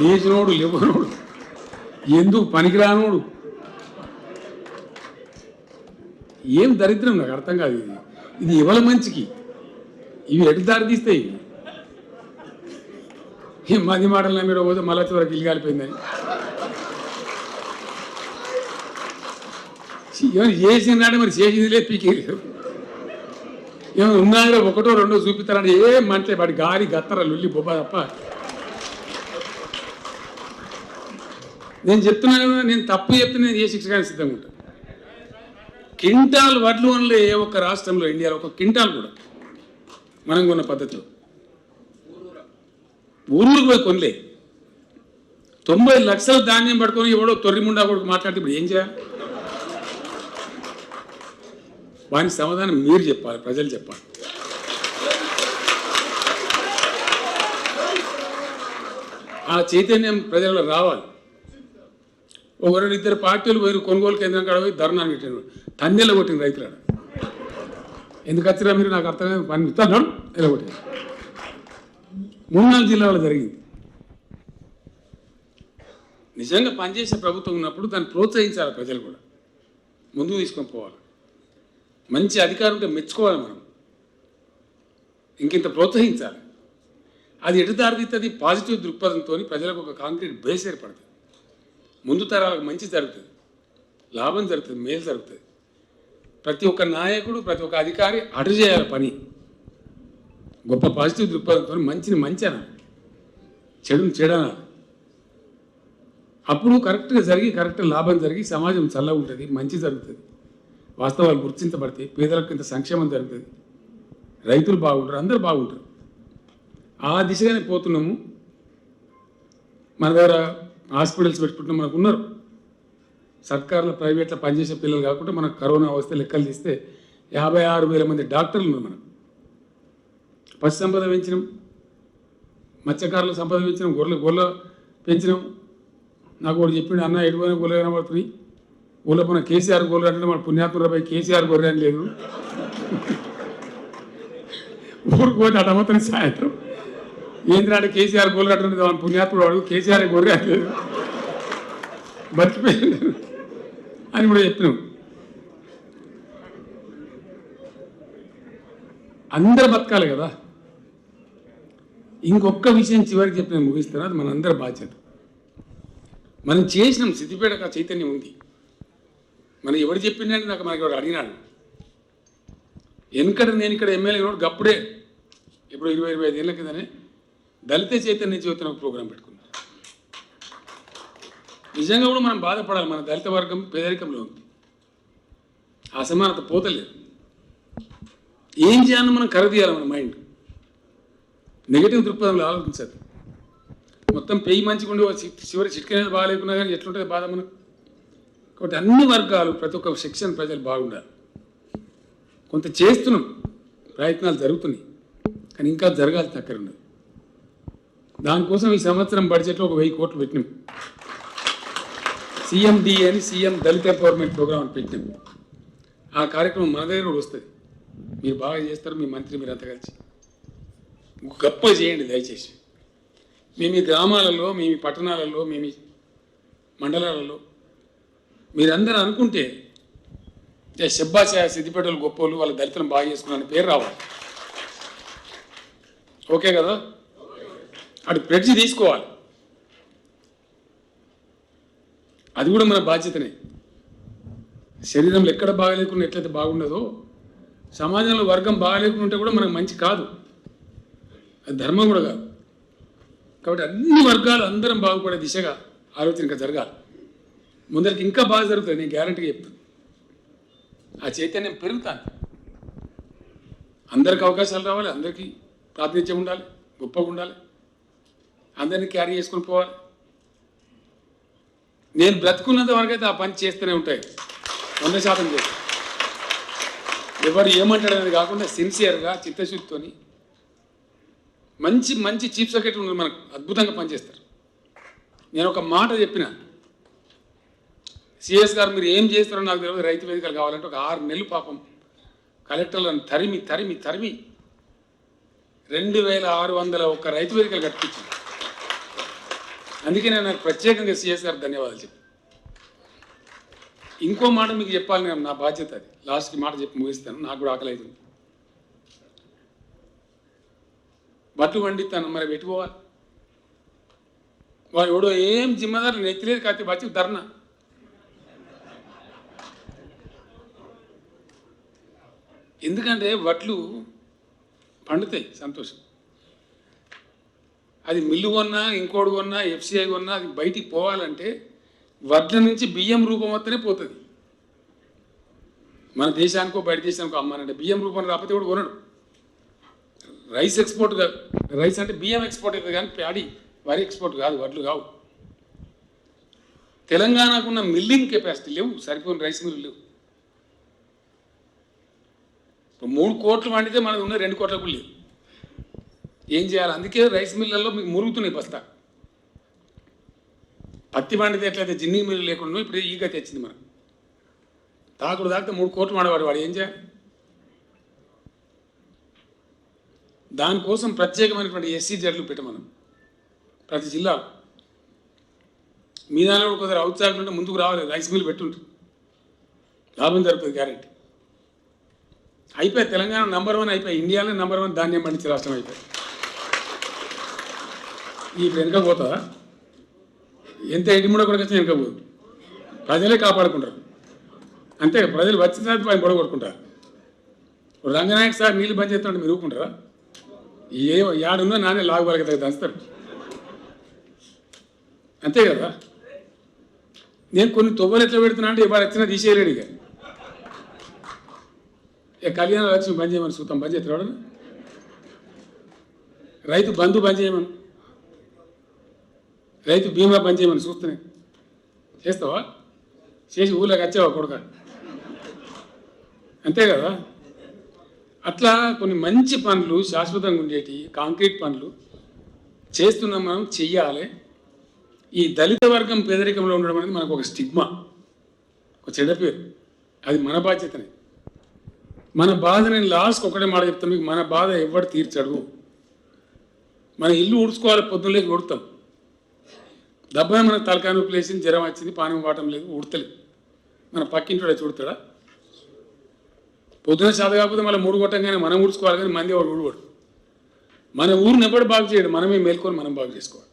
లేచినోడు లేవనోడు ఎందుకు పనికిరానోడు. ఏం దరిద్రం నాకు అర్థం కాదు. ఇది ఇవాళ మంచికి ఇవి ఎటు దారి తీస్తాయి. ఈ మది మాటలు నమ్మిడ పోతే మళ్ళీ చివరికి ఇల్లు కాలిపోయిందని ఏమైనా చేసిందంటే మరి చేసింది లేదు పీకేయలేదు. ఏమైనా ఉన్నాయో ఒకటో రెండో చూపిస్తారంటే ఏం మంటే వాడి గాలి గత్తర లొల్లి బొబ్బ తప్ప. నేను చెప్తున్నా కదా, నేను తప్పు చెప్తే నేను ఏ శిక్ష కానీ సిద్ధంగా ఉంటాను. క్వింటాల్ వడ్లు వనలే ఏ ఒక్క రాష్ట్రంలో ఇండియాలో ఒక క్వింటాల్ కూడా మనం కొన్న పద్ధతిలో ఊరూరికి పోయి కొనలే. 90 లక్షల ధాన్యం పట్టుకొని ఎవడో తొర్రిముండా కొడుకు మాట్లాడితే ఇప్పుడు ఏం చేయాలి? వానికి సమాధానం మీరు చెప్పాలి, ప్రజలు చెప్పాలి. ఆ చైతన్యం ప్రజల్లో రావాలి. ఒకరు ఇద్దరు పార్టీలు పోయి కొనుగోలు కేంద్రం కాడ పోయి ధర్నా పెట్టారు, తన్నెల కొట్టిన రైతులు. ఎందుకు వచ్చిరా మీరు నాకు అర్థమైంది పని ఇస్తాను ఎలా కొట్టారు. 3-4 జిల్లాలో జరిగింది. నిజంగా పనిచేసే ప్రభుత్వం ఉన్నప్పుడు దాన్ని ప్రోత్సహించాలి, ప్రజలు కూడా ముందుకు తీసుకొని పోవాలి. మంచి అధికారం ఉంటే మెచ్చుకోవాలి, మనం ఇంకింత ప్రోత్సహించాలి. అది ఎటు దారితీస్తుంది? పాజిటివ్ దృక్పథంతో ప్రజలకు ఒక కాంక్రీట్ బేస్ ఏర్పడుతుంది. ముందు తరాలకు మంచి జరుగుతుంది, లాభం జరుగుతుంది, మేలు జరుగుతుంది. ప్రతి ఒక్క నాయకుడు ప్రతి ఒక్క అధికారి అటు చేయాలి పని. గొప్ప పాజిటివ్ దృక్పథంతో మంచిని మంచి అనాలి, చెడుని చెడనాలి. అప్పుడు కరెక్ట్గా జరిగి కరెక్ట్ లాభం జరిగి సమాజం చల్లగా ఉంటుంది, మంచి జరుగుతుంది, వాస్తవాలు గుర్తించబడతాయి, పేదలకు ఇంత సంక్షేమం జరుగుతుంది, రైతులు బాగుంటారు, అందరూ బాగుంటారు. ఆ దిశగానే పోతున్నాము. మన దగ్గర హాస్పిటల్స్ పెట్టుకుంటున్నాం, మనకు ఉన్నారు. సర్కారులో ప్రైవేట్లో పనిచేసే పిల్లలు కాకుండా మనకు కరోనా వస్తే లెక్కలు తీస్తే 56,000 మంది డాక్టర్లు ఉన్నారు. మనం పశు సంపద పెంచినాం, మత్స్యకారుల సంపద పెంచినాం, గొర్రెల పెంచినాం. నాకు ఒకటి చెప్పిండు, అన్న ఎడుపోయిన గొర్రెలు కనబడుతుంది, ఊళ్ళో పోయిన కేసీఆర్ గొర్రెలు అంటే మన పుణ్యాత్మరాబాయి కేసీఆర్ గొర్రె అని లేదు. ఊరికి పోతే అటమతని సాయంత్రం ఏంద్రాంటే కేసీఆర్ గొర్రెలు కట్టినది మన పుణ్యాత్ముడు వాడు, కేసీఆర్ గొర్రె అని లేదు, బతికిపోయింది అని కూడా చెప్పినాం. అందరూ బతకాలి కదా. ఇంకొక విషయం చివరికి చెప్పిన ముగిస్తాను, అది మనందరి బాధ్యత. మనం చేసినాం, సిద్దిపేటకు ఆ చైతన్యం ఉంది. మనం ఎవరు చెప్పిందంటే మనకి ఎవరు అడిగినాడు. వెనకడ నేను ఇక్కడ ఎమ్మెల్యే కూడా గప్పుడే ఇప్పుడు 20-25 ఏళ్ళ కిందనే దళిత చైతన్య జ్యోతి ఒక ప్రోగ్రాం పెట్టుకున్నాం. నిజంగా కూడా మనం బాధపడాలి, మన దళిత వర్గం పేదరికంలో ఉంది, అసమానత పోతలేదు. ఏం చేయాలని మనం కరదీయాలి, మన మైండ్ నెగిటివ్ దృక్పథంలో ఆలోచించదు. మొత్తం పెయ్యి మంచిగా ఉండి చివరి చిట్కనేది బాగాలేకున్నా కానీ ఎట్లుంటుంది బాధ మనకు. కాబట్టి అన్ని వర్గాలు, ప్రతి ఒక్క సెక్షన్ ప్రజలు బాగుండాలి. కొంత చేస్తున్నాం, ప్రయత్నాలు జరుగుతున్నాయి, కానీ ఇంకా జరగాల్సిన దగ్గర ఉన్నది. దానికోసం ఈ సంవత్సరం బడ్జెట్లో ఒక 1000 కోట్లు పెట్టినాం. CMD అని సీఎం దళిత ఎంపవర్మెంట్ ప్రోగ్రామ్ అని పెట్టినాం. ఆ కార్యక్రమం మన దగ్గర కూడా వస్తుంది. మీరు బాగా చేస్తారు, మీ మంత్రి మీరు అంతా కలిసి గొప్ప చేయండి దయచేసి. మీ గ్రామాలలో, మీ పట్టణాలలో, మీ మండలాలలో మీరందరూ అనుకుంటే శబ్బాష సిద్దిపేటలు గొప్పలు, వాళ్ళ దళితులను బాగా చేసుకున్నారని పేరు రావాలి. ఓకే కదా? అటు ప్రెడ్జి తీసుకోవాలి, అది కూడా మన బాధ్యతనే. శరీరంలో ఎక్కడ బాగాలేకుండా ఎట్లయితే బాగుండదో, సమాజంలో వర్గం బాగాలేకుండా ఉంటే కూడా మనకు మంచి కాదు, అది ధర్మం కూడా కాదు. కాబట్టి అన్ని వర్గాలు అందరం బాగుపడే దిశగా ఆలోచన ఇంకా జరగాలి. ముందరికి ఇంకా బాగా జరుగుతుంది, నేను గ్యారంటీగా చెప్తాను. ఆ చైతన్యం పెరుగుతాను, అందరికి అవకాశాలు రావాలి, అందరికీ ప్రాతినిధ్యం ఉండాలి, గొప్పగా ఉండాలి, అందరినీ క్యారీ చేసుకొని పోవాలి. నేను బ్రతుకున్నంత వరకైతే ఆ పని చేస్తూనే ఉంటాయి, 100% చేస్తాను. ఎవరు ఏమంటాడు అనేది కాకుండా సిన్సియర్గా చిత్తశుద్ధితో మంచి మంచి చీఫ్ సెక్రటరీ ఉన్నారు మనకు, అద్భుతంగా పనిచేస్తారు. నేను ఒక మాట చెప్పిన, సిఎస్ గారు మీరు ఏం చేస్తారో నాకు తెలియదు, రైతు వేదికలు కావాలంటే ఒక 6 నెలలు పాపం కలెక్టర్లను తరిమి 2600 ఒక్క రైతు వేదికలు కట్టించింది. అందుకే నేను నాకు ప్రత్యేకంగా సిఎస్ గారు ధన్యవాదాలు చెప్పి. ఇంకో మాట మీకు చెప్పాలి, నేను నా బాధ్యత అది. లాస్ట్కి మాట చెప్పి ముగిస్తాను, నాకు కూడా ఆకలి అవుతుంది. బట్లు వండిస్తాను, మరి పెట్టుకోవాలి. వాడు ఎవడో ఏం జిమ్మదారు నెత్తిలేదు కాకపోతే బచ్చి ధర్నా. ఎందుకంటే వడ్లు పండుతాయి, సంతోషం. అది మిల్లు కొన్నా, ఇంకోటి కొన్నా, FCI కొన్నా, అది బయటికి పోవాలంటే వడ్ల నుంచి బియ్యం రూపం వస్తేనే పోతుంది. మన దేశానికో బయట దేశానికో అమ్మానంటే బియ్యం రూపం రాకపోతే కూడా కొనడు. రైస్ ఎక్స్పోర్ట్ కాదు, రైస్ అంటే బియ్యం ఎక్స్పోర్ట్ అవుతుంది కానీ ప్యాడీ వరి ఎక్స్పోర్ట్ కాదు, వడ్లు కావు. తెలంగాణకున్న మిల్లింగ్ కెపాసిటీ లేవు, సరిపోయిన రైస్ మిల్లు లేవు. ఇప్పుడు 3 కోట్లు వండితే మనకు ఉన్న 2 కోట్ల కూడా లేవు. ఏం చేయాలి? అందుకే రైస్ మిల్లల్లో మీకు మురుగుతున్నాయి బస్తా. పత్తి వండితే ఎట్లయితే జిన్ని మిల్లు లేకుండా ఇప్పుడు ఈగ తెచ్చింది మనకు. తాకుడు తాకితే 3 కోట్లు వాడేవాడు, వాడు ఏం చేయాలి? దానికోసం ప్రత్యేకమైనటువంటి SCZలు పెట్టమనం ప్రతి జిల్లాలో. మీ దానిలో కూడా కొందరు ఔత్సాహం ఉంటే ముందుకు రావాలి, రైస్ మిల్ పెట్టుంటారు, లాభం జరుగుతుంది గ్యారెంటీ. అయిపోయి తెలంగాణ నంబర్ 1 అయిపోయి, ఇండియాలో నంబర్ 1 ధాన్యం పండించే రాష్ట్రం అయిపోయి. ఇప్పుడు వెనక పోతుందా? ఎంత ఎడిముడ కూడా వచ్చి వెనక పోదు, ప్రజలే కాపాడుకుంటారు. అంతే, ప్రజలు వచ్చిన తర్వాత పైన పొడగొట్టుకుంటారు. రంగనాయక్ సార్ నీళ్ళు బంద్ చేస్తుంటే మీరు ఊరుకుంటారా? యాడున్నా నానే లాగు బలక దంచుతారు, అంతే కదా. నేను కొన్ని తొవ్వలు ఎట్లా పెడుతున్నా అంటే ఇవాళ వచ్చినా తీసేయలేడు. ఇక కళ్యాణ లక్ష్మి బంద్ చేయమని సూతం బంద్ చేస్తాడు, రైతు బంధు బంద్ చేయమని, రైతు బీమా బంద్ చేయమని చూస్తున్నాయి, చేస్తావా? చేసి ఊళ్ళోకి వచ్చావా కొడుక? అంతే కదా. అట్లా కొన్ని మంచి పనులు శాశ్వతంగా ఉండేటి కాంక్రీట్ పనులు చేస్తున్నాం, మనం చెయ్యాలి. ఈ దళిత వర్గం పేదరికంలో ఉండడం అనేది మనకు ఒక స్టిగ్మా, ఒక చెడ్డ పేరు. అది మన బాధ్యతనే. మన బాధ, నేను లాస్ట్కి ఒకటే మాట చెప్తాను మీకు, మన బాధ ఎవడు తీర్చడు. మన ఇల్లు ఊడ్చుకోవాలి, పొద్దున్నలేకి ఉడతాం, దెబ్బన మన తలకాయ నొప్పి లేచింది, జ్వరం వచ్చింది, పానం వాటం లేదు, ఉడతలేదు. మన పక్కింటి వచ్చి ఉడతాడా? పొద్దున చేత కాకపోతే మళ్ళీ 3 కొట్టంగానే మనం ఊడ్చుకోవాలి, కానీ మంది వాడు ఊడవాడు. మన ఊరిని ఎవడు బాగు చేయడు, మనమే మేల్కొని మనం బాగు చేసుకోవాలి.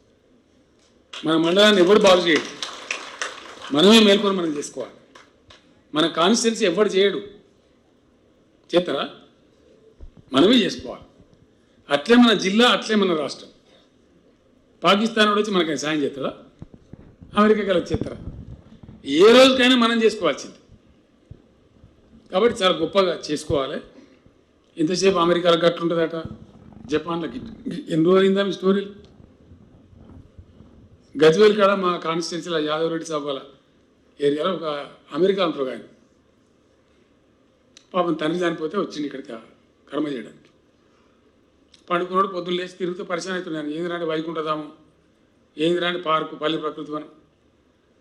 మన మండలాన్ని ఎవడు బాగు చేయడు, మనమే మేల్కొని మనం చేసుకోవాలి. మన కాన్స్టిట్యున్సీ ఎవడు చేయడు, చేస్తారా? మనమే చేసుకోవాలి. అట్లే మన జిల్లా, అట్లే మన రాష్ట్రం. పాకిస్తాన్ వాడు వచ్చి మనకి సాయం చేస్తాడా? అమెరికా కలిసి చేస్తారా? ఏ రోజుకైనా మనం చేసుకోవాల్సింది. కాబట్టి చాలా గొప్పగా చేసుకోవాలి. ఇంతసేపు అమెరికాలో గట్లుంటుందట, జపాన్లో ఎన్ని రోజులు అయిందా మీ స్టోరీలు? గజ్వేల్ కాడ మా కాన్స్టిట్యున్సీలో యాదవ్ రెడ్డి సభల ఏరియాలో ఒక అమెరికా అంటారు కానీ పాపం తండ్రి చనిపోతే వచ్చింది ఇక్కడికి కర్మ చేయడానికి. పండుకున్నాడు, పొద్దున్న లేచి తిరుగుతూ పరిచయం అవుతున్నాను. ఏందిరాంటి వైకుంఠధామం, ఏందిరాంటి పార్కు, పల్లె ప్రకృతి వనం,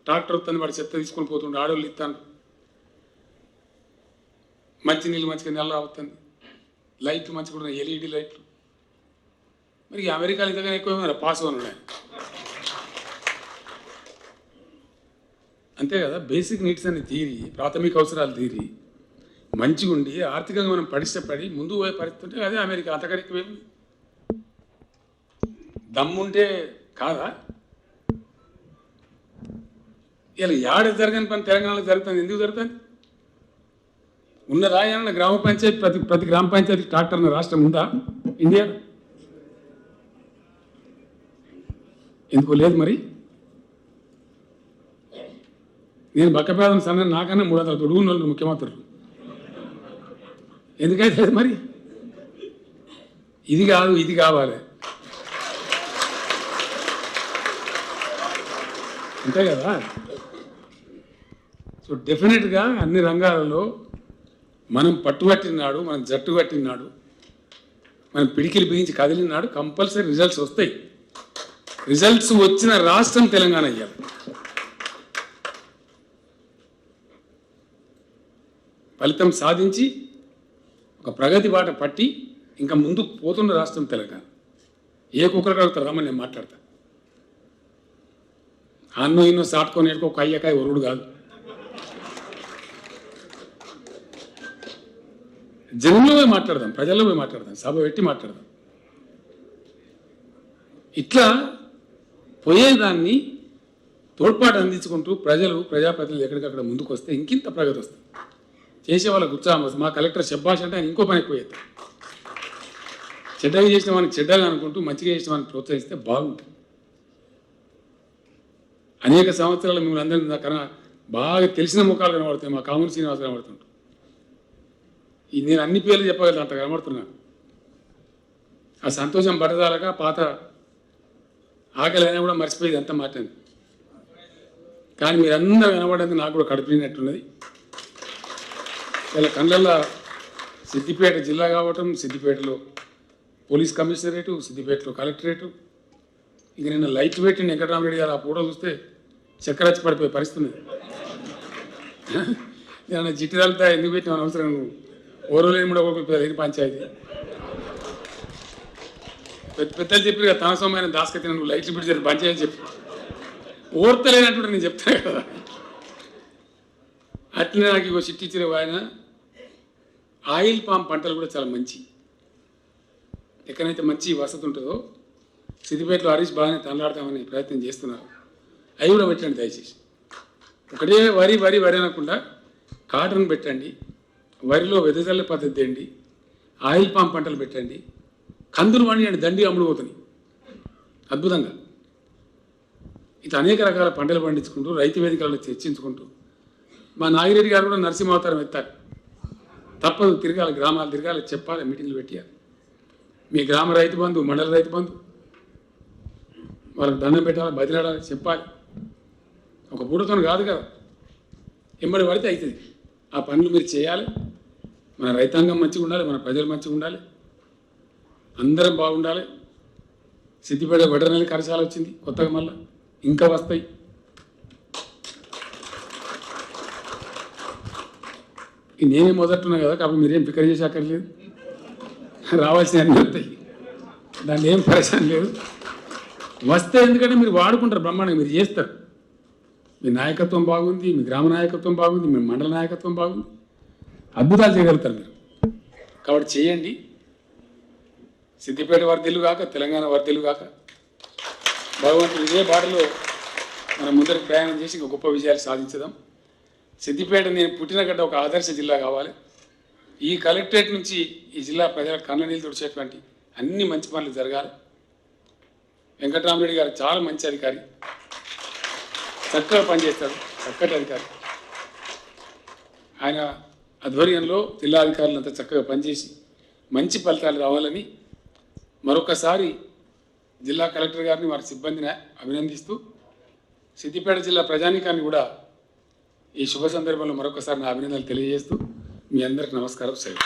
ట్రాక్టర్ వస్తుంది, వాడి చెత్త తీసుకొని పోతుండే, ఆడవాళ్ళు ఇస్తాను, మంచి నీళ్ళు మంచిగా నెల అవుతుంది, లైట్లు మంచిగా ఉన్నాయి, ఎల్ఈడి లైట్లు. మరి అమెరికాలో ఇంతగానే ఎక్కువ పాస్ ఉన్నాయి. అంతే కదా. బేసిక్ నీడ్స్ అనే తీరి, ప్రాథమిక అవసరాలు తీరి మంచిగా ఉండి ఆర్థికంగా మనం పడిష్టపడి ముందు పోయే పరిస్థితి ఉంటే అదే అమెరికా. అంతకరికి ఏమి దమ్ముంటే కాదా? ఇలా ఏడ జరగని పని తెలంగాణలో జరుగుతుంది. ఎందుకు జరుగుతుంది? ఉన్న రాయన్న గ్రామ పంచాయతీ, ప్రతి గ్రామ పంచాయతీ ట్రాక్టర్ ఉన్న రాష్ట్రం ఉందా ఇండియా? ఎందుకు లేదు? మరి నేను బక్కపేదం సన్న నాకన్నా 300 తొడుగున్న ముఖ్యమంత్రులు. ఎందుకైతే మరి ఇది కాదు, ఇది కావాలి, అంతే కదా. సో డెఫినెట్గా అన్ని రంగాలలో మనం పట్టుబట్టినాడు, మనం జట్టు కట్టినాడు, మనం పిడికిలు బిగించి కదిలినాడు, కంపల్సరీ రిజల్ట్స్ వస్తాయి. రిజల్ట్స్ వచ్చిన రాష్ట్రం తెలంగాణ అయ్యాలి. ఫలితం సాధించి ఒక ప్రగతి బాట పట్టి ఇంకా ముందుకు పోతున్న రాష్ట్రం తెలంగాణ. ఏ కుక్కలు కడుగుతారు రమ్మని నేను మాట్లాడతా. అన్నో ఇన్నో సాటుకొని నేర్చుకో, ఒక అయ్యకాయ ఒరుడు కాదు. జనంలో పోయి మాట్లాడదాం, ప్రజల్లో పోయి మాట్లాడదాం, సభ పెట్టి మాట్లాడదాం. ఇట్లా పోయేదాన్ని తోడ్పాటు అందించుకుంటూ ప్రజలు, ప్రజాప్రతినిధులు ఎక్కడికక్కడ ముందుకు వస్తే ఇంకింత ప్రగతి వస్తుంది. చేసే వాళ్ళకు ఉత్సాహం వస్తుంది. మా కలెక్టర్ శబ్బాష్ అంటే ఆయన ఇంకో పని ఎక్కువ చేస్తారు. చెడ్డగా చేసిన వానికి చెడ్డగా అనుకుంటూ మంచిగా చేసిన వానికి ప్రోత్సహిస్తే బాగుంటుంది. అనేక సంవత్సరాలు మిమ్మల్ని అందరినీ కన్నా బాగా తెలిసిన ముఖాలు కనబడతాయి. మా కామూరు శ్రీనివాస్ కనబడుతుంటారు. నేను అన్ని పేర్లు చెప్పగలను, అంత కనబడుతున్నాను. ఆ సంతోషం పట్టదాలక పాత ఆకలి అయినా కూడా మర్చిపోయేది అంత మాట్లాడింది. కానీ మీరందరూ కనబడేందుకు నాకు కూడా కడుపునట్టున్నది. ఇలా కళ్ళల్లో సిద్దిపేట జిల్లా కావటం, సిద్దిపేటలో పోలీస్ కమిషనరేటు, సిద్దిపేటలో కలెక్టరేటు, ఇక నిన్న లైట్లు పెట్టి వెంకటరామరెడ్డి గారు ఆ ఫోటో చూస్తే చక్కరచ్చి పడిపోయే పరిస్థితి ఉంది. నేను జిట్టిదాలతో ఎందుకు పెట్టిన అవసరం, నువ్వు ఓరోలేని కూడా ఒకటి పంచాయతీ పెద్దలు చెప్పి కదా, తన సొమ్మైన దాస్కతి నువ్వు లైట్లు పెట్టి పంచాయతీ చెప్పి ఓర్తలేనట్టు నేను చెప్తాను కదా. అట్లనే నాకు ఇగో చిట్టి ఇచ్చిన ఆయన ఆయిల్ పామ్ పంటలు కూడా చాలా మంచి, ఎక్కడైతే మంచి వసతి ఉంటుందో సిద్దిపేటలో హరీష్ బాగానే తనలాడతామని ప్రయత్నం చేస్తున్నారు. అవి కూడా పెట్టండి దయచేసి. ఒకటే వరి వరి వరి అనకుండా కాటన్ పెట్టండి, వరిలో వెదజల్ల పద్ధతి తేండి, ఆయిల్ పామ్ పంటలు పెట్టండి, కందులు పండియండి, దండి అమ్ముడు పోతున్నాయి అద్భుతంగా. ఇట్లా అనేక రకాల పంటలు పండించుకుంటూ రైతు వేదికలను చర్చించుకుంటూ మా నాగిరెడ్డి గారు కూడా నరసింహావతారం ఎత్తారు. తప్పదు, తిరగాలి, గ్రామాలు తిరగాలి, చెప్పాలి, మీటింగ్లు పెట్టాలి. మీ గ్రామ రైతు బంధు, మండల రైతు బంధు వాళ్ళకి దండం పెట్టాలి, బదిలాడాలి, చెప్పాలి. ఒక పూటతో కాదు కదా. ఎంబడి పడితే అవుతుంది. ఆ పనులు మీరు చేయాలి. మన రైతాంగం మంచిగా ఉండాలి, మన ప్రజలు మంచిగా ఉండాలి, అందరం బాగుండాలి. సిద్దిపేట వెటర్నరీ కళాశాల వచ్చింది కొత్తగా, మళ్ళీ ఇంకా వస్తాయి. నేనే మొదట్టున్నా కదా, కాబట్టి మీరేం ఫికర్ చేసాకర్లేదు, రావాల్సిన అన్నీ వస్తాయి, దాన్ని ఏం పరిశ్రమ లేదు. వస్తే ఎందుకంటే మీరు వాడుకుంటారు, బ్రహ్మాండంగా మీరు చేస్తారు. మీ నాయకత్వం బాగుంది, మీ గ్రామ నాయకత్వం బాగుంది, మీ మండల నాయకత్వం బాగుంది, అద్భుతాలు చేయగలుగుతారు మీరు. కాబట్టి చేయండి. సిద్దిపేట వర్ధిల్లు కాక, తెలంగాణ వర్ధిల్లు కాక, భగవంతుడు ఇదే బాటలో మనం ముందరికి ప్రయాణం చేసి ఇంకా గొప్ప విజయాలు సాధించదాం. సిద్దిపేట నేను పుట్టిన గడ్డ ఒక ఆదర్శ జిల్లా కావాలి. ఈ కలెక్టరేట్ నుంచి ఈ జిల్లా ప్రజల కళ్ళ నీళ్ళు తుడిచేటువంటి అన్ని మంచి పనులు జరగాలి. వెంకటరామరెడ్డి గారు చాలా మంచి అధికారి, చక్కగా పనిచేస్తాడు, చక్కటి అధికారి. ఆయన ఆధ్వర్యంలో జిల్లా అధికారులంతా చక్కగా పనిచేసి మంచి ఫలితాలు రావాలని మరొకసారి జిల్లా కలెక్టర్ గారిని, వారి సిబ్బందిని అభినందిస్తూ, సిద్దిపేట జిల్లా ప్రజానీకాన్ని కూడా ఈ శుభ సందర్భంలో మరొకసారి నా అభినందనలు తెలియజేస్తూ మీ అందరికీ నమస్కారం. సెలవు.